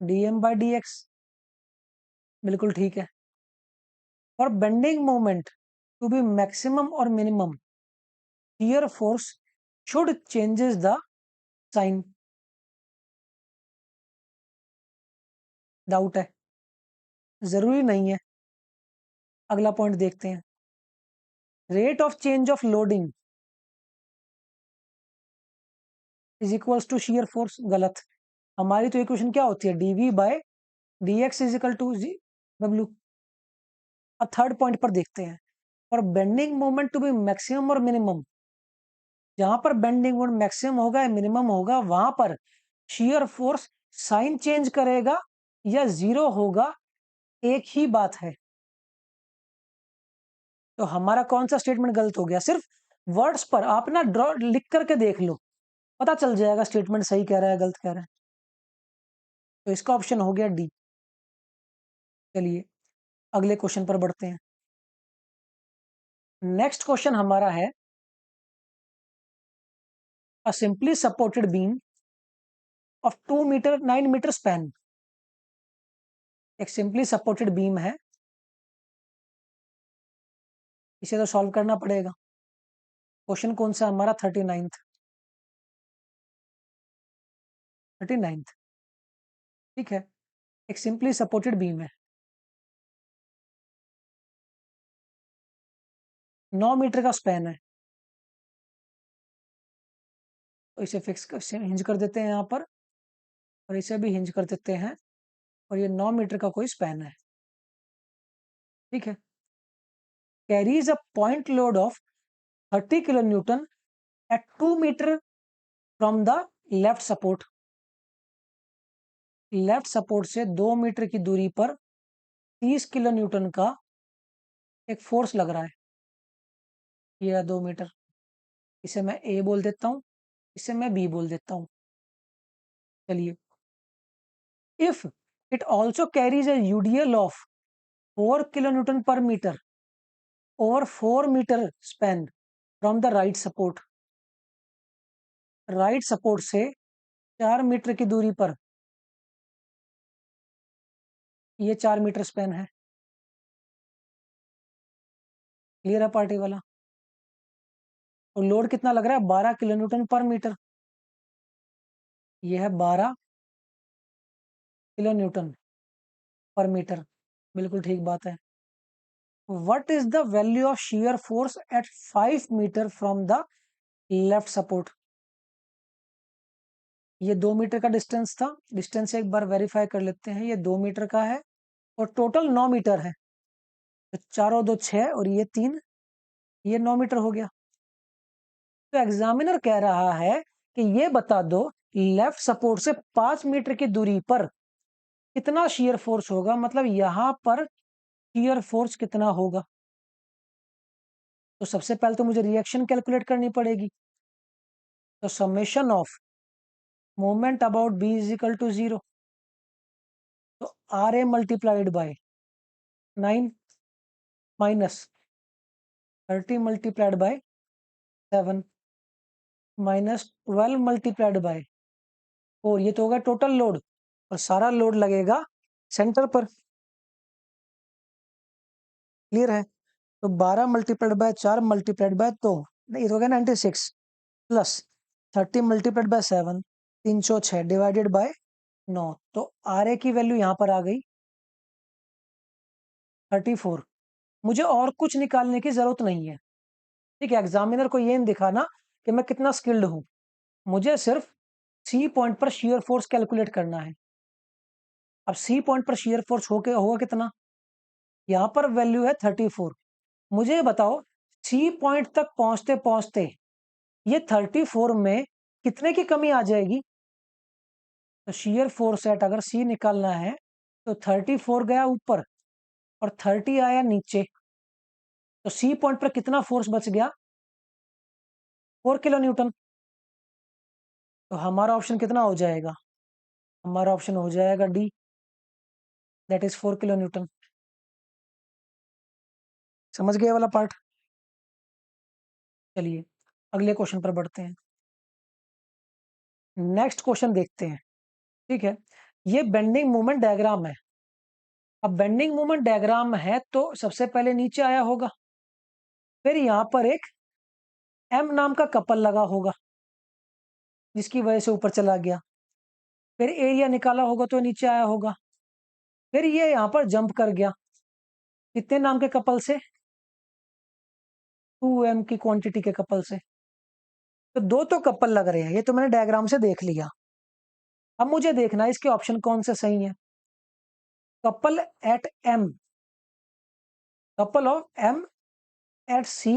dm by dx, बिल्कुल ठीक है। और bending moment to be maximum और minimum shear force should changes the sign, doubt है? जरूरी नहीं है। अगला पॉइंट देखते हैं। Rate of change of loading is equals to shear force, गलत। हमारी तो इक्वेशन क्या होती है, dv by dx is equal to w। अब थर्ड पॉइंट पर देखते हैं, और bending moment to be maximum और मिनिमम, जहां पर बेंडिंग मोमेंट मैक्सिमम होगा या मिनिमम होगा, वहां पर शियर फोर्स साइन चेंज करेगा या जीरो होगा, एक ही बात है। तो हमारा कौन सा स्टेटमेंट गलत हो गया? सिर्फ वर्ड्स पर आप ना ड्रॉ लिख करके देख लो, पता चल जाएगा स्टेटमेंट सही कह रहा है गलत कह रहा है। तो इसका ऑप्शन हो गया डी। चलिए अगले क्वेश्चन पर बढ़ते हैं। नेक्स्ट क्वेश्चन हमारा है, a simply supported beam of 2 metre 9 metre span. एक सिंपली सपोर्टेड बीम है, इसे तो सॉल्व करना पड़ेगा। क्वेश्चन कौन सा हमारा? 39th। ठीक है, एक सिंपली सपोर्टेड बीम है, 9 मीटर का स्पैन है, तो इसे हिंज कर देते हैं यहाँ पर, और इसे भी हिंज कर देते हैं, और ये 9 मीटर का कोई स्पैन है। ठीक है, carries a point load of 30 kilo newton at 2 metre from the left support. Left support से 2 मीटर की दूरी पर 30 किलो न्यूटन का एक फोर्स लग रहा है, ये 2 मीटर। इसे मैं ए बोल देता हूँ, इसे मैं बी बोल देता हूँ। चलिए, if it also carries a UDL of 4 kilonewton per meter over 4 meter span from the right support। Right support से 4 मीटर की दूरी पर ये 4 मीटर स्पैन है। क्लियर है पार्टी वाला? और लोड कितना लग रहा है? 12 किलो न्यूटन पर मीटर। ये है 12 किलो न्यूटन पर मीटर, बिल्कुल ठीक बात है। What is the value of shear force at 5 metre from the left support? ये 2 मीटर का डिस्टेंस था, डिस्टेंस एक बार वेरीफाई कर लेते हैं, ये 2 मीटर का है और टोटल 9 मीटर है, तो चारों 2 6 और ये 3, ये 9 मीटर हो गया। तो एग्जामिनर कह रहा है कि ये बता दो लेफ्ट सपोर्ट से 5 मीटर की दूरी पर कितना शियर फोर्स होगा, मतलब यहां पर शियर फोर्स कितना होगा। तो सबसे पहले तो मुझे रिएक्शन कैलकुलेट करनी पड़ेगी, तो summation of moment about B is equal to 0, तो R A multiplied by 9 minus 30 multiplied by 7 minus 12 multiplied by 4, ये तो होगा टोटल लोड, और सारा लोड लगेगा सेंटर पर। क्लियर है? तो 12 मल्टीप्लाइड बाय 4 मल्टीप्लाइड बाय, तो ये तो हो गया 96 plus 30 multiplied by 7, 306 divided by 9, तो आर ए की वैल्यू यहां पर आ गई 34। मुझे और कुछ निकालने की जरूरत नहीं है। ठीक है, एग्जामिनर को ये नहीं दिखाना कि मैं कितना स्किल्ड हूं, मुझे सिर्फ सी पॉइंट पर शियर फोर्स कैलकुलेट करना है। अब सी पॉइंट पर शियर फोर्स होगा कितना? यहां पर वैल्यू है 34। मुझे बताओ सी पॉइंट तक पहुंचते पहुंचते ये 34 में कितने की कमी आ जाएगी? तो शियर फोर्स एट अगर सी निकालना है तो 34 गया ऊपर और 30 आया नीचे, तो सी पॉइंट पर कितना फोर्स बच गया? 4 किलो न्यूटन। तो हमारा ऑप्शन कितना हो जाएगा? हमारा ऑप्शन हो जाएगा D, that is 4 kilo Newton. समझ गए वाला पार्ट? चलिए अगले क्वेश्चन पर बढ़ते हैं। नेक्स्ट क्वेश्चन देखते हैं। ठीक है, ये बेंडिंग मोमेंट डायग्राम है। अब बेंडिंग मोमेंट डायग्राम है तो सबसे पहले नीचे आया होगा, फिर यहां पर एक एम नाम का कपल लगा होगा जिसकी वजह से ऊपर चला गया, फिर एरिया निकाला होगा तो नीचे आया होगा, फिर ये यहां पर जंप कर गया कितने नाम के कपल से? 2m की क्वांटिटी के कपल से। तो दो तो कपल लग रहे हैं, ये तो मैंने डायग्राम से देख लिया। अब मुझे देखना है इसके ऑप्शन कौन से सही है। Couple at M, couple of M at C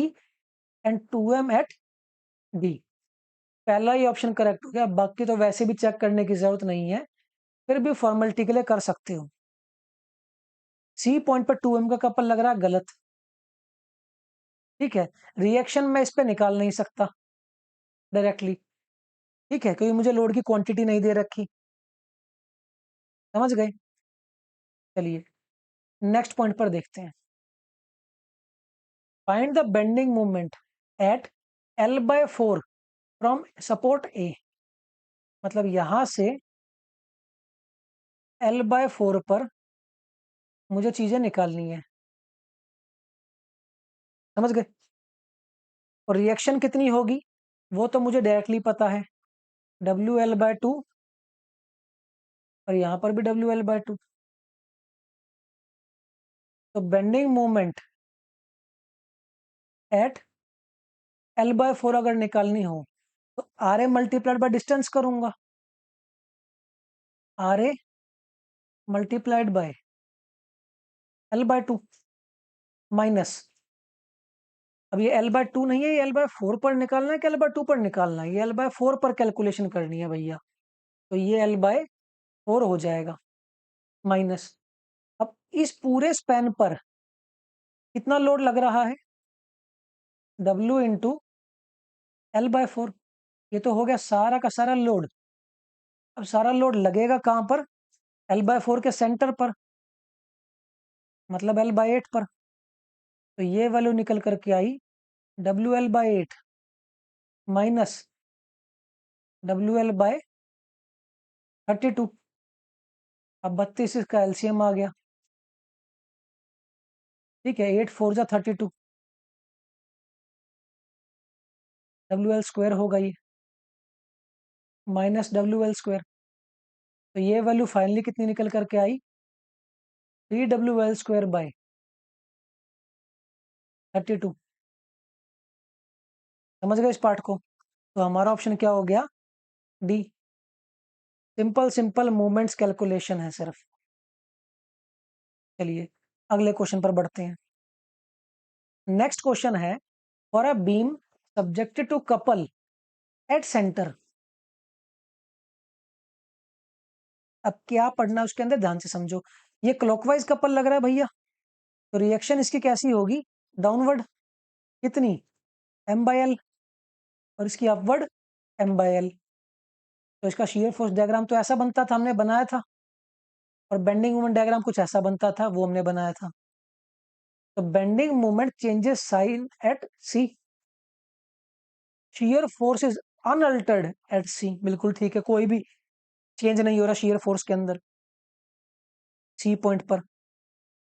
and 2m at D. पहला ही ऑप्शन करेक्ट हो गया, बाकी तो वैसे भी चेक करने की जरूरत नहीं है, फिर भी फॉर्मेलिटी के लिए कर सकते हो। सी पॉइंट पर 2m का कपल लग रहा है गलत, ठीक है। रिएक्शन में इस पे निकाल नहीं सकता डायरेक्टली, ठीक है, क्योंकि मुझे लोड की क्वांटिटी नहीं दे रखी। समझ गए? चलिए नेक्स्ट पॉइंट पर देखते हैं। Find the bending moment at L/4 from support A. मतलब यहां से L/4 पर मुझे चीजें निकालनी है। समझ गए? और रिएक्शन कितनी होगी वो तो मुझे डायरेक्टली पता है, WL/2, और यहां पर भी WL/2। तो बेंडिंग मोमेंट एट L/4 अगर निकालनी हो तो RA मल्टीप्लाइड बाय डिस्टेंस करूंगा, RA multiplied bye L/2 minus, अब ये L/2 नहीं है, ये L/4 पर निकालना है कि L/2 पर निकालना है? ये L/4 पर कैलकुलेशन करनी है भैया, तो ये L/4 हो जाएगा माइनस। अब इस पूरे स्पैन पर कितना लोड लग रहा है? W into L/4। ये तो हो गया सारा का सारा लोड। अब सारा लोड लगेगा कहां पर? L/4 के सेंटर पर, मतलब L/8 पर। तो ये वैल्यू निकल करके आई WL/8 माइनस WL/32। अब 32 इसका एलसीएम आ गया, ठीक है, 8 4 जा 32, WL² होगा ये, माइनस WL²। तो ये वैल्यू फाइनली कितनी निकल करके आई? 3WL² bye 32। समझ गए इस पार्ट को? तो हमारा ऑप्शन क्या हो गया? D. Simple simple moments calculation है सिर्फ। चलिए अगले क्वेश्चन पर बढ़ते हैं। नेक्स्ट क्वेश्चन है, for a beam subjected to couple at centre. अब क्या पढ़ना है उसके अंदर, ध्यान से समझो। ये क्लॉकवाइज कपल लग रहा है भैया, तो रिएक्शन इसकी कैसी होगी? डाउनवर्ड। कितनी? M/L। और इसकी अपवर्ड M/L। तो इसका शियर फोर्स डायग्राम तो ऐसा बनता था, हमने बनाया था, और बेंडिंग मोमेंट डायग्राम कुछ ऐसा बनता था, वो हमने बनाया था। तो bending moment changes sign at C, shear force is unaltered at C. बिल्कुल ठीक है, कोई भी चेंज नहीं हो रहा शियर फोर्स के अंदर सी पॉइंट पर।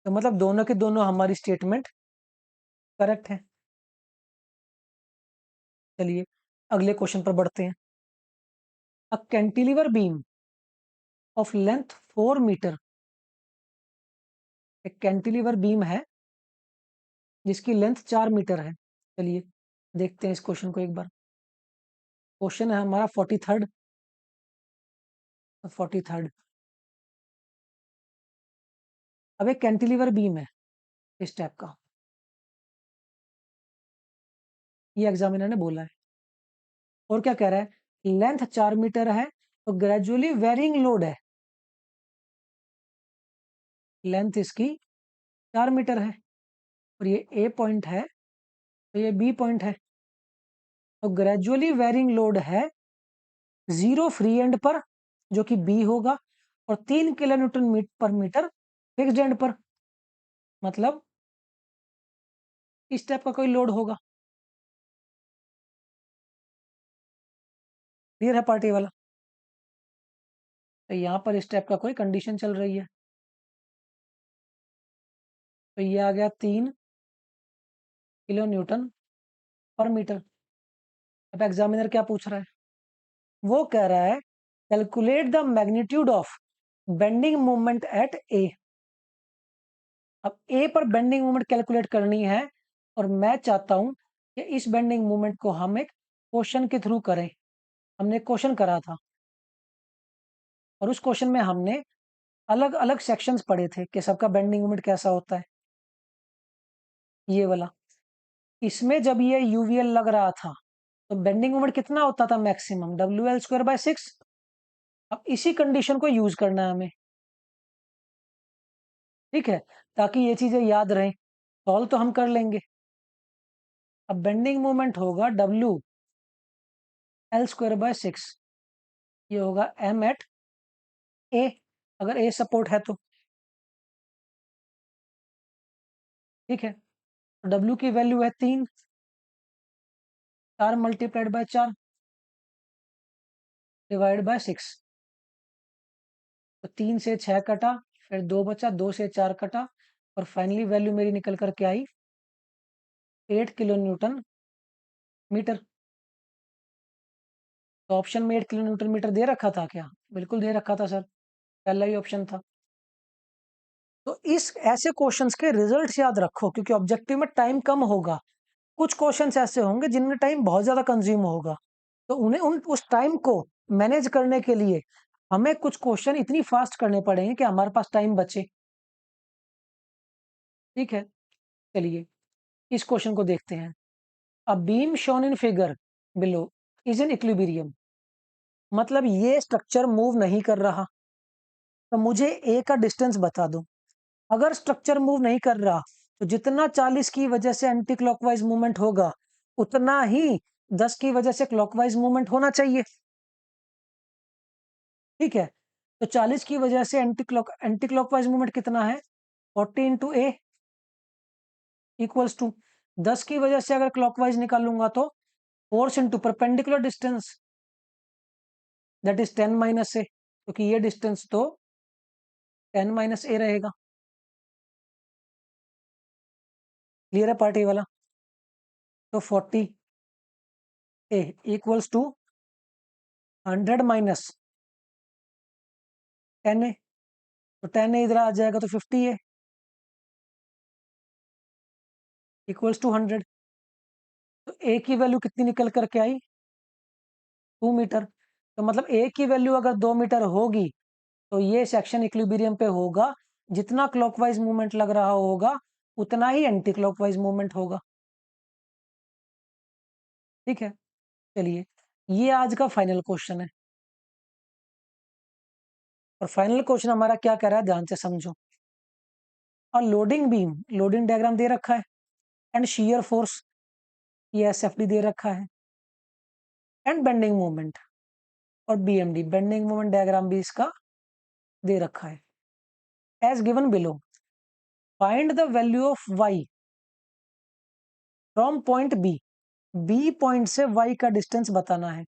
तो मतलब दोनों के दोनों हमारी स्टेटमेंट करेक्ट है। चलिए अगले क्वेश्चन पर बढ़ते हैं। A cantilever beam of length 4 metre. एक कैंटिलीवर बीम है जिसकी लेंथ 4 मीटर है। चलिए देखते हैं इस क्वेश्चन को एक बार। क्वेश्चन है हमारा 43rd, 43rd। अब एक कैंटिलीवर बीम है इस टाइप का, ये एग्जामिनर ने बोला है। और क्या कह रहा है? लेंथ 4 मीटर है, तो ग्रेजुअली वेरिंग लोड है। लेंथ इसकी 4 मीटर है, और ये ए पॉइंट है, तो ये बी पॉइंट है। तो ग्रेजुअली वेरिंग लोड है 0 फ्री एंड पर, जो कि बी होगा, और 3 kilo newton per metre fixed and पर। मतलब इस टाइप का कोई लोड होगा। क्लियर है पार्टी वाला? तो यहाँ पर इस टाइप का कोई कंडीशन चल रही है। तो ये आ गया 3 किलो न्यूटन पर मीटर। अब एग्जामिनर क्या पूछ रहा है? वो कह रहा है calculate the magnitude of bending moment at A. अब ए पर बेंडिंग मोमेंट कैलकुलेट करनी है, और मैं चाहता हूं कि इस बेंडिंग मोमेंट को हम एक क्वेश्चन के थ्रू करें। हमने क्वेश्चन करा था, और उस क्वेश्चन में हमने अलग अलग सेक्शंस पढ़े थे कि सबका बेंडिंग मोमेंट कैसा होता है। ये वाला, इसमें जब ये यूवीएल लग रहा था तो बेंडिंग मोमेंट कितना होता था मैक्सिमम, WL²/6। अब इसी कंडीशन को यूज करना है हमें, ठीक है, ताकि ये चीजें याद रहें। सॉल्व तो हम कर लेंगे। अब बेंडिंग मोमेंट होगा WL²/6, ये होगा M एट A, अगर A सपोर्ट है तो, ठीक है। W की वैल्यू है 3, 4 मल्टीप्लाइड बाय 4 डिवाइड बाय 6। तो 3 से 6 कटा, फिर 2 बचा, 2 से 4 कटा, और फाइनली वैल्यू मेरी निकल करके आई 8 किलो न्यूटन मीटर। तो ऑप्शन में 8 किलो न्यूटन मीटर दे रखा था क्या? बिल्कुल दे रखा था सर, पहला ही ऑप्शन था। तो इस ऐसे क्वेश्चंस के रिजल्ट्स याद रखो, क्योंकि ऑब्जेक्टिव में टाइम कम होगा। कुछ क्वेश्चंस ऐसे होंगे जिनमें टाइम बहुत ज्यादा कंज्यूम होगा, तो उन्हें उस टाइम को मैनेज करने के लिए हमें कुछ क्वेश्चन इतनी फास्ट करने पड़ेंगे कि हमारे पास टाइम बचे, ठीक है। चलिए इस क्वेश्चन को देखते हैं। A beam shown in figure below is in equilibrium, मतलब ये स्ट्रक्चर मूव नहीं कर रहा, तो मुझे ए का डिस्टेंस बता दो। अगर स्ट्रक्चर मूव नहीं कर रहा तो जितना 40 की वजह से एंटी क्लॉकवाइज मूवमेंट होगा उतना ही 10 की वजह से क्लॉकवाइज मूवमेंट होना चाहिए, ठीक है। तो 40 की वजह से एंटी क्लॉकवाइज मूवमेंट कितना है, 40 इंटू ए इक्वल्स टू 10 की वजह से अगर क्लॉकवाइज निकालूंगा तो force into perpendicular distance, that is 10 minus A, क्योंकि ये डिस्टेंस तो 10 माइनस ए रहेगा। क्लियर है पार्टी वाला? तो 40 ए इक्वल्स टू 100 माइनस 10 ए, तो 10 ए इधर आ जाएगा तो 50 ए इक्वल्स टू 100। तो ए की वैल्यू कितनी निकल करके आई, 2 मीटर। तो मतलब ए की वैल्यू अगर 2 मीटर होगी तो ये सेक्शन इक्विलिब्रियम पे होगा, जितना क्लॉकवाइज मूवमेंट लग रहा होगा उतना ही एंटी क्लॉकवाइज मूवमेंट होगा, ठीक है। चलिए ये आज का फाइनल क्वेश्चन है, और फाइनल क्वेश्चन हमारा क्या कह रहा है ध्यान से समझो। और लोडिंग बीम, लोडिंग डायग्राम दे रखा है, एंड शियर फोर्स, ये SFD दे रखा है, एंड बेंडिंग मोमेंट और BMD, बेंडिंग मोमेंट डायग्राम भी इसका दे रखा है। As given below, find the value of y from point B point से y का डिस्टेंस बताना है।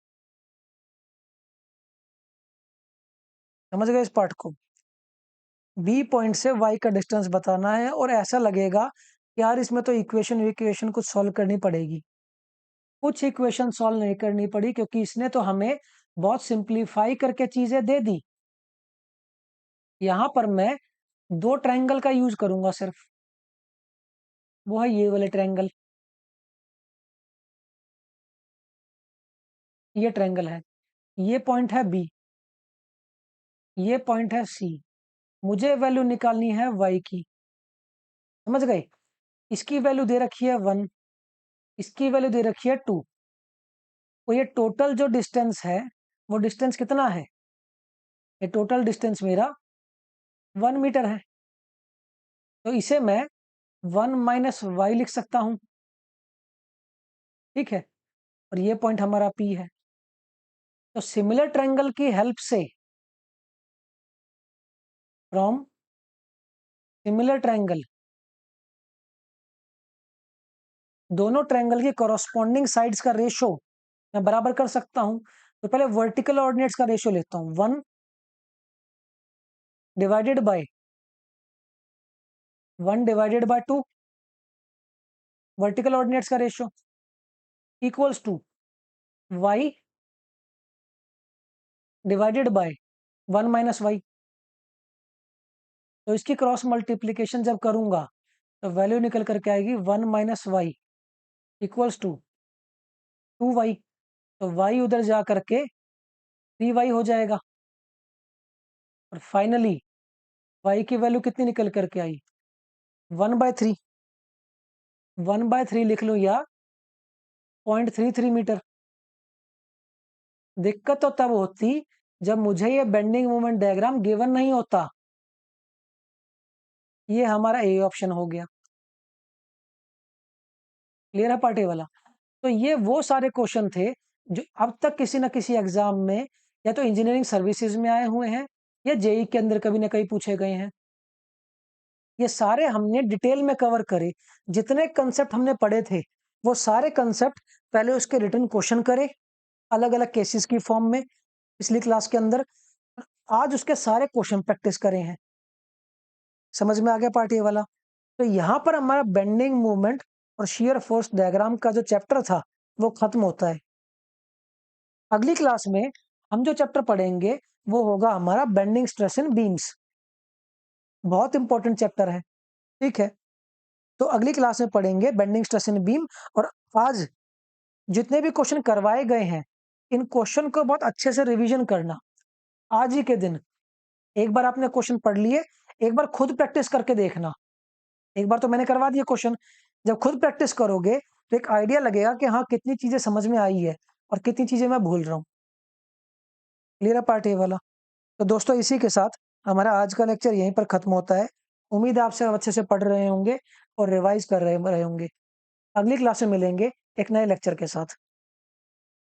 समझ गए इस पार्ट को? बी पॉइंट से y का डिस्टेंस बताना है, और ऐसा लगेगा कि यार इसमें तो इक्वेशन इक्वेशन कुछ सॉल्व करनी पड़ेगी। कुछ इक्वेशन सॉल्व नहीं करनी पड़ी, क्योंकि इसने तो हमें बहुत सिंप्लीफाई करके चीजें दे दी। यहां पर मैं दो ट्रायंगल का यूज करूंगा सिर्फ, वो है ये वाले ट्रायंगल, ये ट्रायंगल है, ये पॉइंट है बी, ये पॉइंट है सी। मुझे वैल्यू निकालनी है y की, समझ गए? इसकी वैल्यू दे रखी है 1, इसकी वैल्यू दे रखी है 2। तो ये टोटल जो डिस्टेंस है वो डिस्टेंस कितना है, ये टोटल डिस्टेंस मेरा 1 मीटर है। तो इसे मैं 1 - y लिख सकता हूं, ठीक है। और ये पॉइंट हमारा P है। तो सिमिलर ट्रायंगल की हेल्प से, फ्रॉम सिमिलर ट्रायंगल, दोनों ट्रायंगल की कॉरस्पॉन्डिंग साइड्स का रेशो मैं बराबर कर सकता हूं। तो पहले वर्टिकल ऑर्डिनेट्स का रेशो लेता हूं, 1 डिवाइडेड बाय 2, वर्टिकल ऑर्डिनेट्स का ratio equals to y divided by 1 - y। तो इसकी क्रॉस मल्टीप्लीकेशन जब करूंगा तो वैल्यू निकल करके आएगी 1 - y इक्वल्स टू 2y। तो y उधर जा करके 3y हो जाएगा, और फाइनली y की वैल्यू कितनी निकल करके आई? 1/3। 1/3 लिख लो या 0.33 मीटर। दिक्कत तो तब होती जब मुझे ये बेंडिंग मोमेंट डायग्राम गिवन नहीं होता। ये हमारा ए ऑप्शन हो गया। क्लियर है पार्टी वाला? तो ये वो सारे क्वेश्चन थे जो अब तक किसी ना किसी एग्जाम में या तो इंजीनियरिंग सर्विसेज में आए हुए हैं या जेई के अंदर कभी ना कहीं पूछे गए हैं। ये सारे हमने डिटेल में कवर करे। जितने कंसेप्ट हमने पढ़े थे वो सारे कंसेप्ट पहले उसके रिटन क्वेश्चन करे अलग अलग केसेस की फॉर्म में पिछली क्लास के अंदर। आज उसके सारे क्वेश्चन प्रैक्टिस करे हैं। समझ में आ गया पार्टी वाला? तो यहां पर हमारा बेंडिंग मूवमेंट और शियर फोर्स डायग्राम का जो चैप्टर था वो खत्म होता है। अगली क्लास में हम जो चैप्टर पढ़ेंगे वो होगा हमारा बेंडिंग स्ट्रेस इन बीम्स। बहुत इंपॉर्टेंट चैप्टर है। ठीक है, तो अगली क्लास में पढ़ेंगे बेंडिंग स्ट्रेस इन बीम। और आज जितने भी क्वेश्चन करवाए गए हैं इन क्वेश्चन को बहुत अच्छे से रिवीजन करना। आज ही के दिन एक बार आपने क्वेश्चन पढ़ लिए, एक बार खुद प्रैक्टिस करके देखना। एक बार तो मैंने करवा दिया क्वेश्चन, जब खुद प्रैक्टिस करोगे तो एक आइडिया लगेगा कि हाँ कितनी चीजें समझ में आई है और कितनी चीजें मैं भूल रहा हूँ। क्लियर है पार्ट ए वाला? तो दोस्तों इसी के साथ हमारा आज का लेक्चर यहीं पर खत्म होता है। उम्मीद है आप सब अच्छे से पढ़ रहे होंगे और रिवाइज कर रहे होंगे। अगली क्लास में मिलेंगे एक नए लेक्चर के साथ।